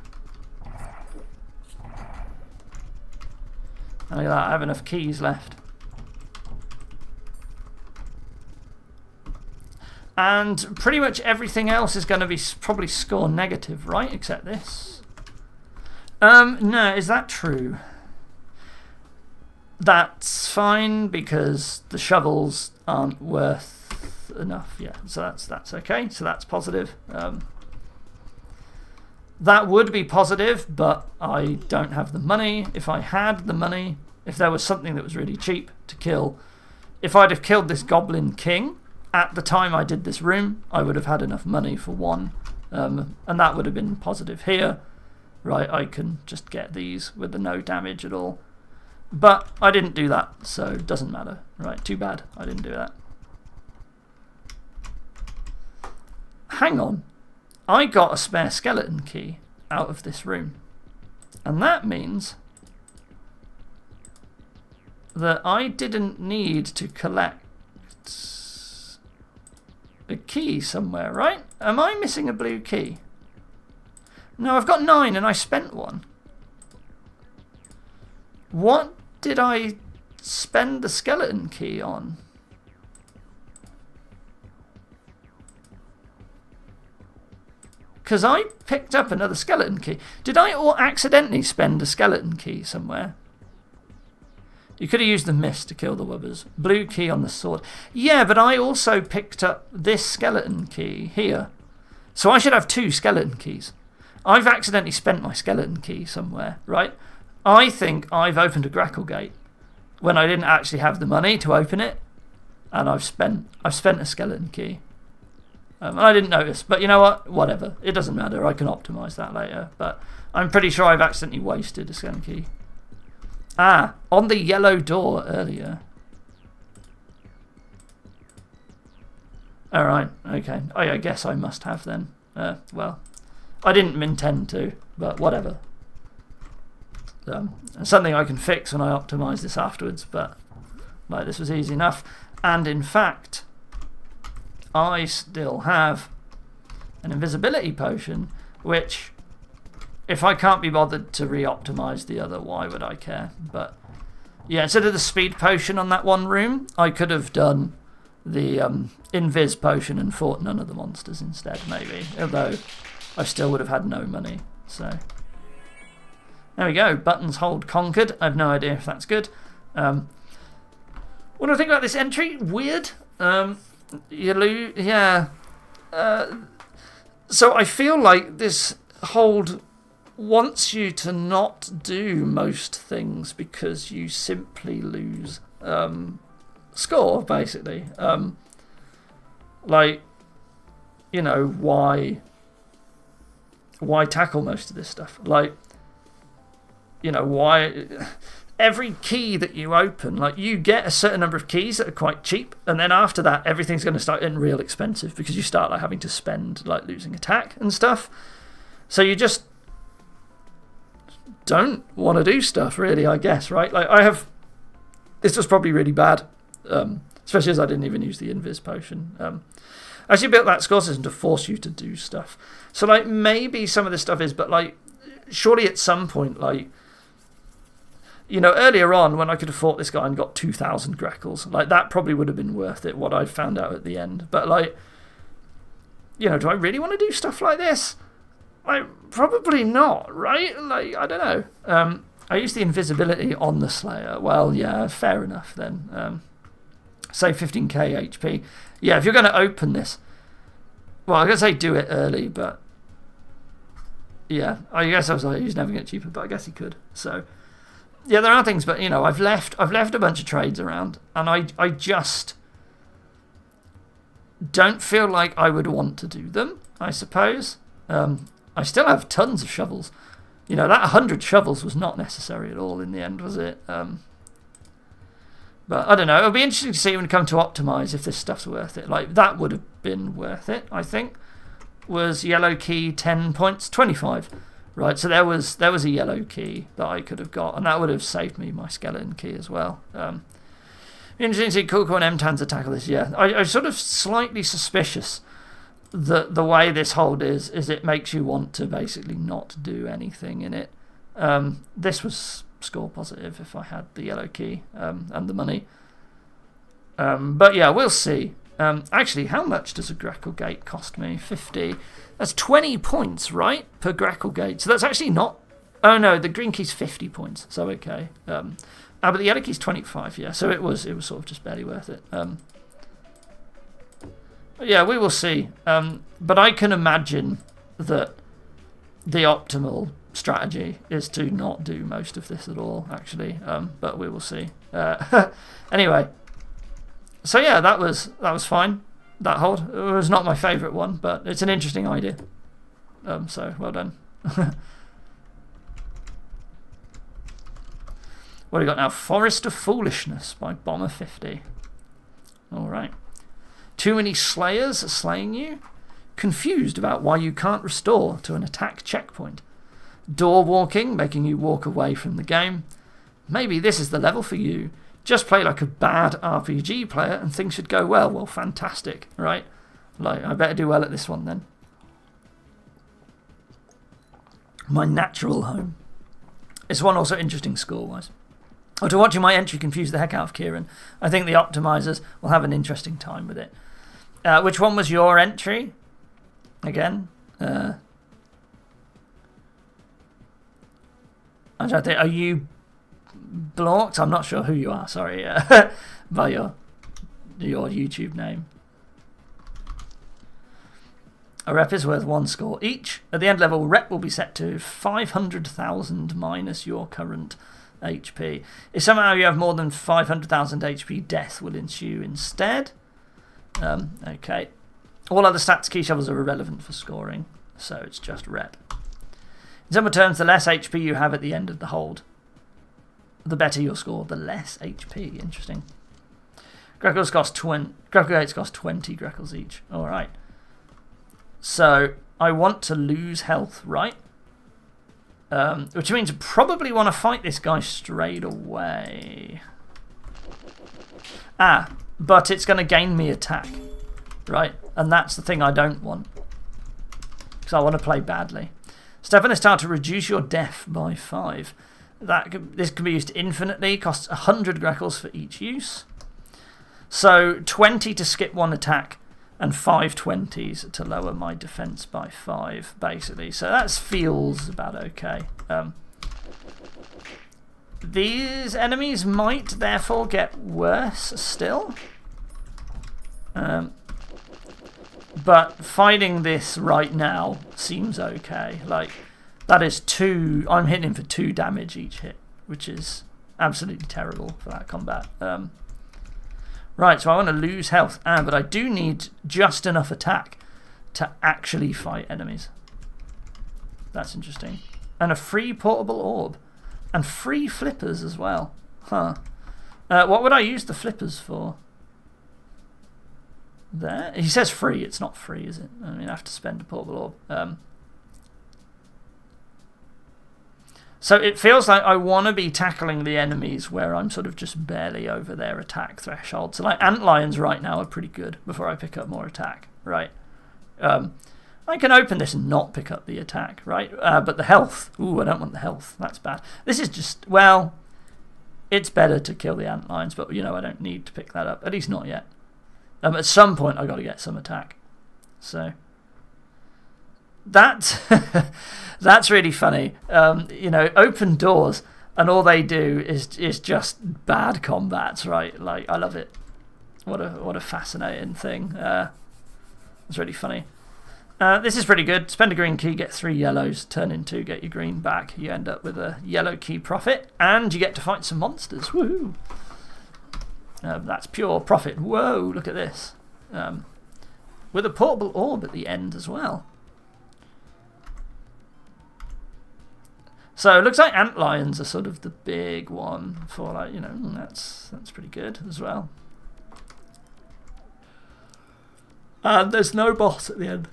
And look at that, I have enough keys left. And pretty much everything else is going to be probably score negative, right? Except this. No, is that true? That's fine because the shovels aren't worth enough. Yeah, so that's okay. So that's positive. That would be positive, but I don't have the money. If I had the money, if there was something that was really cheap to kill, if I'd have killed this Goblin King at the time I did this room, I would have had enough money for one. And that would have been positive here. Right, I can just get these with the no damage at all. But I didn't do that, so it doesn't matter. Right, too bad I didn't do that. Hang on. I got a spare skeleton key out of this room. And that means that I didn't need to collect a key somewhere, right? Am I missing a blue key? No, I've got 9 and I spent one. What did I spend the skeleton key on? Because I picked up another skeleton key. Did I accidentally spend a skeleton key somewhere? You could have used the mist to kill the wubbers. Blue key on the sword. Yeah, but I also picked up this skeleton key here. So I should have 2 skeleton keys. I've accidentally spent my skeleton key somewhere, right? I think I've opened a grackle gate when I didn't actually have the money to open it. And I've spent a skeleton key. And I didn't notice, but you know what? Whatever. It doesn't matter. I can optimise that later. But I'm pretty sure I've accidentally wasted a skeleton key. Ah, on the yellow door earlier. Alright, okay. I guess I must have then. Well, I didn't intend to, but whatever. Something I can fix when I optimise this afterwards, but like this was easy enough. And in fact, I still have an invisibility potion, which, if I can't be bothered to re-optimise the other, why would I care? But yeah, instead of the speed potion on that one room, I could have done the invis potion and fought none of the monsters instead, maybe. Although I still would have had no money. So there we go. Buttons hold conquered. I have no idea if that's good. What do I think about this entry? Weird. You lose, yeah. So I feel like this hold wants you to not do most things because you simply lose score, basically. Like, you know, why tackle most of this stuff? Like, you know, why every key that you open, like, you get a certain number of keys that are quite cheap, and then after that everything's going to start getting real expensive because you start like having to spend, like, losing attack and stuff. So you just don't want to do stuff, really, I guess, right? Like, this was probably really bad, especially as I didn't even use the invis potion. I actually built that score system to force you to do stuff. So, like, maybe some of this stuff is, but, like, surely at some point, like, you know, earlier on when I could have fought this guy and got 2,000 Greckles, like, that probably would have been worth it, what I found out at the end. But, like, you know, do I really want to do stuff like this? Like, probably not, right? Like, I don't know. I used the invisibility on the Slayer. Well, yeah, fair enough then. Say 15k HP. Yeah, if you're going to open this, well, I'm going to say do it early, but yeah, I guess I was like, he's never going to get cheaper, but I guess he could. So yeah, there are things, but you know, I've left a bunch of trades around, and I just don't feel like I would want to do them, I suppose. I still have tons of shovels. You know, that 100 shovels was not necessary at all in the end, was it? But I don't know. It'll be interesting to see when we come to optimize if this stuff's worth it. Like, that would have been worth it, I think. Was yellow key 10 points? 25. Right, so there was a yellow key that I could have got, and that would have saved me my skeleton key as well. Interesting to see Kuko and M-Tanza tackle this. Yeah, I'm sort of slightly suspicious that the way this hold is it makes you want to basically not do anything in it. This was score positive if I had the yellow key and the money. But yeah, we'll see. Actually, how much does a Greckle Gate cost me? 50. That's 20 points, right, per Greckle Gate. So that's actually not... Oh no, the green key's 50 points, so okay. But the yellow key's 25, yeah, so it was sort of just barely worth it. Yeah, we will see. But I can imagine that the optimal strategy is to not do most of this at all, actually. But we will see. Anyway, so yeah, that was fine. That hold. It was not my favourite one, but it's an interesting idea. So well done. What do we got now? Forest of Foolishness by Bomber 50. All right. Too many Slayers slaying you? Confused about why you can't restore to an attack checkpoint. Door walking, making you walk away from the game. Maybe this is the level for you. Just play like a bad RPG player and things should go well. Well, fantastic, right? Like, I better do well at this one then. My natural home. This one also interesting score-wise. After watching my entry confuse the heck out of Kieran, I think the optimizers will have an interesting time with it. Which one was your entry? Again? I don't think... Are you blocked? I'm not sure who you are, sorry. By your YouTube name. A rep is worth 1 score each. At the end level, rep will be set to 500,000 minus your current HP. If somehow you have more than 500,000 HP, death will ensue instead. Okay. All other stats key shovels are irrelevant for scoring, so it's just rep. In simple terms, the less HP you have at the end of the hold, the better your score, the less HP. Interesting. Greckles cost 20. Greckle Gates cost 20 Greckles each. Alright. So, I want to lose health, right? Which means I probably want to fight this guy straight away. But it's going to gain me attack, right? And that's the thing I don't want. Because I want to play badly. Step on this tile to reduce your def by 5. This can be used infinitely, costs 100 Greckles for each use. So 20 to skip 1 attack, and 5 20s to lower my defense by 5, basically. So that feels about okay. These enemies might therefore get worse still. But fighting this right now seems okay. Like, that is 2... I'm hitting him for 2 damage each hit, which is absolutely terrible for that combat. Right, so I want to lose health. But I do need just enough attack to actually fight enemies. That's interesting. And a free portable orb. And free flippers as well. Huh. What would I use the flippers for? There? He says free. It's not free, is it? I mean, I have to spend a portable orb. So it feels like I want to be tackling the enemies where I'm sort of just barely over their attack threshold. So like antlions right now are pretty good before I pick up more attack, right? I can open this and not pick up the attack, right? But the health, ooh, I don't want the health. That's bad. This is just, well, it's better to kill the antlions, but, you know, I don't need to pick that up. At least not yet. At some point, I've got to get some attack. So that's really funny. You know, open doors, and all they do is just bad combats, right? Like, I love it. What a fascinating thing. It's really funny. This is pretty good. Spend a green key, get 3 yellows, turn in 2, get your green back. You end up with a yellow key profit, and you get to fight some monsters. Woohoo! That's pure profit. Whoa, look at this. With a portable orb at the end as well. So it looks like antlions are sort of the big one for, like, you know, that's pretty good as well. And there's no boss at the end.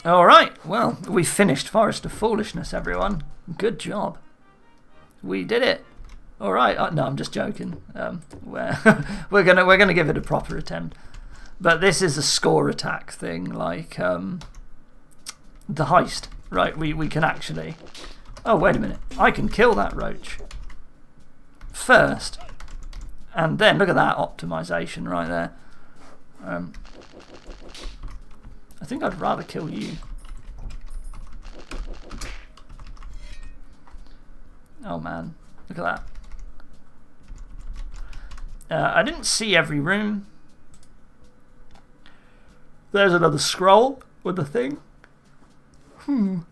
Alright, well, we finished Forest of Foolishness, everyone. Good job. We did it. Alright, no, I'm just joking. We're gonna give it a proper attempt. But this is a score attack thing, like the heist. Right, we can actually... Oh, wait a minute. I can kill that roach first. And then, look at that optimization right there. I think I'd rather kill you. Oh man, look at that. I didn't see every room. There's another scroll with the thing. Can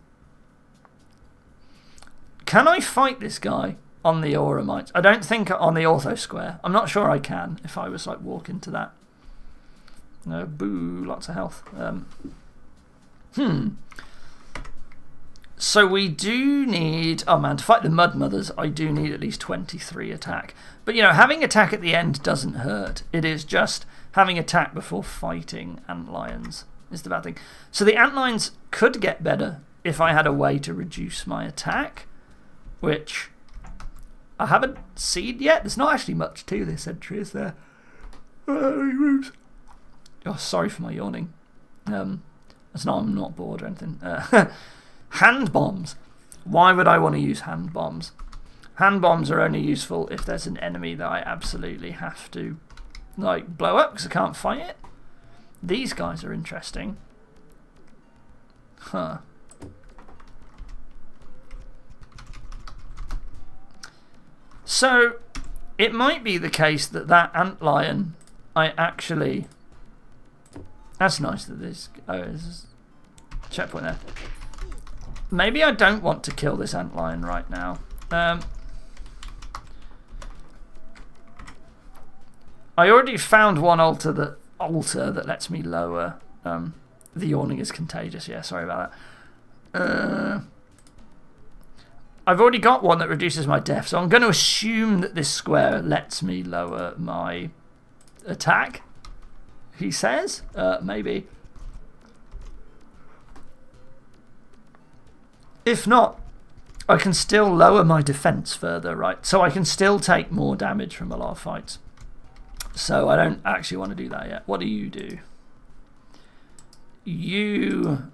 I fight this guy on the aura mites? I don't think on the ortho square. I'm not sure I can if I was like walking to that. No, boo, lots of health. So we do need... Oh man, to fight the Mud Mothers, I do need at least 23 attack. But, you know, having attack at the end doesn't hurt. It is just having attack before fighting antlions is the bad thing. So the antlions could get better if I had a way to reduce my attack, which I haven't seen yet. There's not actually much to this entry, is there? Oh, sorry for my yawning. It's not, I'm not bored or anything. Hand bombs. Why would I want to use hand bombs? Hand bombs are only useful if there's an enemy that I absolutely have to, like, blow up because I can't fight it. These guys are interesting. Huh. So it might be the case that antlion I actually... That's nice that this... Oh, there's a checkpoint there. Maybe I don't want to kill this antlion right now. I already found one altar that lets me lower... the yawning is contagious. Yeah, sorry about that. I've already got one that reduces my death, so I'm going to assume that this square lets me lower my attack. He says, maybe. If not, I can still lower my defense further, right? So I can still take more damage from a lot of fights. So I don't actually want to do that yet. What do you do? You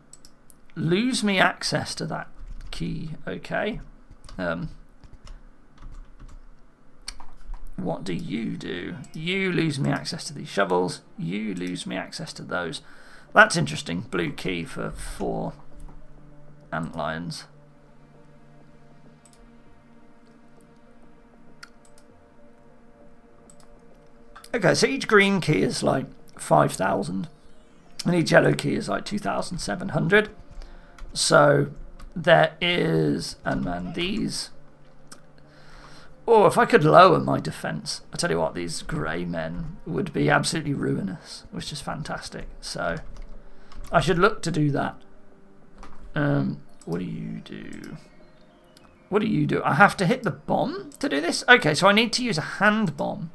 lose me access to that key, okay. What do? You lose me access to these shovels. You lose me access to those. That's interesting. Blue key for 4 antlions. Okay, so each green key is like 5,000. And each yellow key is like 2,700. So there is, and man, these. Oh, if I could lower my defense, I tell you what, these grey men would be absolutely ruinous, which is fantastic. So I should look to do that. What do you do? What do you do? I have to hit the bomb to do this? Okay, so I need to use a hand bomb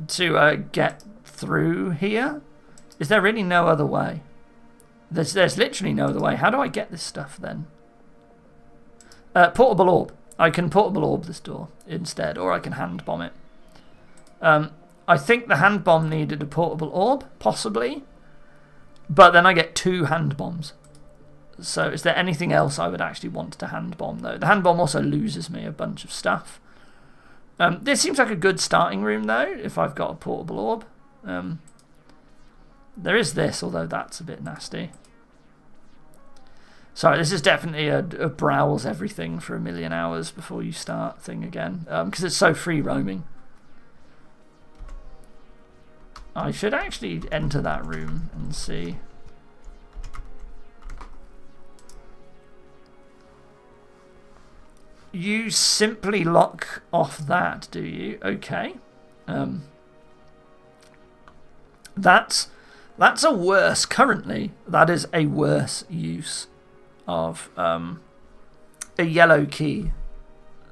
to get through here. Is there really no other way? There's literally no other way. How do I get this stuff then? Portable orb. I can portable orb this door instead, or I can hand bomb it. I think the hand bomb needed a portable orb, possibly. But then I get 2 hand bombs. So is there anything else I would actually want to hand bomb though? The hand bomb also loses me a bunch of stuff. This seems like a good starting room though, if I've got a portable orb. There is this, although that's a bit nasty. Sorry, this is definitely a browse everything for 1,000,000 hours before you start thing again, because it's so free roaming. I should actually enter that room and see. You simply lock off that, do you? Okay. That's a worse, currently, that is a worse use of a yellow key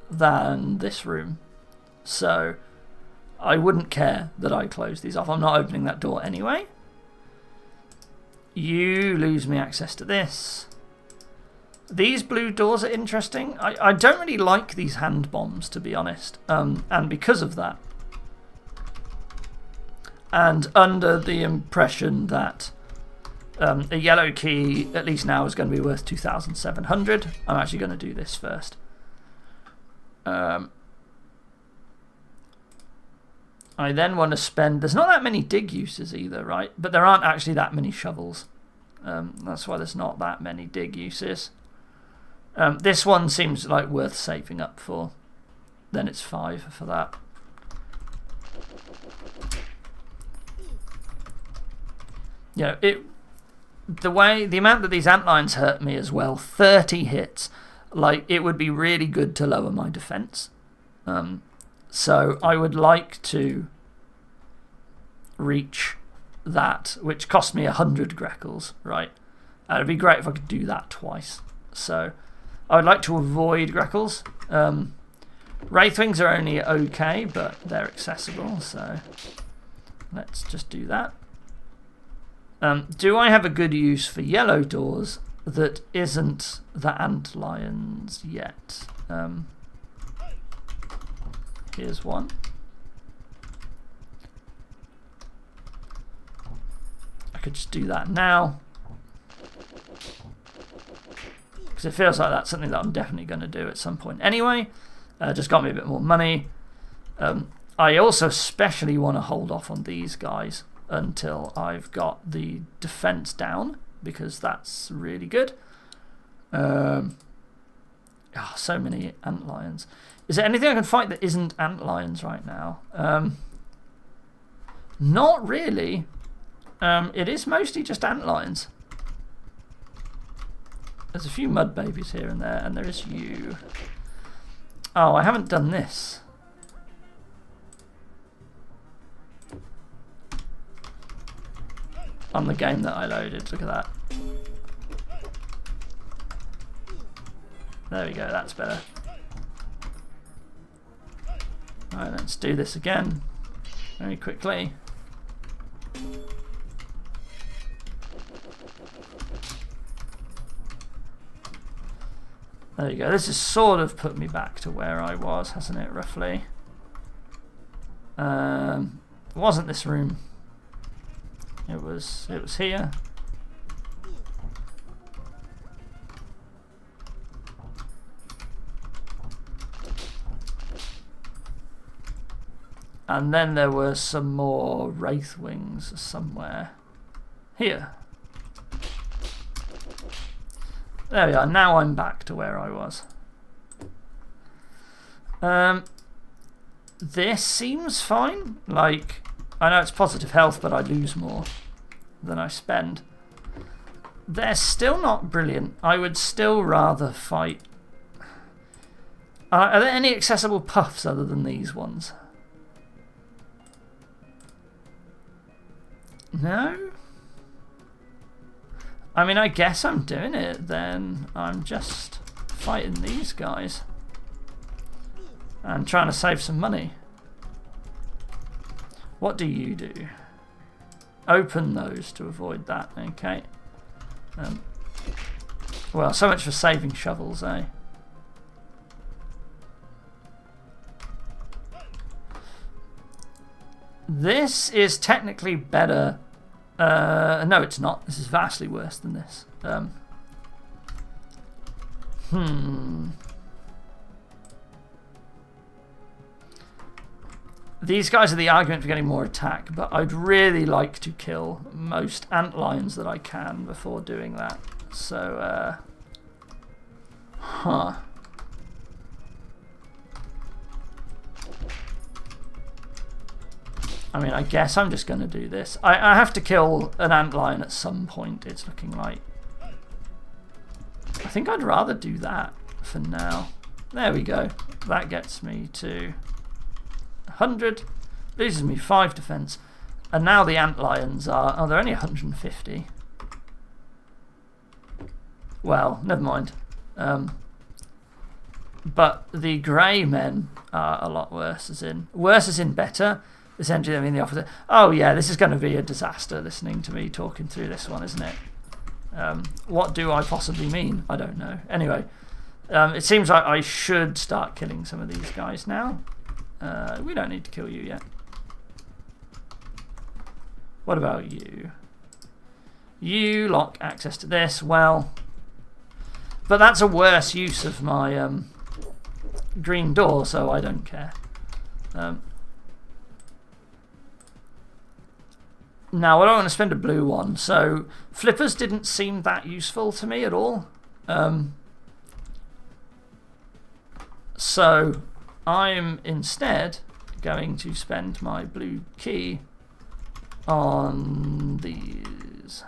than this room. So I wouldn't care that I close these off. I'm not opening that door anyway. You lose me access to this. These blue doors are interesting. I don't really like these hand bombs, to be honest. And because of that, and under the impression that a yellow key, at least now, is going to be worth 2,700, I'm actually going to do this first. I then want to spend... There's not that many dig uses either, right? But there aren't actually that many shovels. That's why there's not that many dig uses. This one seems like worth saving up for. Then it's 5 for that. You know, the amount that these antlions hurt me as well, 30 hits, like it would be really good to lower my defense. So I would like to reach that, which cost me 100 Greckles, right? And it'd be great if I could do that twice. So I would like to avoid Greckles. Wraithwings are only okay, but they're accessible, so let's just do that. Do I have a good use for yellow doors that isn't the antlions yet? Here's one. I could just do that now, because it feels like that's something that I'm definitely going to do at some point anyway. Just got me a bit more money. I also especially want to hold off on these guys until I've got the defense down, because that's really good. So many antlions. Is there anything I can fight that isn't antlions right now? Not really. It is mostly just antlions. There's a few mud babies here and there, and there is you. Oh, I haven't done this. On the game that I loaded, look at that. There we go, that's better. Alright, let's do this again very quickly. There you go. This has sort of put me back to where I was, hasn't it, roughly? It wasn't this room. It was here. And then there were some more Wraithwings somewhere. Here. There we are. Now I'm back to where I was. This seems fine. Like, I know it's positive health, but I lose more than I spend. They're still not brilliant. I would still rather fight. Are there any accessible puffs other than these ones? No? I mean, I guess I'm doing it then. I'm just fighting these guys and trying to save some money. What do you do? Open those to avoid that, okay. Well, so much for saving shovels, eh? This is technically better. No, it's not. This is vastly worse than this. These guys are the argument for getting more attack, but I'd really like to kill most ant lions that I can before doing that. So, I mean, I guess I'm just going to do this. I have to kill an antlion at some point, it's looking like. I think I'd rather do that for now. There we go. That gets me to 100. Loses me 5 defense. And now the antlions are... Oh, they're only 150. Well, never mind. But the grey men are a lot worse, as in... Worse as in better. Essentially, I mean the opposite. Oh yeah, this is going to be a disaster listening to me talking through this one, isn't it? What do I possibly mean? I don't know. Anyway, it seems like I should start killing some of these guys now. We don't need to kill you yet. What about you? You lock access to this. Well, but that's a worse use of my green door, so I don't care. Now, I don't want to spend a blue one, so flippers didn't seem that useful to me at all. So I'm instead going to spend my blue key on these.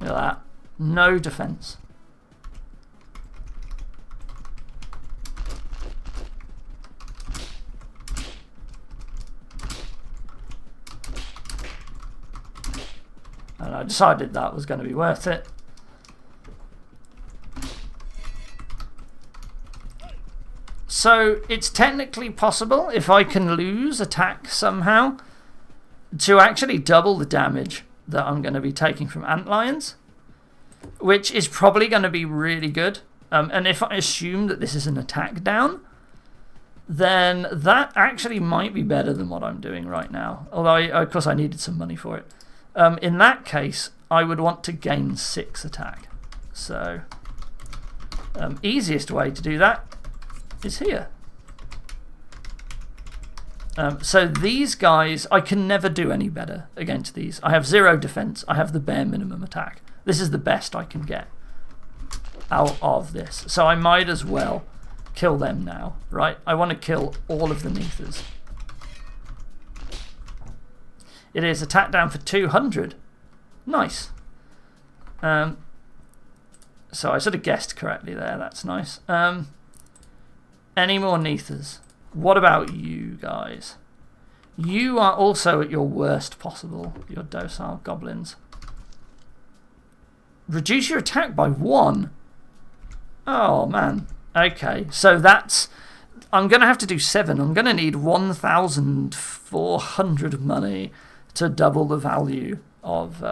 Look at that. No defense. And I decided that was going to be worth it. So it's technically possible, if I can lose attack somehow, to actually double the damage that I'm going to be taking from antlions, which is probably going to be really good. And if I assume that this is an attack down, then that actually might be better than what I'm doing right now. Although, of course, I needed some money for it. In that case, I would want to gain 6 attack. So, easiest way to do that is here. So these guys, I can never do any better against these. I have 0 defense. I have the bare minimum attack. This is the best I can get out of this. So I might as well kill them now, right? I want to kill all of the Neethers. It is attack down for 200. Nice. So I sort of guessed correctly there. That's nice. Any more Neethers? What about you guys? You are also at your worst possible. Your docile goblins. Reduce your attack by 1. Oh, man. Okay, so that's... I'm going to have to do 7. I'm going to need 1,400 money to double the value of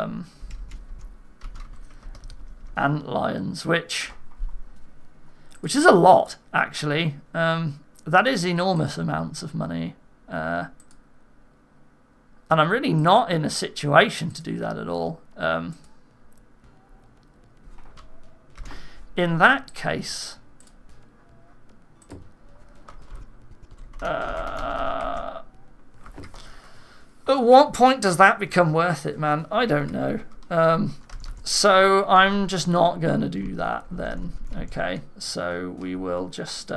antlions, which is a lot, actually. That is enormous amounts of money. And I'm really not in a situation to do that at all. In that case... at what point does that become worth it, man? I don't know. So I'm just not going to do that then. Okay, so we will just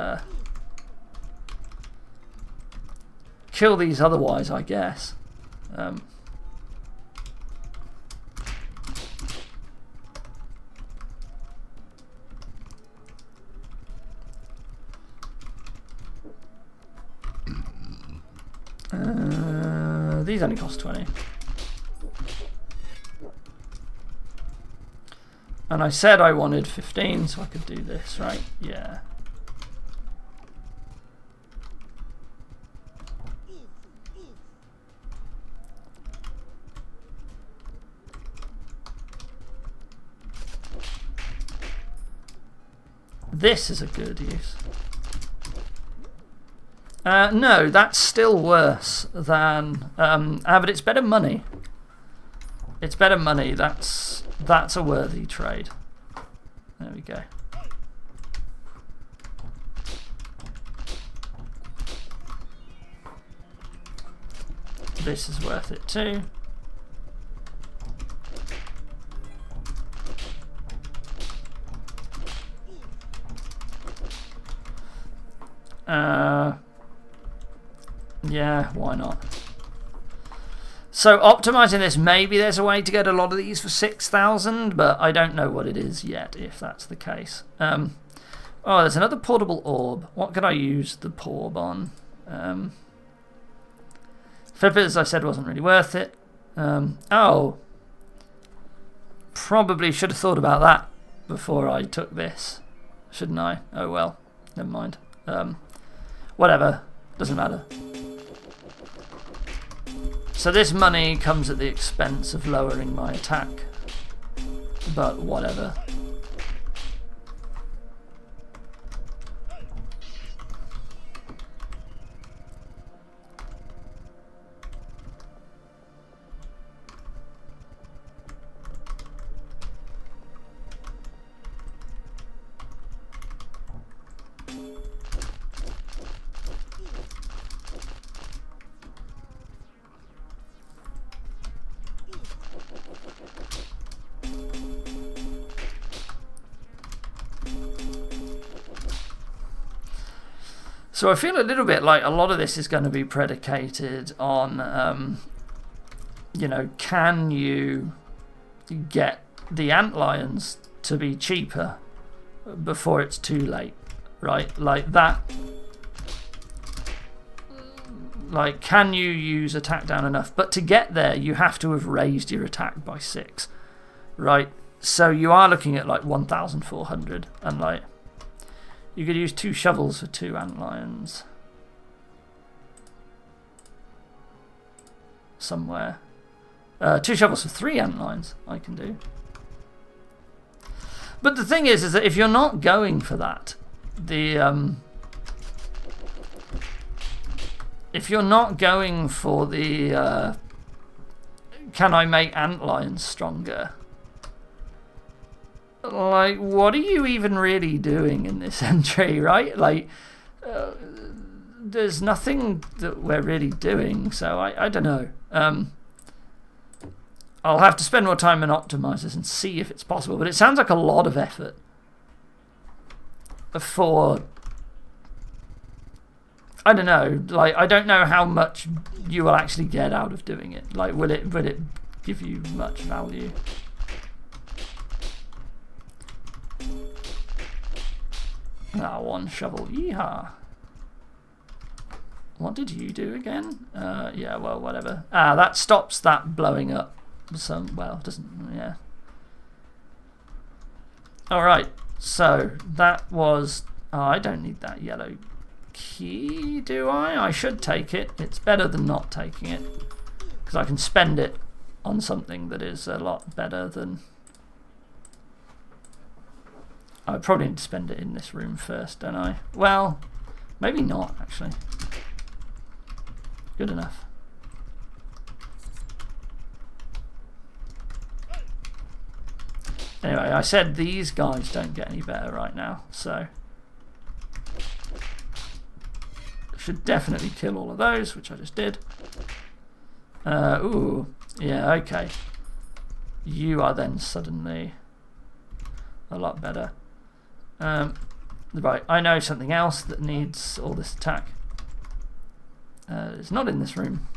kill these otherwise, I guess. These only cost 20. And I said I wanted 15, so I could do this, right? Yeah. This is a good use. No, that's still worse than... but it's better money. It's better money. That's a worthy trade. There we go. This is worth it too. Yeah, why not? So optimizing this, maybe there's a way to get a lot of these for 6,000, but I don't know what it is yet, if that's the case. Oh, there's another portable orb. What could I use the orb on? Flipper, as I said, wasn't really worth it. Oh. Probably should have thought about that before I took this, shouldn't I? Oh well, never mind. Whatever, doesn't matter. So this money comes at the expense of lowering my attack, but whatever. So I feel a little bit like a lot of this is going to be predicated on, you know, can you get the antlions to be cheaper before it's too late, right? Like that. Like, can you use attack down enough? But to get there, you have to have raised your attack by 6, right? So you are looking at like 1,400, and like, you could use 2 shovels for 2 antlions somewhere. 2 shovels for 3 antlions I can do. But the thing is that if you're not going for that, if you're not going for the can I make antlions stronger? Like, what are you even really doing in this entry, right? Like, there's nothing that we're really doing, so I don't know. I'll have to spend more time on optimizers and see if it's possible, but it sounds like a lot of effort for... I don't know, like, I don't know how much you will actually get out of doing it. Like, will it give you much value? Ah, 1 shovel. Yeehaw. What did you do again? Yeah, well, whatever. Ah, that stops that blowing up. Well, doesn't, yeah. Alright, so that was... Oh, I don't need that yellow key, do I? I should take it. It's better than not taking it, because I can spend it on something that is a lot better than... I probably need to spend it in this room first, don't I? Well, maybe not, actually. Good enough. Anyway, I said these guys don't get any better right now, so... should definitely kill all of those, which I just did. Ooh, yeah, okay. you are then suddenly a lot better. Right, I know something else that needs all this attack. It's not in this room.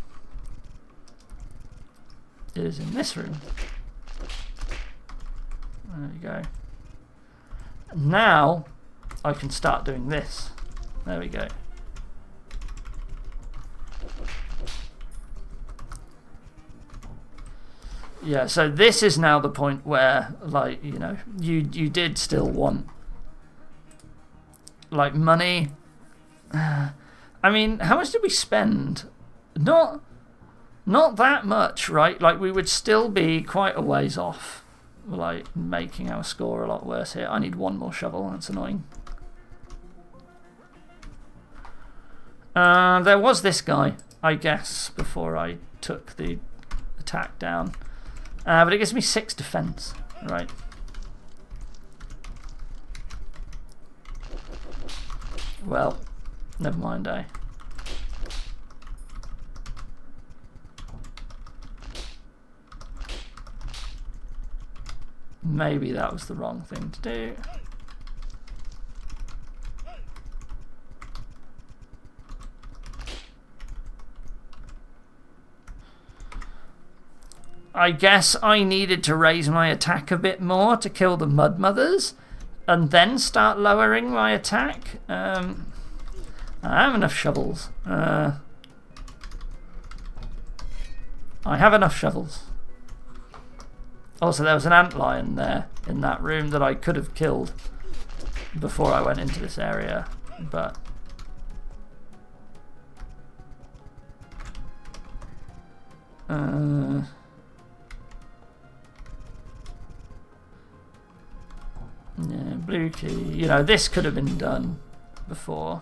It is in this room. There you go. Now I can start doing this. There we go. Yeah, so this is now the point where, like, you know, you did still want, like, money. I mean, how much did we spend? Not that much, right? Like, we would still be quite a ways off, like, making our score a lot worse here. I need one more shovel, that's annoying. There was this guy, I guess, before I took the attack down. But it gives me 6 defense, right? Well, never mind, eh? Maybe that was the wrong thing to do. I guess I needed to raise my attack a bit more to kill the Mud Mothers and then start lowering my attack. I have enough shovels. I have enough shovels. Also, there was an antlion there in that room that I could have killed before I went into this area, but yeah, blue key. You know, this could have been done before.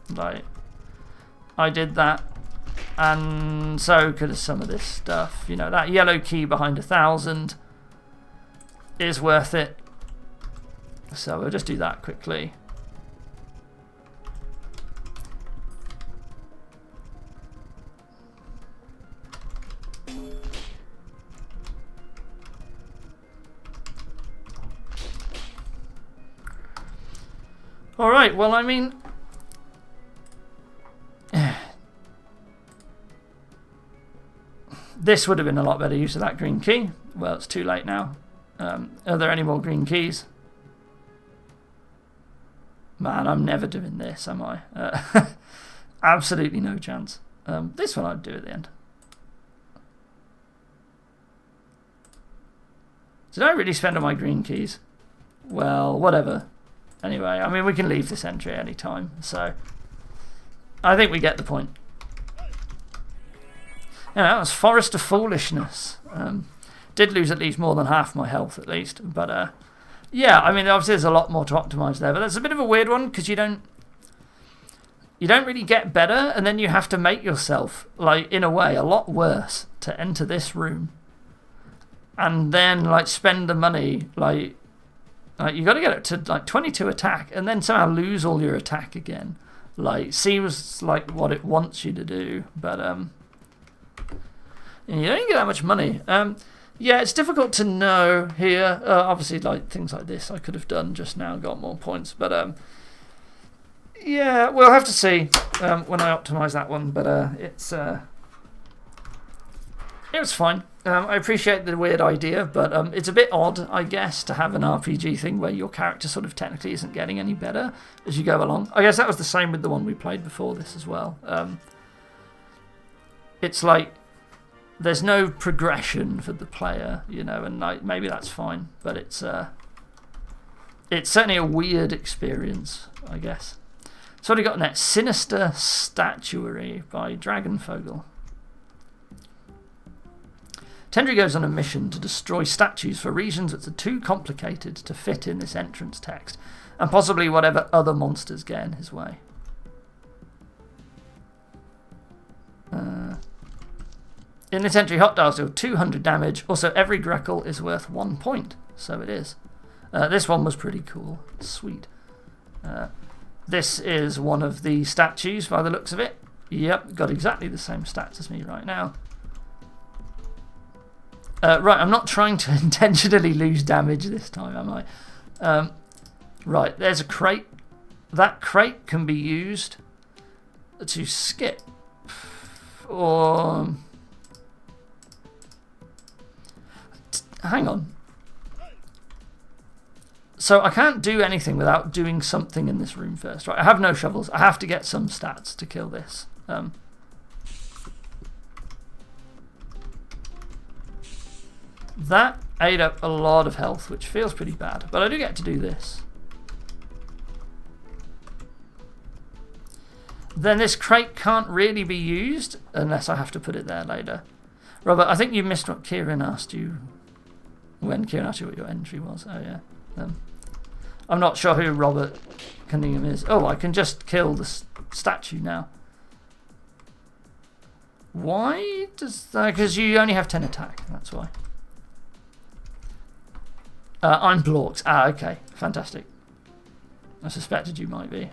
Like, I did that, and so could have some of this stuff. You know, that yellow key behind 1,000 is worth it. So we'll just do that quickly. All right, well, I mean, this would have been a lot better use of that green key. Well, it's too late now. Are there any more green keys? Man, I'm never doing this, am I? Absolutely no chance. This one I'd do at the end. Did I really spend all my green keys? Well, whatever. Anyway, I mean, we can leave this entry any time, so I think we get the point. Yeah, that was Forest of Foolishness. Did lose at least more than half my health, at least, but yeah, I mean, obviously there's a lot more to optimize there, but that's a bit of a weird one because you don't really get better, and then you have to make yourself, like, in a way, a lot worse to enter this room, and then, like, spend the money, like you got to get it to like 22 attack and then somehow lose all your attack again. Like, seems like what it wants you to do, but you don't get that much money. Yeah, it's difficult to know here. Obviously, like, things like this I could have done just now, got more points, but yeah, we'll have to see when I optimize that one. But it was fine. I appreciate the weird idea, but it's a bit odd, I guess, to have an RPG thing where your character sort of technically isn't getting any better as you go along. I guess that was the same with the one we played before this as well. It's like there's no progression for the player, you know, and like, maybe that's fine, but it's certainly a weird experience, I guess. So what have we got next? Sinister Statuary by Dragonfogel. Tendry goes on a mission to destroy statues for reasons that are too complicated to fit in this entrance text, and possibly whatever other monsters get in his way. In this entry, hot dials deal 200 damage. Also, every Greckle is worth 1 point, so it is. This one was pretty cool. Sweet. This is one of the statues by the looks of it. Yep, got exactly the same stats as me right now. Right, I'm not trying to intentionally lose damage this time, am I? Right, there's a crate. That crate can be used to skip. Or... hang on. So I can't do anything without doing something in this room first, right? I have no shovels. I have to get some stats to kill this. That ate up a lot of health, which feels pretty bad. But I do get to do this. Then this crate can't really be used unless I have to put it there later. Robert, I think you missed what Kieran asked you. When Kieran asked you what your entry was. Oh, yeah. I'm not sure who Robert Cunningham is. Oh, I can just kill the statue now. Why does that? Because you only have 10 attack. That's why. I'm Blorks. Ah, okay. Fantastic. I suspected you might be.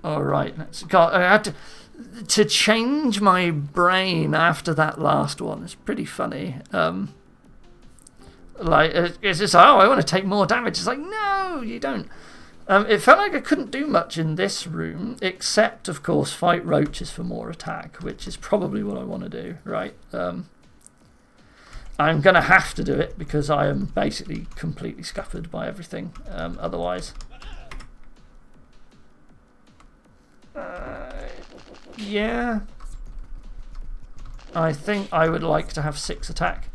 Alright, let's go. I had to change my brain after that last one. It's pretty funny. Like, it's just, oh, I want to take more damage. It's like, no, you don't. It felt like I couldn't do much in this room, except, of course, fight roaches for more attack, which is probably what I want to do, right? I'm going to have to do it, because I am basically completely scuppered by everything, otherwise. Yeah. I think I would like to have 6 attack.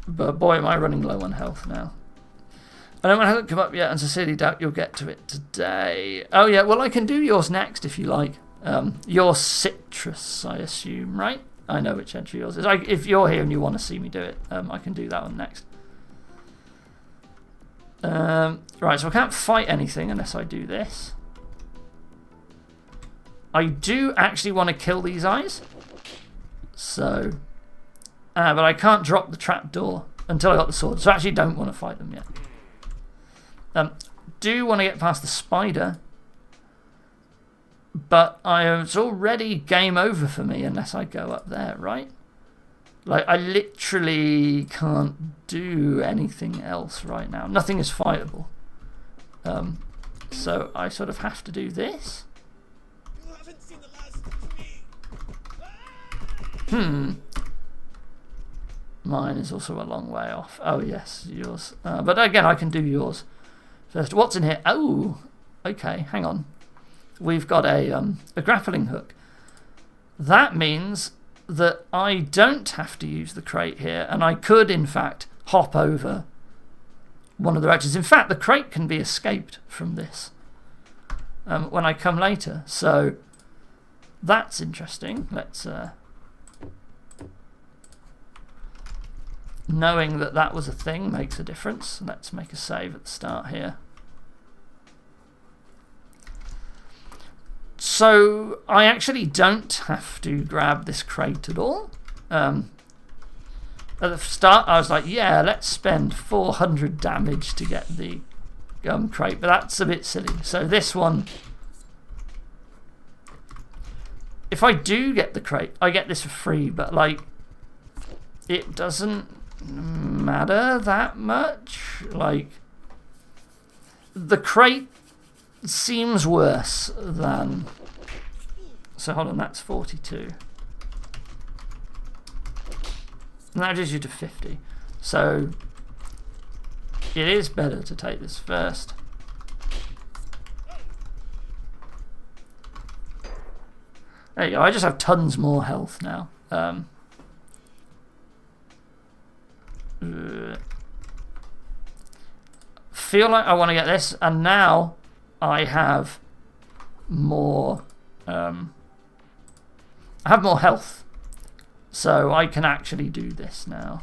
But boy, am I running low on health now. I know it hasn't come up yet, and sincerely doubt you'll get to it today. Oh yeah, well I can do yours next if you like. Your citrus, I assume, right? I know which entry yours is. If you're here and you want to see me do it, I can do that one next. Right, so I can't fight anything unless I do this. I do actually want to kill these eyes. So... but I can't drop the trapdoor until I got the sword. So I actually don't want to fight them yet. Do want to get past the spider. But it's already game over for me unless I go up there, right? Like, I literally can't do anything else right now. Nothing is fightable. So I sort of have to do this. You haven't seen the last of me. Mine is also a long way off. Oh, yes, yours. But again, I can do yours first. What's in here? Oh, okay, hang on. We've got a grappling hook. That means that I don't have to use the crate here, and I could, in fact, hop over one of the roaches. In fact, the crate can be escaped from this when I come later. So that's interesting. Let's... knowing that that was a thing makes a difference. Let's make a save at the start here. So I actually don't have to grab this crate at all. At the start I was like, yeah, let's spend 400 damage to get the crate, but that's a bit silly. So this one, if I do get the crate, I get this for free, but like, it doesn't matter that much. Like, the crate seems worse than... So hold on, that's 42. And that gives you to 50. So it is better to take this first. There you go, I just have tons more health now. Feel like I want to get this, and now I have more health, so I can actually do this now.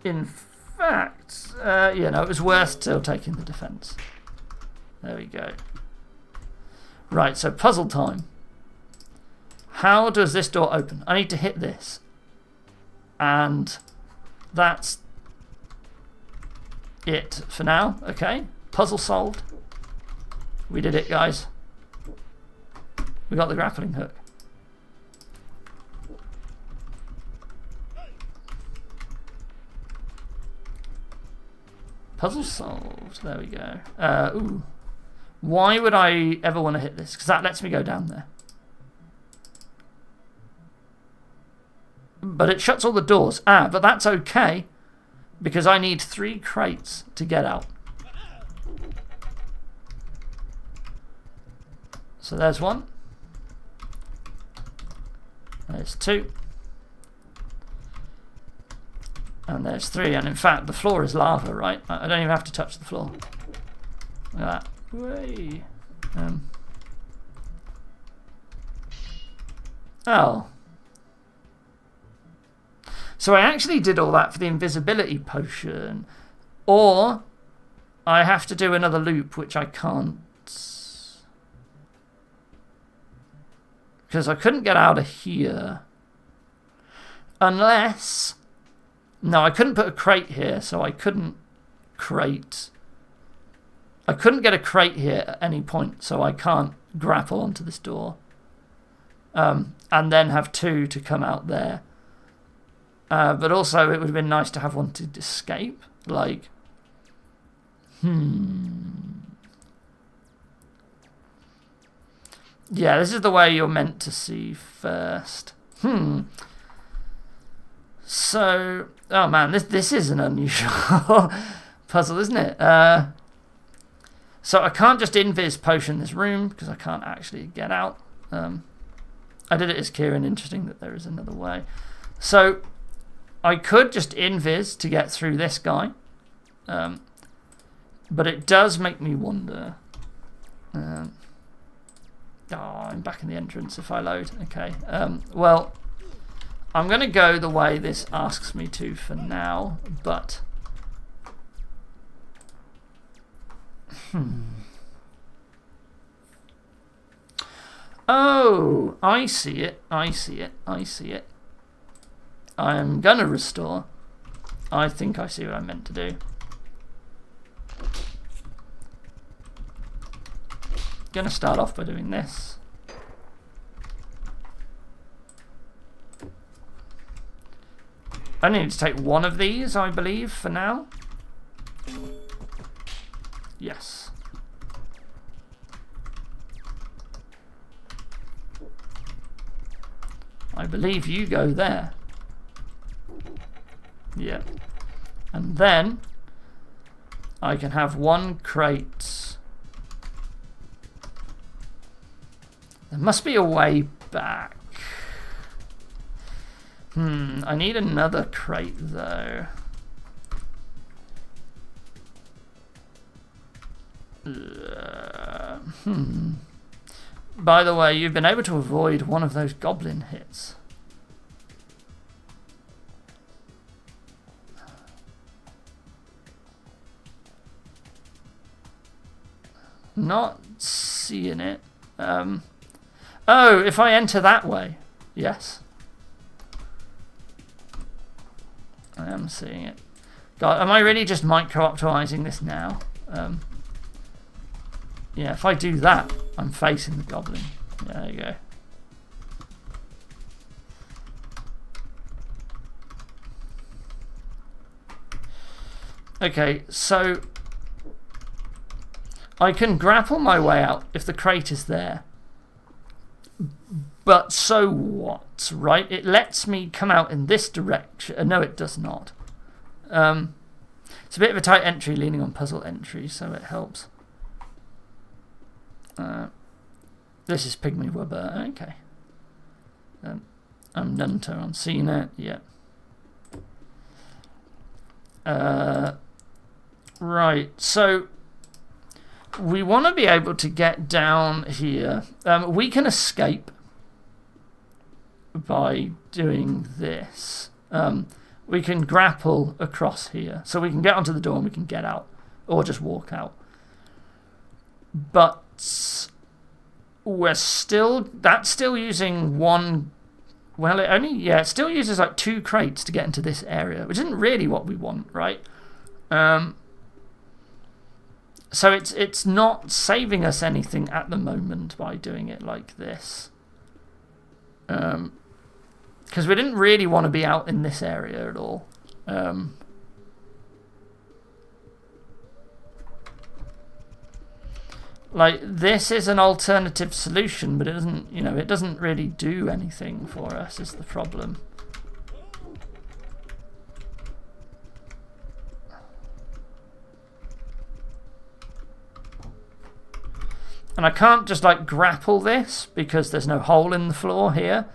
In fact, you know, it was worth still taking the defense. There we go. Right, so puzzle time. How does this door open? I need to hit this. And that's... it for now. Okay, puzzle solved. We did it, guys. We got the grappling hook. Puzzle solved. There we go. Ooh. Why would I ever want to hit this? Because that lets me go down there. But it shuts all the doors. Ah, but that's okay. Because I need 3 crates to get out. So there's 1. There's 2. And there's 3. And in fact, the floor is lava, right? I don't even have to touch the floor. Look at that. Way. Oh. So I actually did all that for the invisibility potion. Or I have to do another loop, which I can't. Because I couldn't get out of here. Unless... No, I couldn't put a crate here, so I couldn't crate... I couldn't get a crate here at any point, so I can't grapple onto this door. And then have 2 to come out there. But also, it would have been nice to have one to escape. Like... Yeah, this is the way you're meant to see first. So... Oh man, this is an unusual puzzle, isn't it? So I can't just invis potion this room because I can't actually get out. I did it as Kieran. Interesting that there is another way. So I could just invis to get through this guy. But it does make me wonder. Oh, I'm back in the entrance if I load. Okay. Well, I'm going to go the way this asks me to for now, but... Oh, I see it. I see it. I see it. I am going to restore. I think I see what I meant to do. Going to start off by doing this. I need to take 1 of these, I believe, for now. Yes. I believe you go there. Yeah. And then I can have 1 crate. There must be a way back. I need another crate though. By the way, you've been able to avoid one of those goblin hits. Not seeing it. Oh, if I enter that way. Yes. I am seeing it. God, am I really just micro-optimizing this now? Yeah, if I do that, I'm facing the goblin. Yeah, there you go. Okay, so I can grapple my way out if the crate is there. But so what, right? It lets me come out in this direction. No, it does not. It's a bit of a tight entry leaning on puzzle entry, so it helps. This is Pygmy Wubber. Okay. I'm Nunto on CNET. Yeah. Right, so we want to be able to get down here. We can escape by doing this. We can grapple across here. So we can get onto the door and we can get out. Or just walk out. But that's still using 1... Well, it still uses like 2 crates to get into this area, which isn't really what we want, right? So it's not saving us anything at the moment by doing it like this. Because we didn't really want to be out in this area at all. Like, this is an alternative solution, but it doesn't, you know, it doesn't really do anything for us, is the problem. And I can't just, like, grapple this because there's no hole in the floor here.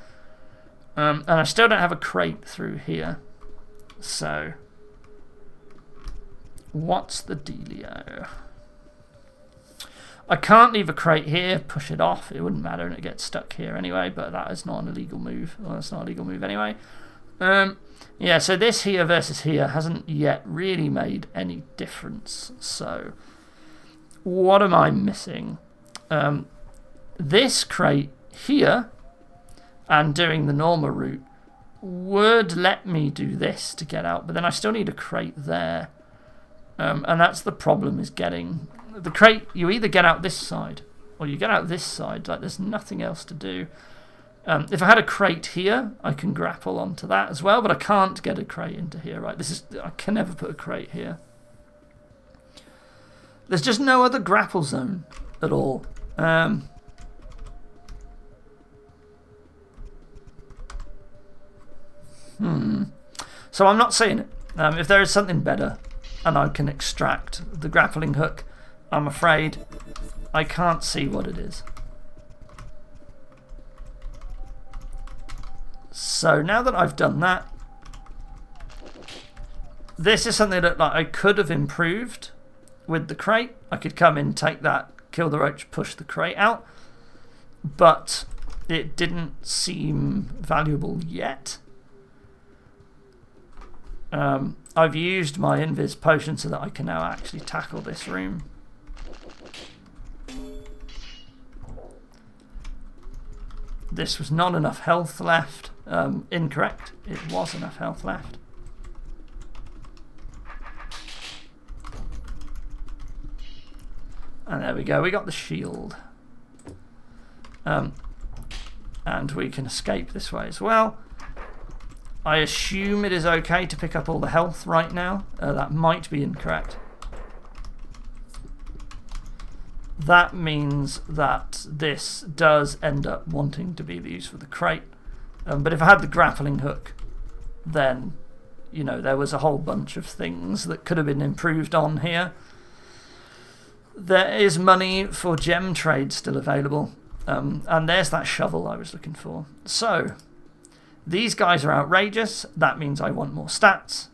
And I still don't have a crate through here. So, what's the dealio? I can't leave a crate here, push it off. It wouldn't matter and it gets stuck here anyway, but that is not an illegal move. Well, that's not a legal move anyway. Yeah, so this here versus here hasn't yet really made any difference. So, what am I missing? This crate here and doing the normal route would let me do this to get out, but then I still need a crate there. And that's the problem, is getting the crate. You either get out this side or you get out this side. Like, there's nothing else to do. If I had a crate here, I can grapple onto that as well, but I can't get a crate into here. Right, I can never put a crate here. There's just no other grapple zone at all. So I'm not seeing it. If there is something better and I can extract the grappling hook, I'm afraid I can't see what it is. So now that I've done that, this is something that, like, I could have improved with the crate. I could come in, take that, kill the roach, push the crate out, but it didn't seem valuable yet. I've used my invis potion so that I can now actually tackle this room. This was not enough health left. Incorrect. It was enough health left. And there we go. We got the shield. And we can escape this way as well. I assume it is okay to pick up all the health right now. That might be incorrect. That means that this does end up wanting to be used for the crate. But if I had the grappling hook, then, you know, there was a whole bunch of things that could have been improved on here. There is money for gem trade still available. And there's that shovel I was looking for. So, these guys are outrageous. That means I want more stats.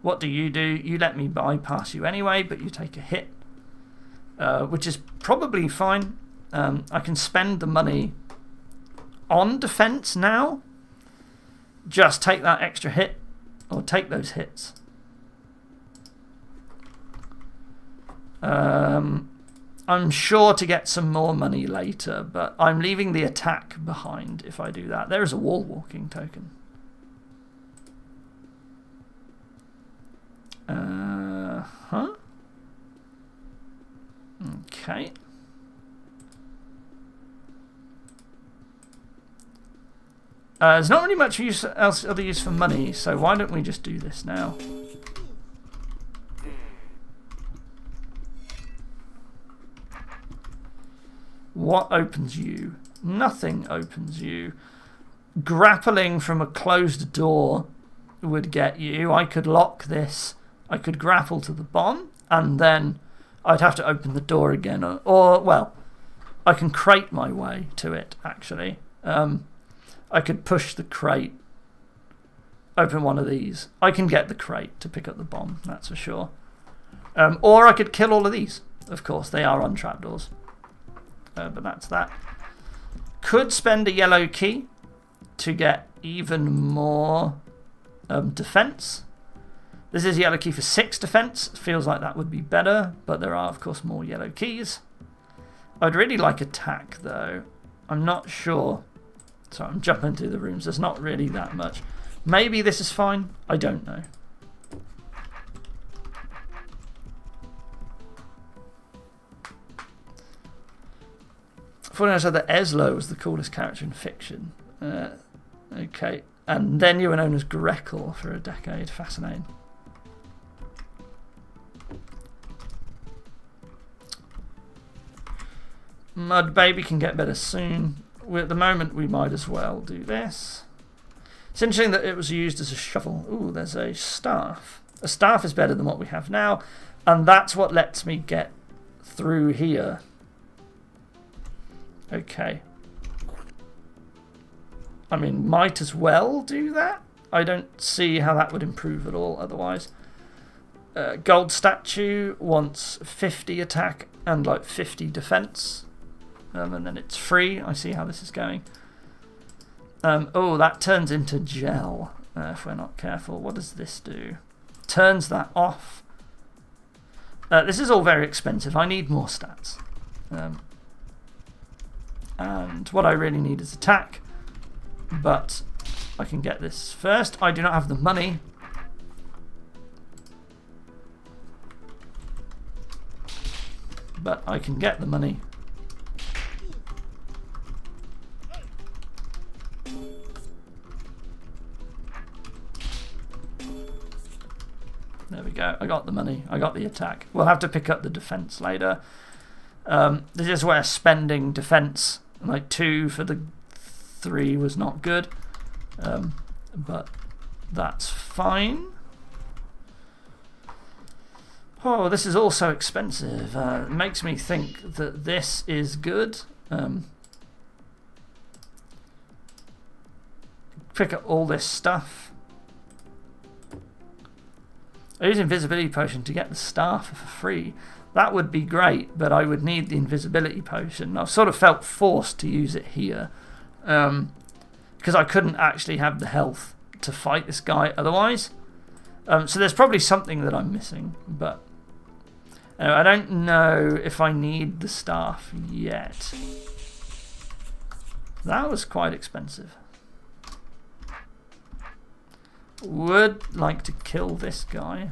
What do? You let me bypass you anyway, but you take a hit. Which is probably fine. I can spend the money on defense now. Just take that extra hit, or take those hits. I'm sure to get some more money later, but I'm leaving the attack behind if I do that. There is a wall walking token. Okay. There's not really much other use for money, so why don't we just do this now? What opens you? Nothing opens you. Grappling from a closed door would get you. I could lock this. I could grapple to the bomb, and then I'd have to open the door again. Or well, I can crate my way to it, actually. I could push the crate, open one of these. I can get the crate to pick up the bomb, that's for sure. Or I could kill all of these. Of course, they are on trapdoors. But that's that. Could spend a yellow key to get even more defense. This is a yellow key for 6 defense. Feels like that would be better, but there are, of course, more yellow keys. I'd really like attack, though. I'm not sure. So I'm jumping through the rooms. There's not really that much. Maybe this is fine. I don't know. Before I said that Eslo was the coolest character in fiction. Okay. And then you were known as Grekel for a decade. Fascinating. Mud Baby can get better soon. At the moment, we might as well do this. It's interesting that it was used as a shovel. Ooh, there's a staff. A staff is better than what we have now, and that's what lets me get through here. Okay. I mean, might as well do that. I don't see how that would improve at all otherwise. Gold statue wants 50 attack and like 50 defense. And then it's free. I see how this is going. Oh, that turns into gel if we're not careful. What does this do? Turns that off. This is all very expensive. I need more stats. And what I really need is attack. But I can get this first. I do not have the money. But I can get the money. There we go. I got the money. I got the attack. We'll have to pick up the defense later. This is where spending defense, like 2 for the 3 was not good. But that's fine. Oh, this is also expensive. It makes me think that this is good. Pick up all this stuff. I use invisibility potion to get the staff for free. That would be great, but I would need the invisibility potion. I've sort of felt forced to use it here because I couldn't actually have the health to fight this guy otherwise. So there's probably something that I'm missing, but I don't know if I need the staff yet. That was quite expensive. Would like to kill this guy.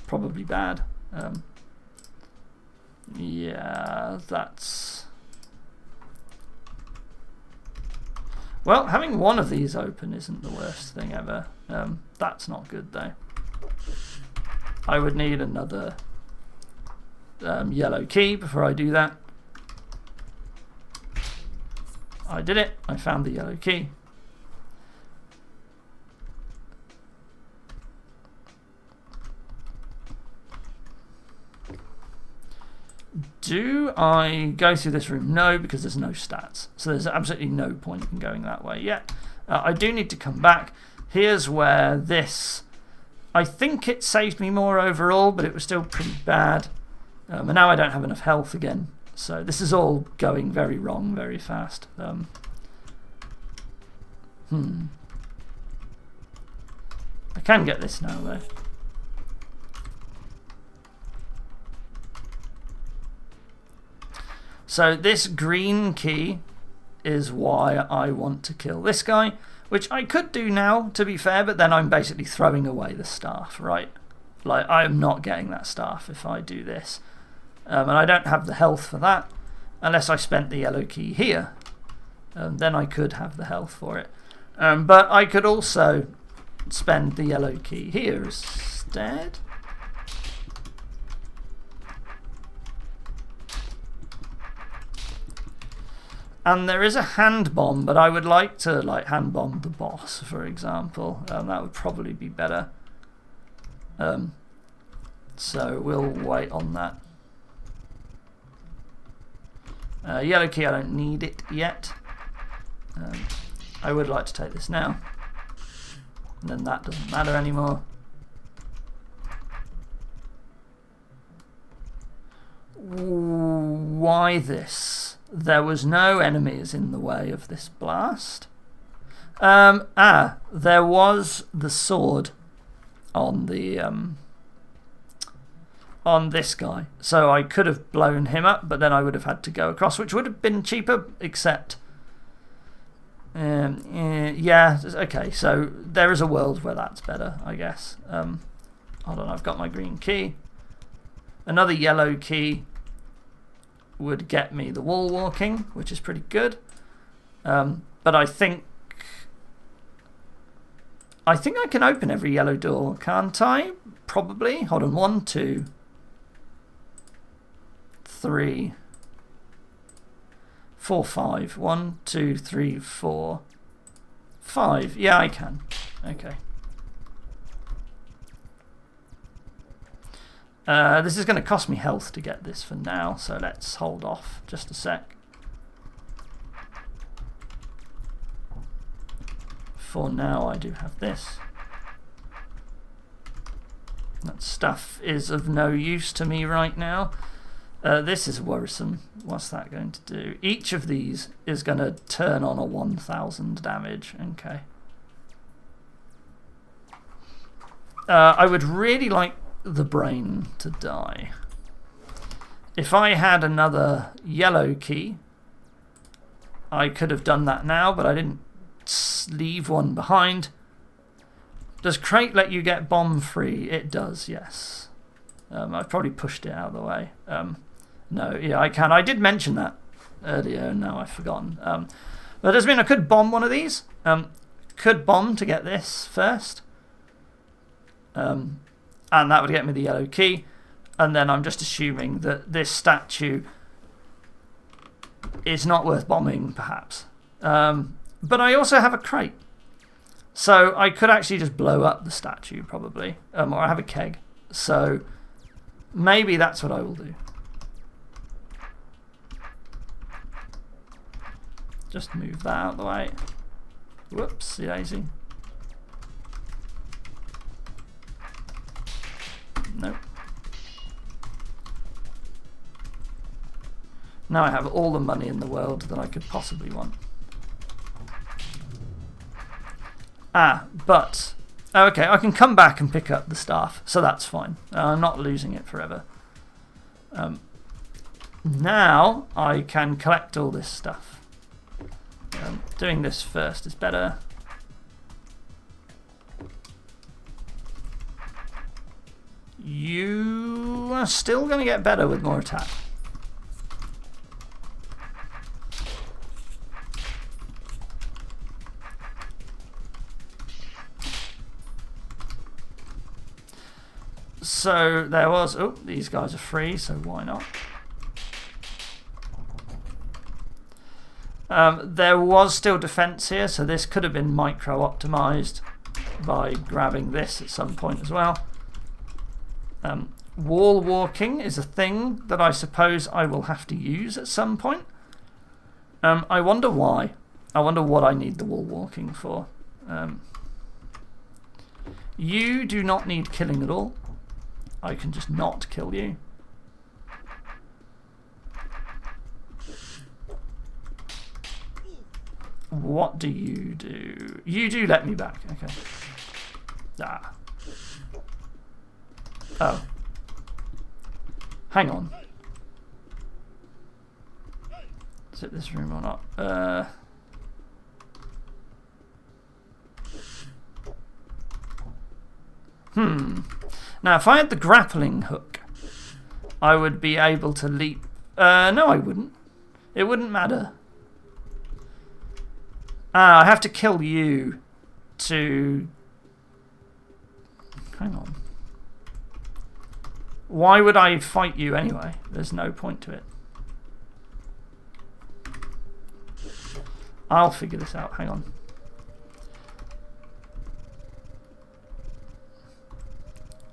Probably bad. Yeah, that's... Well, having one of these open isn't the worst thing ever. That's not good though. I would need another yellow key before I do that. I did it. I found the yellow key. Do I go through this room? No, because there's no stats. So there's absolutely no point in going that way yet. I do need to come back. Here's where this... I think it saved me more overall, but it was still pretty bad. And now I don't have enough health again. So this is all going very wrong very fast. I can get this now though. So this green key is why I want to kill this guy, which I could do now to be fair, but then I'm basically throwing away the staff, right? Like I am not getting that staff if I do this. And I don't have the health for that unless I spent the yellow key here. Then I could have the health for it. But I could also spend the yellow key here instead. And there is a hand bomb, but I would like to like hand bomb the boss, for example. That would probably be better. So we'll wait on that. Yellow key, I don't need it yet. I would like to take this now. And then that doesn't matter anymore. Why this? There was no enemies in the way of this blast. There was the sword on the on this guy, so I could have blown him up, but then I would have had to go across, which would have been cheaper. Except, yeah, okay. So there is a world where that's better, I guess. Hold on, I've got my green key. Another yellow key would get me the wall walking, which is pretty good. But I think I can open every yellow door, can't I? Probably. Hold on, 1, 2, 3, 4, 5. 1, 2, 3, 4, 5. Yeah, I can. Okay. This is going to cost me health to get this for now, so let's hold off just a sec. For now, I do have this. That stuff is of no use to me right now. This is worrisome. What's that going to do? Each of these is going to turn on a 1000 damage. Okay. I would really like the brain to die. If I had another yellow key, I could have done that now, but I didn't leave one behind. Does crate let you get bomb free? It does, yes. I've probably pushed it out of the way. No, yeah, I can. I did mention that earlier, and now I've forgotten. But does mean I could bomb one of these. Could bomb to get this first. And that would get me the yellow key. And then I'm just assuming that this statue is not worth bombing, perhaps. But I also have a crate. So I could actually just blow up the statue, probably. Or I have a keg. So maybe that's what I will do. Just move that out of the way. Whoops, daisy. Nope. Now I have all the money in the world that I could possibly want. But okay, I can come back and pick up the staff, so that's fine. I'm not losing it forever. Now I can collect all this stuff. Doing this first is better. You are still going to get better with more attack. So there was, oh, these guys are free, so why not? There was still defense here, so this could have been micro-optimized by grabbing this at some point as well. Wall walking is a thing that I suppose I will have to use at some point. I wonder why. I wonder what I need the wall walking for. You do not need killing at all. I can just not kill you. What do you do? You do let me back. Okay. Ah. Oh. Hang on. Is it this room or not? Now, if I had the grappling hook, I would be able to leap. No, I wouldn't. It wouldn't matter. I have to kill you to... Hang on. Why would I fight you anyway? There's no point to it. I'll figure this out. Hang on.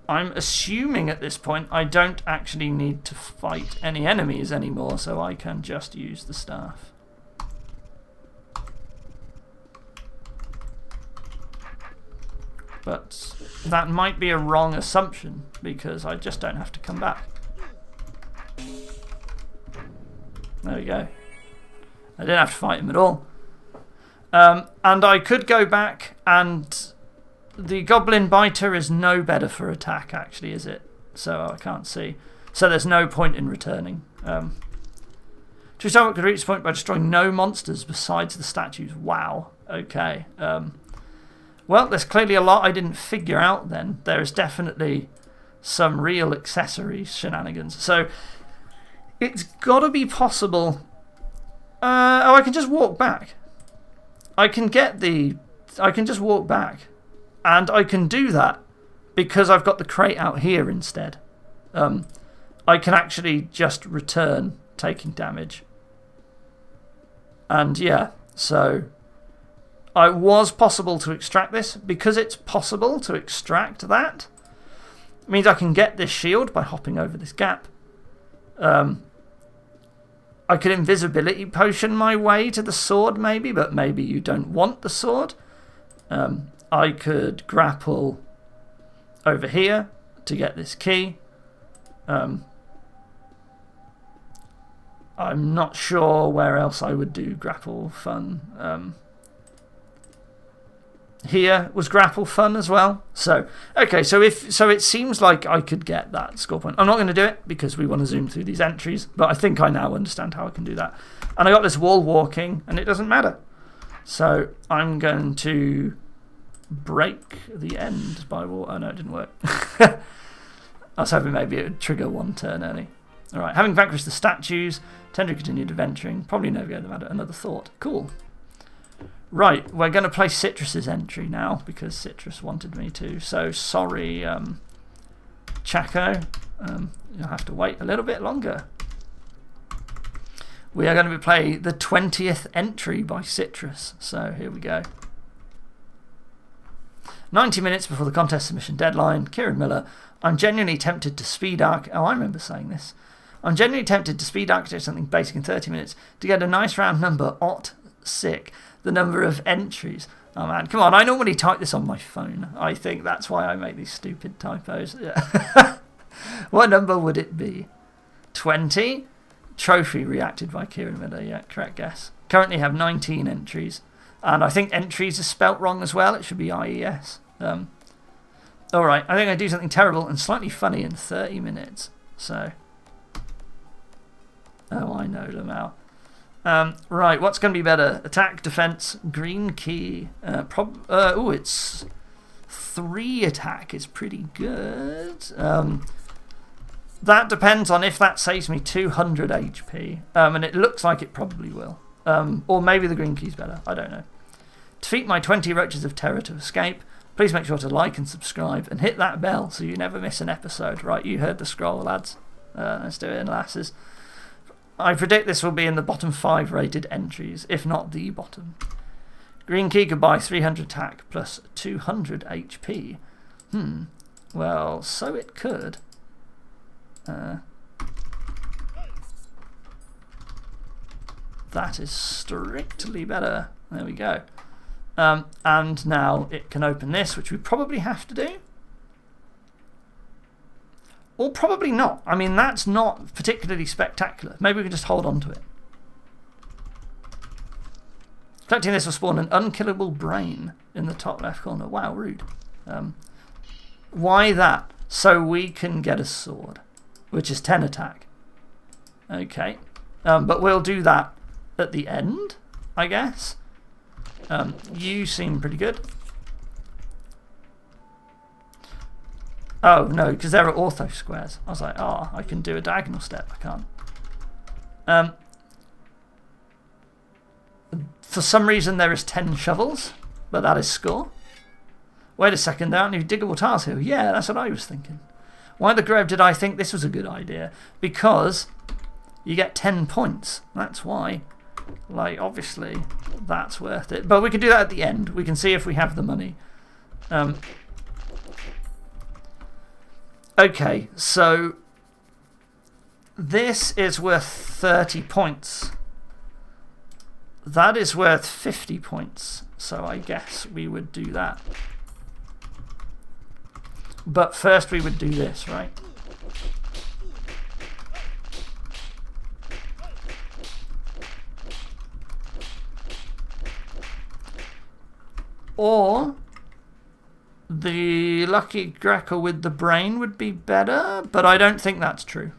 I'm assuming at this point I don't actually need to fight any enemies anymore, so I can just use the staff. But that might be a wrong assumption, because I just don't have to come back. There we go. I didn't have to fight him at all. And I could go back, and the Goblin Biter is no better for attack, actually, is it? So I can't see. So there's no point in returning. True could reach this point by destroying no monsters besides the statues. Wow. Okay. Well, there's clearly a lot I didn't figure out then. There is definitely some real accessories shenanigans. So it's got to be possible. Oh, I can just walk back. I can just walk back. And I can do that because I've got the crate out here instead. I can actually just return taking damage. And yeah, so it was possible to extract this. Because it's possible to extract that, it means I can get this shield by hopping over this gap. I could invisibility potion my way to the sword maybe, but maybe you don't want the sword. I could grapple over here to get this key. I'm not sure where else I would do grapple fun. Here was grapple fun as well. So okay, so it seems like I could get that score point. I'm not going to do it because we want to zoom through these entries, but I think I now understand how I can do that. And I got this wall walking, and it doesn't matter. So I'm going to break the end by wall. Oh no, it didn't work. I was hoping maybe it would trigger one turn early. All right, having vanquished the statues, Tendry continued adventuring. Probably never going to matter. Another thought. Cool. Right, we're going to play Citrus's entry now because Citrus wanted me to. So sorry, Chaco. You'll have to wait a little bit longer. We are going to play the 20th entry by Citrus. So here we go. 90 minutes before the contest submission deadline. Kieran Miller. I'm genuinely tempted to speed arc. Oh, I remember saying this. I'm genuinely tempted to speed architect something basic in 30 minutes to get a nice round number, sick. The number of entries. Oh man, come on, I normally type this on my phone. I think that's why I make these stupid typos. Yeah. What number would it be? 20? Trophy reacted by Kieran Miller. Yeah, correct guess. Currently have 19 entries. And I think entries is spelt wrong as well. It should be IES. Alright, I think I do something terrible and slightly funny in 30 minutes. So. Oh, I know, Lamau. Right, what's going to be better? Attack, defense, green key. It's 3 attack is pretty good. That depends on if that saves me 200 HP. And it looks like it probably will. Or maybe the green key's better. I don't know. Defeat my 20 roaches of terror to escape. Please make sure to like and subscribe and hit that bell so you never miss an episode. Right, you heard the scroll, lads. Let's do it, lasses. I predict this will be in the bottom 5 rated entries, if not the bottom. Green key could buy 300 attack plus 200 HP. Well, so it could. That is strictly better. There we go. And now it can open this, which we probably have to do. Or probably not. I mean, that's not particularly spectacular. Maybe we can just hold on to it. Collecting this will spawn an unkillable brain in the top left corner. Wow, rude. Why that? So we can get a sword, which is 10 attack. Okay. But we'll do that at the end, I guess. You seem pretty good. Oh, no, because there are ortho squares. I was like, oh, I can do a diagonal step. I can't. For some reason, there is 10 shovels, but that is score. Wait a second, there aren't any diggable tiles here. Yeah, that's what I was thinking. Why the grove did I think this was a good idea? Because you get 10 points. That's why. Like, obviously, that's worth it. But we can do that at the end. We can see if we have the money. Okay, so this is worth 30 points. That is worth 50 points. So I guess we would do that. But first we would do this, right? Or the lucky Greco with the brain would be better, but I don't think that's true.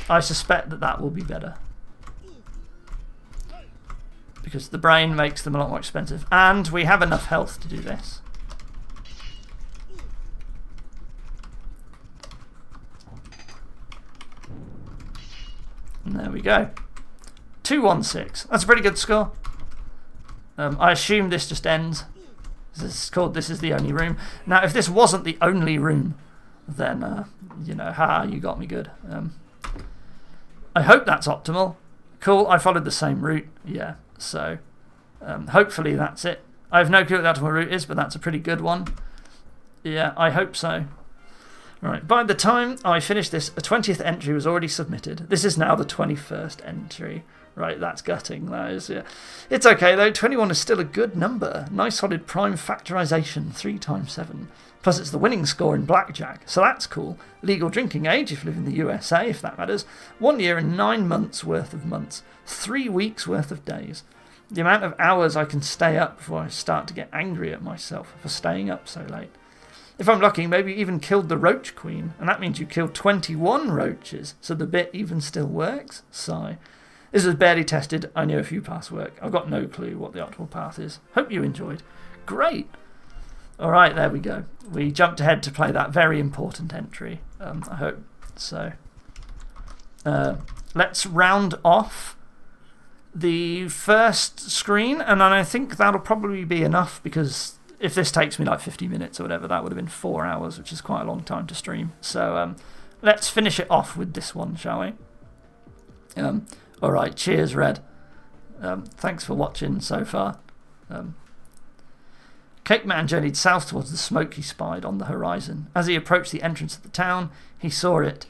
I suspect that that will be better. Because the brain makes them a lot more expensive. And we have enough health to do this. There we go. 216. That's a pretty good score. I assume this just ends. This is called This Is the Only Room. Now, if this wasn't the only room, then, you know, you got me good. I hope that's optimal. Cool, I followed the same route. Yeah, so hopefully that's it. I have no clue what the optimal route is, but that's a pretty good one. Yeah, I hope so. Right, by the time I finished this, a 20th entry was already submitted. This is now the 21st entry. Right, that's gutting. That is, yeah. It's okay though. 21 is still a good number. Nice solid prime factorization, 3 times 7. Plus it's the winning score in blackjack, so that's cool. Legal drinking age if you live in the USA, if that matters. 1 year and 9 months worth of months. 3 weeks worth of days. The amount of hours I can stay up before I start to get angry at myself for staying up so late. If I'm lucky, maybe you even killed the roach queen, and that means you killed 21 roaches, so the bit even still works. Sigh. This was barely tested. I knew a few paths work. I've got no clue what the optimal path is. Hope you enjoyed. Great. All right, there we go. We jumped ahead to play that very important entry. I hope so. Let's round off the first screen, and then I think that'll probably be enough, because if this takes me like 50 minutes or whatever, that would have been 4 hours, which is quite a long time to stream. So let's finish it off with this one, shall we? All right, cheers, Red. Thanks for watching so far. Cake Man journeyed south towards the smoke he spied on the horizon. As he approached the entrance of the town, he saw it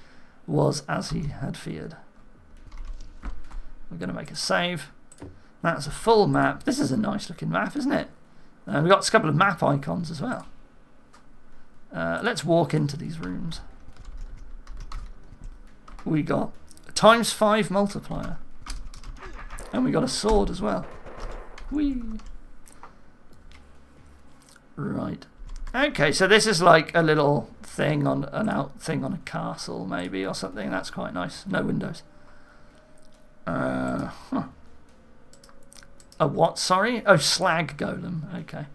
was as he had feared. We're going to make a save. That's a full map. This is a nice looking map, isn't it? We've got a couple of map icons as well. Let's walk into these rooms. We got a ×5 multiplier. And we got a sword as well. Whee! Right. Okay, so this is like a little thing on a castle maybe or something. That's quite nice. No windows. A what? Sorry? Oh, slag golem. Okay.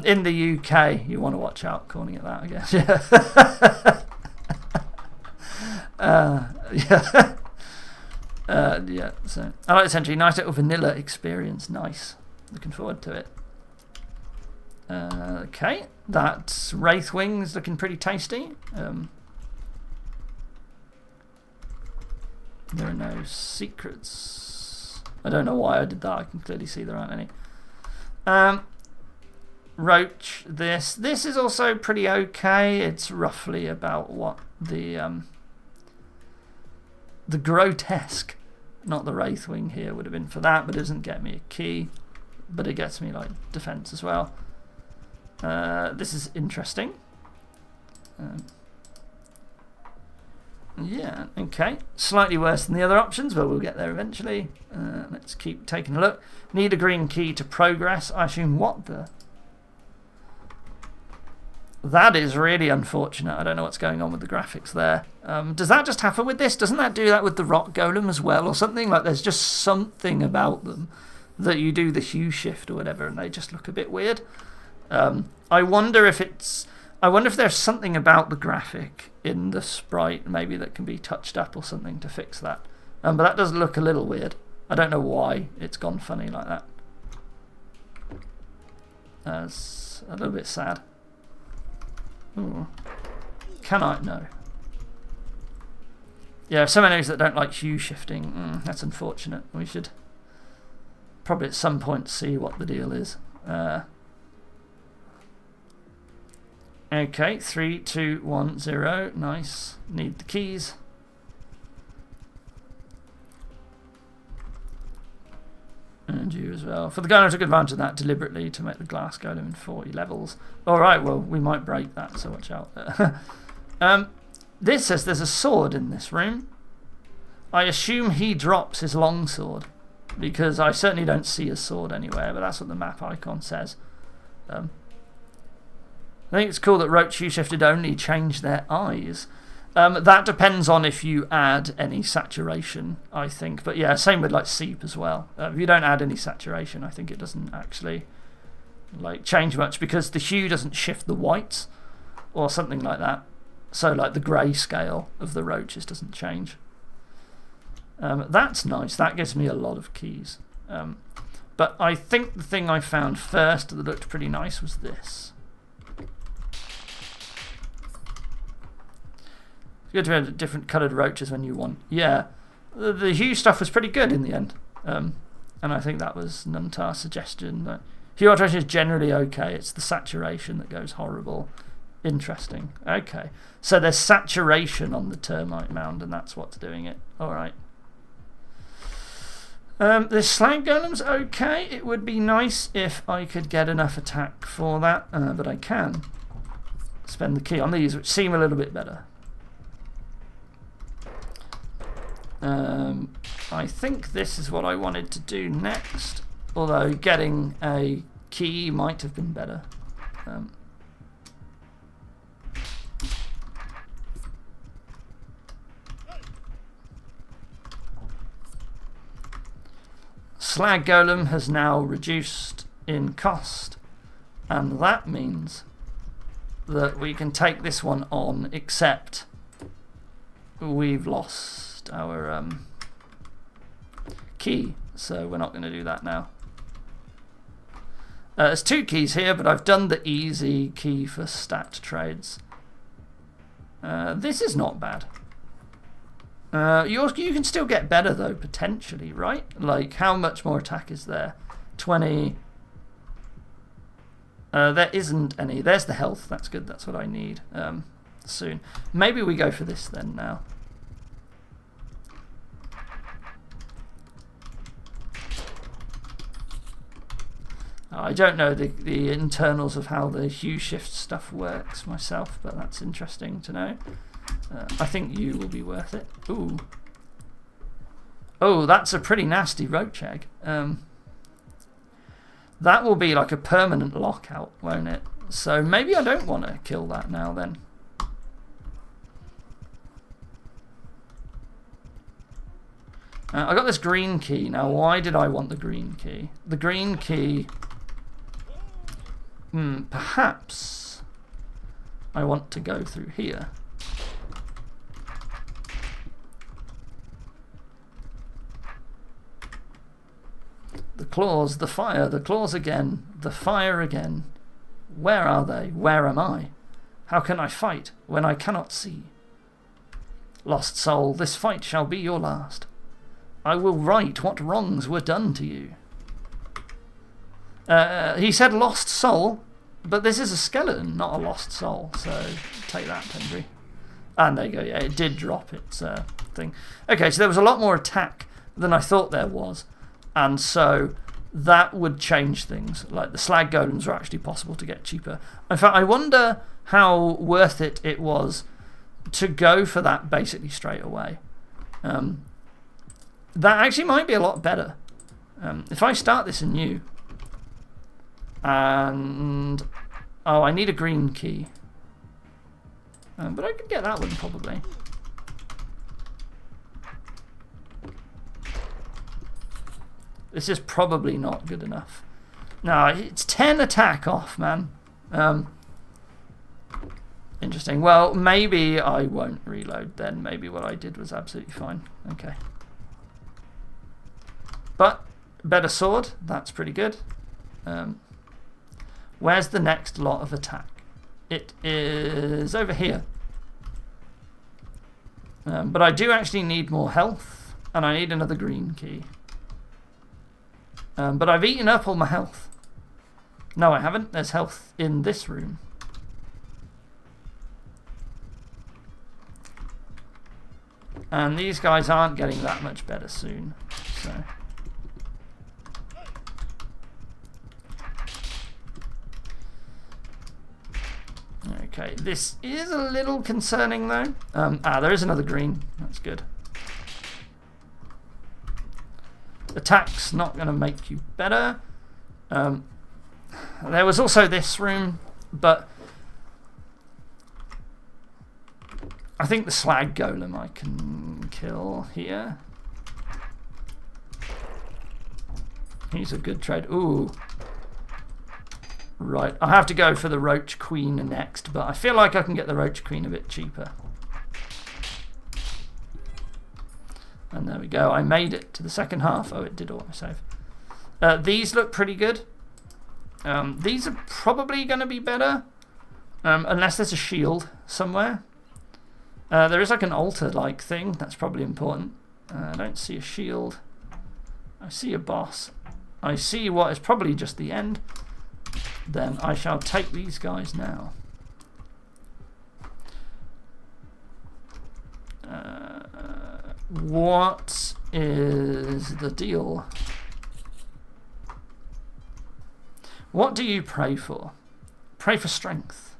In the UK, you want to watch out calling it that, I guess. Yeah. Yeah. So I like this entry. Nice little vanilla experience. Nice. Looking forward to it. Okay, that's Wraith Wings looking pretty tasty. There are no secrets. I don't know why I did that. I can clearly see there aren't any. Roach, this is also pretty okay. It's roughly about what the grotesque, not the Wraith Wing here, would have been for that, but it doesn't get me a key, but it gets me like defense as well. This is interesting. Yeah, okay. Slightly worse than the other options, but we'll get there eventually. Let's keep taking a look. Need a green key to progress. I assume what the... That is really unfortunate. I don't know what's going on with the graphics there. Does that just happen with this? Doesn't that do that with the rock golem as well or something? Like there's just something about them that you do the hue shift or whatever and they just look a bit weird. I wonder if there's something about the graphic in the sprite maybe that can be touched up or something to fix that. But that does look a little weird. I don't know why it's gone funny like that. It's a little bit sad. Ooh. Can I? No. Yeah, some enemies that don't like hue shifting. That's unfortunate. We should probably at some point see what the deal is. Okay, 3, 2, 1, 0. Nice. Need the keys. And you as well. For the gun, I took advantage of that deliberately to make the glass golem in 40 levels. Alright, well, we might break that, so watch out. This says there's a sword in this room. I assume he drops his longsword, because I certainly don't see a sword anywhere, but that's what the map icon says. I think it's cool that Roach Hue Shifted only change their eyes. That depends on if you add any saturation, I think. But yeah, same with like Seep as well. If you don't add any saturation, I think it doesn't actually like change much because the hue doesn't shift the whites or something like that. So like the grey scale of the roaches doesn't change. That's nice. That gives me a lot of keys. But I think the thing I found first that looked pretty nice was this. It's good to have different coloured roaches when you want. Yeah, the hue stuff was pretty good in the end. And I think that was Nuntar's suggestion. That hue alteration is generally okay. It's the saturation that goes horrible. Interesting. Okay. So there's saturation on the termite mound, and that's what's doing it. Alright. The slag golem's okay. It would be nice if I could get enough attack for that, but I can spend the key on these, which seem a little bit better. I think this is what I wanted to do next, although getting a key might have been better. Slag golem has now reduced in cost, and that means that we can take this one on, except we've lost our key, so we're not going to do that now. There's 2 keys here, but I've done the easy key for stat trades. This is not bad. You can still get better though, potentially, right? Like, how much more attack is there? 20. There isn't any. There's the health. That's good. That's what I need soon. Maybe we go for this then now. I don't know the internals of how the hue shift stuff works myself, but that's interesting to know. I think you will be worth it. Ooh. Oh, that's a pretty nasty roach egg. That will be like a permanent lockout, won't it? So maybe I don't want to kill that now then. I got this green key. Now, why did I want the green key? The green key... perhaps I want to go through here. The claws, the fire, the claws again, the fire again. Where are they? Where am I? How can I fight when I cannot see? Lost soul, this fight shall be your last. I will right what wrongs were done to you. He said lost soul, but this is a skeleton, not a lost soul. So take that, Pendry. And there you go. Yeah, it did drop its thing. Okay, so there was a lot more attack than I thought there was. And so that would change things. Like the slag golems are actually possible to get cheaper. In fact, I wonder how worth it was to go for that basically straight away. That actually might be a lot better. If I start this anew, and oh, I need a green key, but I could get that one probably. This is probably not good enough. No, it's 10 attack off, man. Interesting. Well, maybe I won't reload then. Maybe what I did was absolutely fine. Okay. But better sword. That's pretty good. Where's the next lot of attack? It is over here. But I do actually need more health, and I need another green key. But I've eaten up all my health. No, I haven't. There's health in this room. And these guys aren't getting that much better soon. So. Okay, this is a little concerning though. There is another green. That's good. Attack's not going to make you better. There was also this room, but I think the slag golem I can kill here. He's a good trade. Ooh. Right, I have to go for the roach queen next, but I feel like I can get the roach queen a bit cheaper. And there we go. I made it to the second half. Oh, it did autosave. These look pretty good. These are probably going to be better. Unless there's a shield somewhere. There is like an altar-like thing. That's probably important. I don't see a shield. I see a boss. I see what is probably just the end. Then I shall take these guys now. What is the deal? What do you pray for? Pray for strength.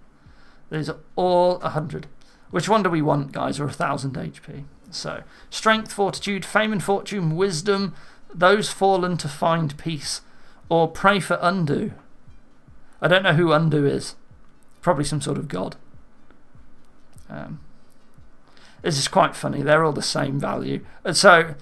These are all 100. Which one do we want, guys? Or 1000 HP? So, strength, fortitude, fame and fortune, wisdom, those fallen to find peace. Or pray for undo. I don't know who undo is. Probably some sort of god. This is quite funny. They're all the same value. And so,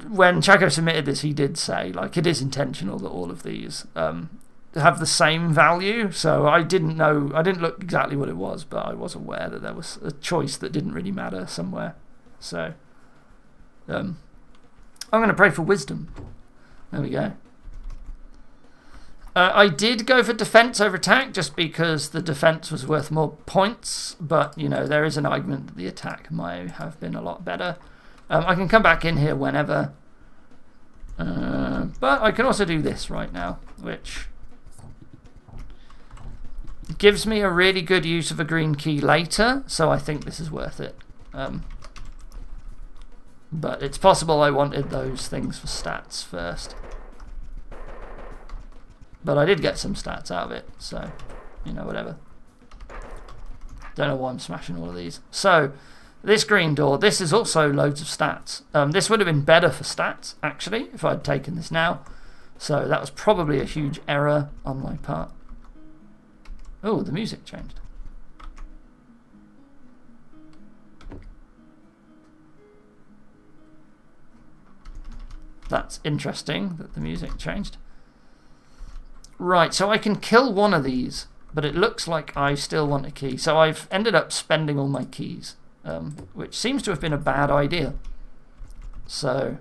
when Chaco submitted this, he did say, like, it is intentional that all of these have the same value. So I didn't know, I didn't look exactly what it was, but I was aware that there was a choice that didn't really matter somewhere. So, I'm going to pray for wisdom. There we go. I did go for defense over attack just because the defense was worth more points, but you know, there is an argument that the attack might have been a lot better. I can come back in here whenever, but I can also do this right now, which gives me a really good use of a green key later, so I think this is worth it. But it's possible I wanted those things for stats first. But I did get some stats out of it, so, you know, whatever. Don't know why I'm smashing all of these. So, this green door, this is also loads of stats. This would have been better for stats, actually, if I'd taken this now. So, that was probably a huge error on my part. Oh, the music changed. That's interesting that the music changed. Right, so I can kill one of these, but it looks like I still want a key. So I've ended up spending all my keys, which seems to have been a bad idea. So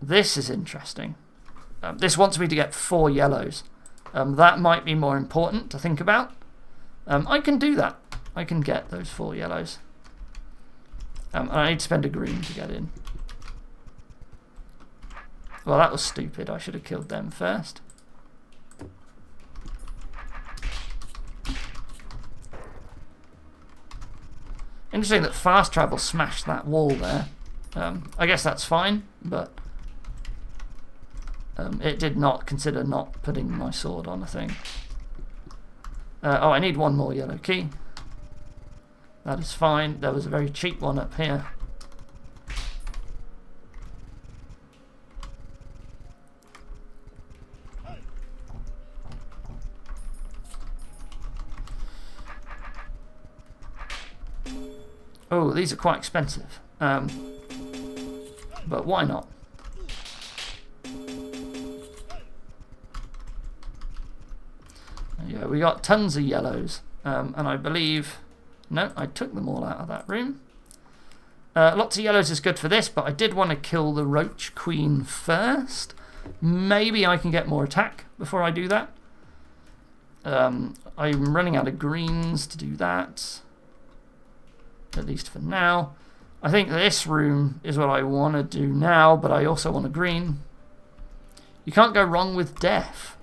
this is interesting. This wants me to get 4 yellows. That might be more important to think about. I can do that. I can get those 4 yellows. And I need to spend a green to get in. Well, that was stupid. I should have killed them first. Interesting that fast travel smashed that wall there. I guess that's fine, but it did not consider not putting my sword on a thing. Oh, I need 1 more yellow key. That is fine. There was a very cheap one up here. Oh, these are quite expensive. But why not? Yeah, we got tons of yellows. And I believe... No, I took them all out of that room. Lots of yellows is good for this, but I did want to kill the Roach Queen first. Maybe I can get more attack before I do that. I'm running out of greens to do that. At least for now. I think this room is what I want to do now, but I also want a green. You can't go wrong with death.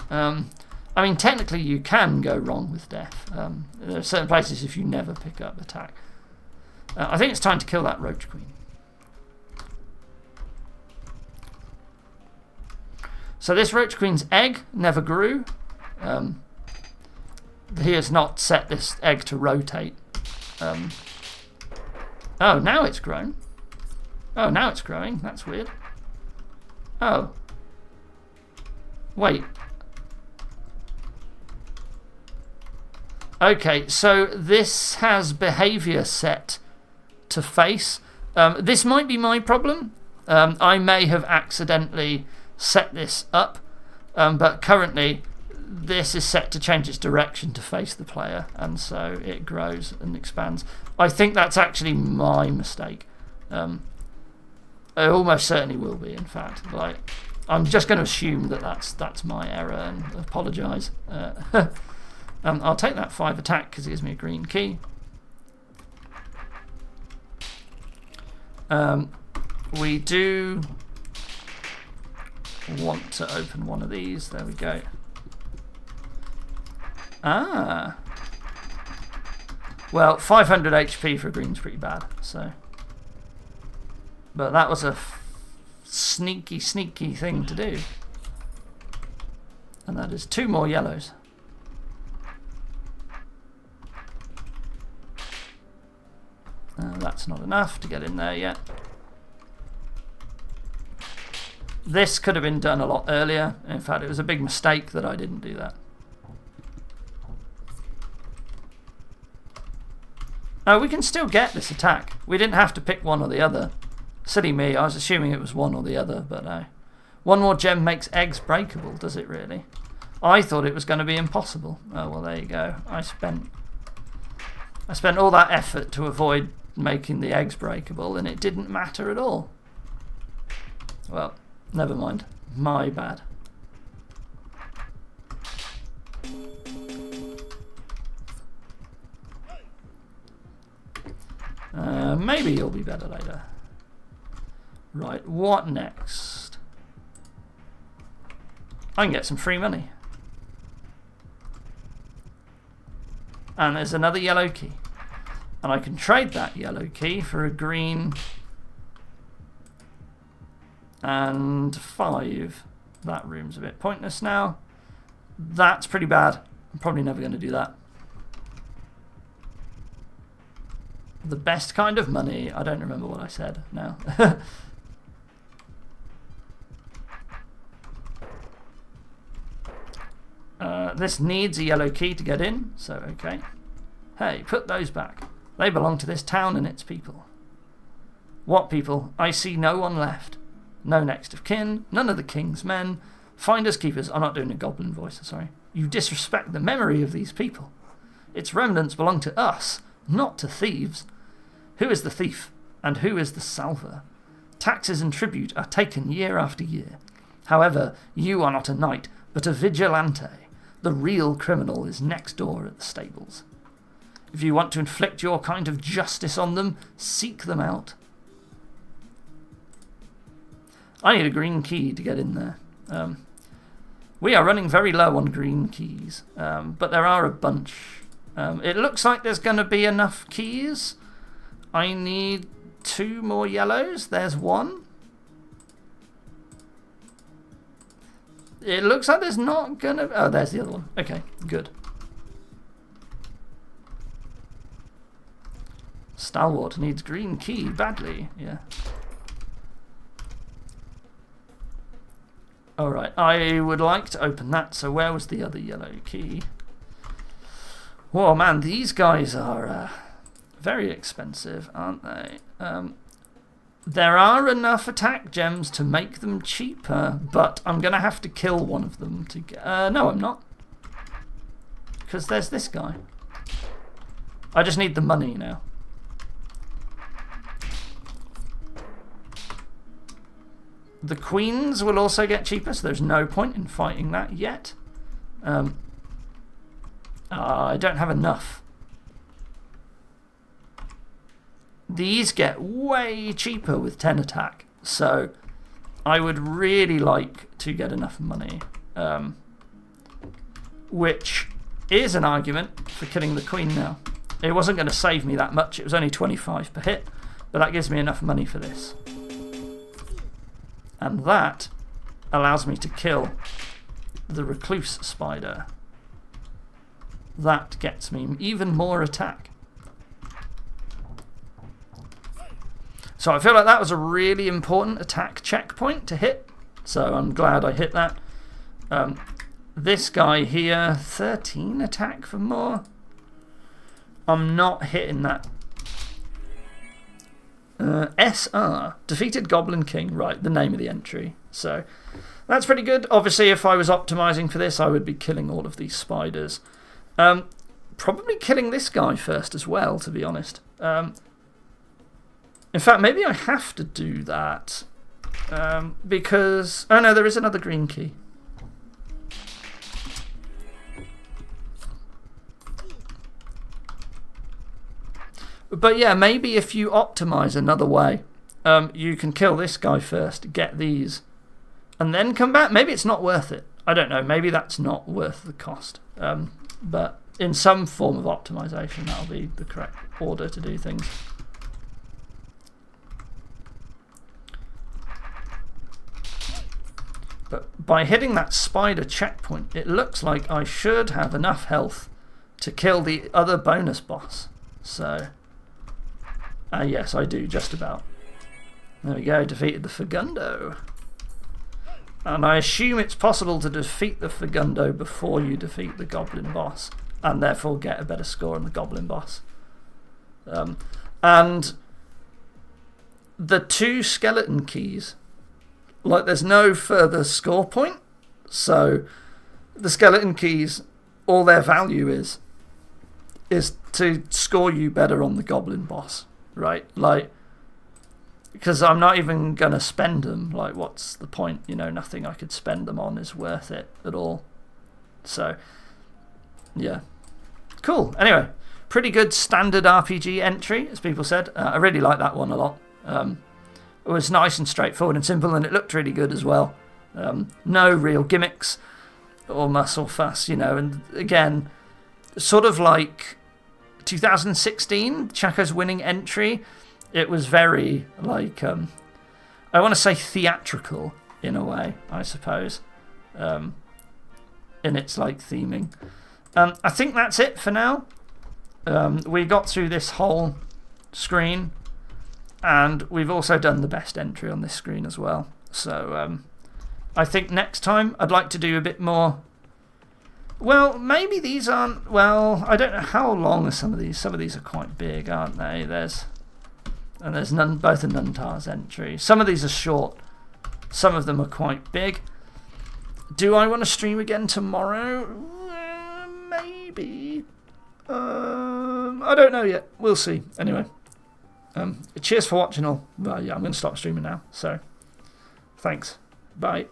I mean, technically you can go wrong with death. There are certain places if you never pick up attack. I think it's time to kill that Roach Queen. So this Roach Queen's egg never grew. He has not set this egg to rotate. Oh, now it's grown. Oh, now it's growing. That's weird. Oh. Wait. Okay, so this has behavior set to face. This might be my problem. I may have accidentally set this up, but currently this is set to change its direction to face the player, and so it grows and expands. I think that's actually my mistake. It almost certainly will be, in fact. Like, I'm just going to assume that that's my error and apologise. I'll take that 5 attack because it gives me a green key. We do want to open one of these. There we go. Ah. Well, 500 HP for a green's pretty bad, so. But that was a sneaky thing to do. And that is 2 more yellows. That's not enough to get in there yet. This could have been done a lot earlier. In fact, it was a big mistake that I didn't do that. Oh, we can still get this attack. We didn't have to pick one or the other. Silly me, I was assuming it was one or the other, but no. 1 more gem makes eggs breakable, does it really? I thought it was going to be impossible. Oh, well, there you go. I spent all that effort to avoid making the eggs breakable, and it didn't matter at all. Well, never mind. My bad. Maybe you'll be better later. Right, what next? I can get some free money. And there's another yellow key. And I can trade that yellow key for a green and 5. That room's a bit pointless now. That's pretty bad. I'm probably never going to do that. The best kind of money. I don't remember what I said now. This needs a yellow key to get in, so okay. Hey, put those back. They belong to this town and its people. What people? I see no one left. No next of kin, none of the king's men. Finders keepers. I'm not doing a goblin voice, sorry. You disrespect the memory of these people. Its remnants belong to us, not to thieves. Who is the thief, and who is the salver? Taxes and tribute are taken year after year. However, you are not a knight, but a vigilante. The real criminal is next door at the stables. If you want to inflict your kind of justice on them, seek them out. I need a green key to get in there. We are running very low on green keys, but there are a bunch. It looks like there's going to be enough keys. I need 2 more yellows. There's 1. It looks like there's not going to... Oh, there's the other one. Okay, good. Stalwart needs green key badly. Yeah. Alright, I would like to open that. So where was the other yellow key? Oh man, these guys are very expensive, aren't they? There are enough attack gems to make them cheaper, but I'm going to have to kill one of them to get... no, I'm not. Because there's this guy. I just need the money now. The queens will also get cheaper, so there's no point in fighting that yet. I don't have enough. These get way cheaper with 10 attack, so I would really like to get enough money, which is an argument for killing the queen now. It wasn't going to save me that much, it was only 25 per hit, but that gives me enough money for this. And that allows me to kill the recluse spider. That gets me even more attack. So I feel like that was a really important attack checkpoint to hit. So I'm glad I hit that. This guy here, 13 attack for more. I'm not hitting that. SR, defeated Goblin King. Right, the name of the entry. So that's pretty good. Obviously, if I was optimizing for this, I would be killing all of these spiders. Probably killing this guy first as well, to be honest. In fact, maybe I have to do that. Because... Oh no, there is another green key. But yeah, maybe if you optimize another way, you can kill this guy first, get these, and then come back. Maybe it's not worth it. I don't know. Maybe that's not worth the cost. But in some form of optimization, that'll be the correct order to do things. But by hitting that spider checkpoint, it looks like I should have enough health to kill the other bonus boss. So, yes, I do, just about. There we go, defeated the Fagundo. And I assume it's possible to defeat the Fagundo before you defeat the Goblin boss, and therefore get a better score on the Goblin boss. And the 2 skeleton keys, like, there's no further score point, so the skeleton keys, all their value is to score you better on the Goblin boss, right? Like, because I'm not even going to spend them. Like, what's the point? You know, nothing I could spend them on is worth it at all. So, yeah. Cool. Anyway, pretty good standard RPG entry, as people said. I really like that one a lot. It was nice and straightforward and simple, and it looked really good as well. No real gimmicks or muscle fuss, you know. And again, sort of like 2016, Chaco's winning entry, it was very, like, I want to say theatrical in a way, I suppose, in its, like, theming. I think that's it for now. We got through this whole screen, and we've also done the best entry on this screen as well. So I think next time I'd like to do a bit more. Well, maybe these aren't. Well, I don't know how long are some of these. Some of these are quite big, aren't they? There's both a Nuntar's entry. Some of these are short. Some of them are quite big. Do I want to stream again tomorrow? Maybe. I don't know yet. We'll see. Anyway. Cheers for watching all. Well, yeah, I'm going to stop streaming now. So, thanks. Bye.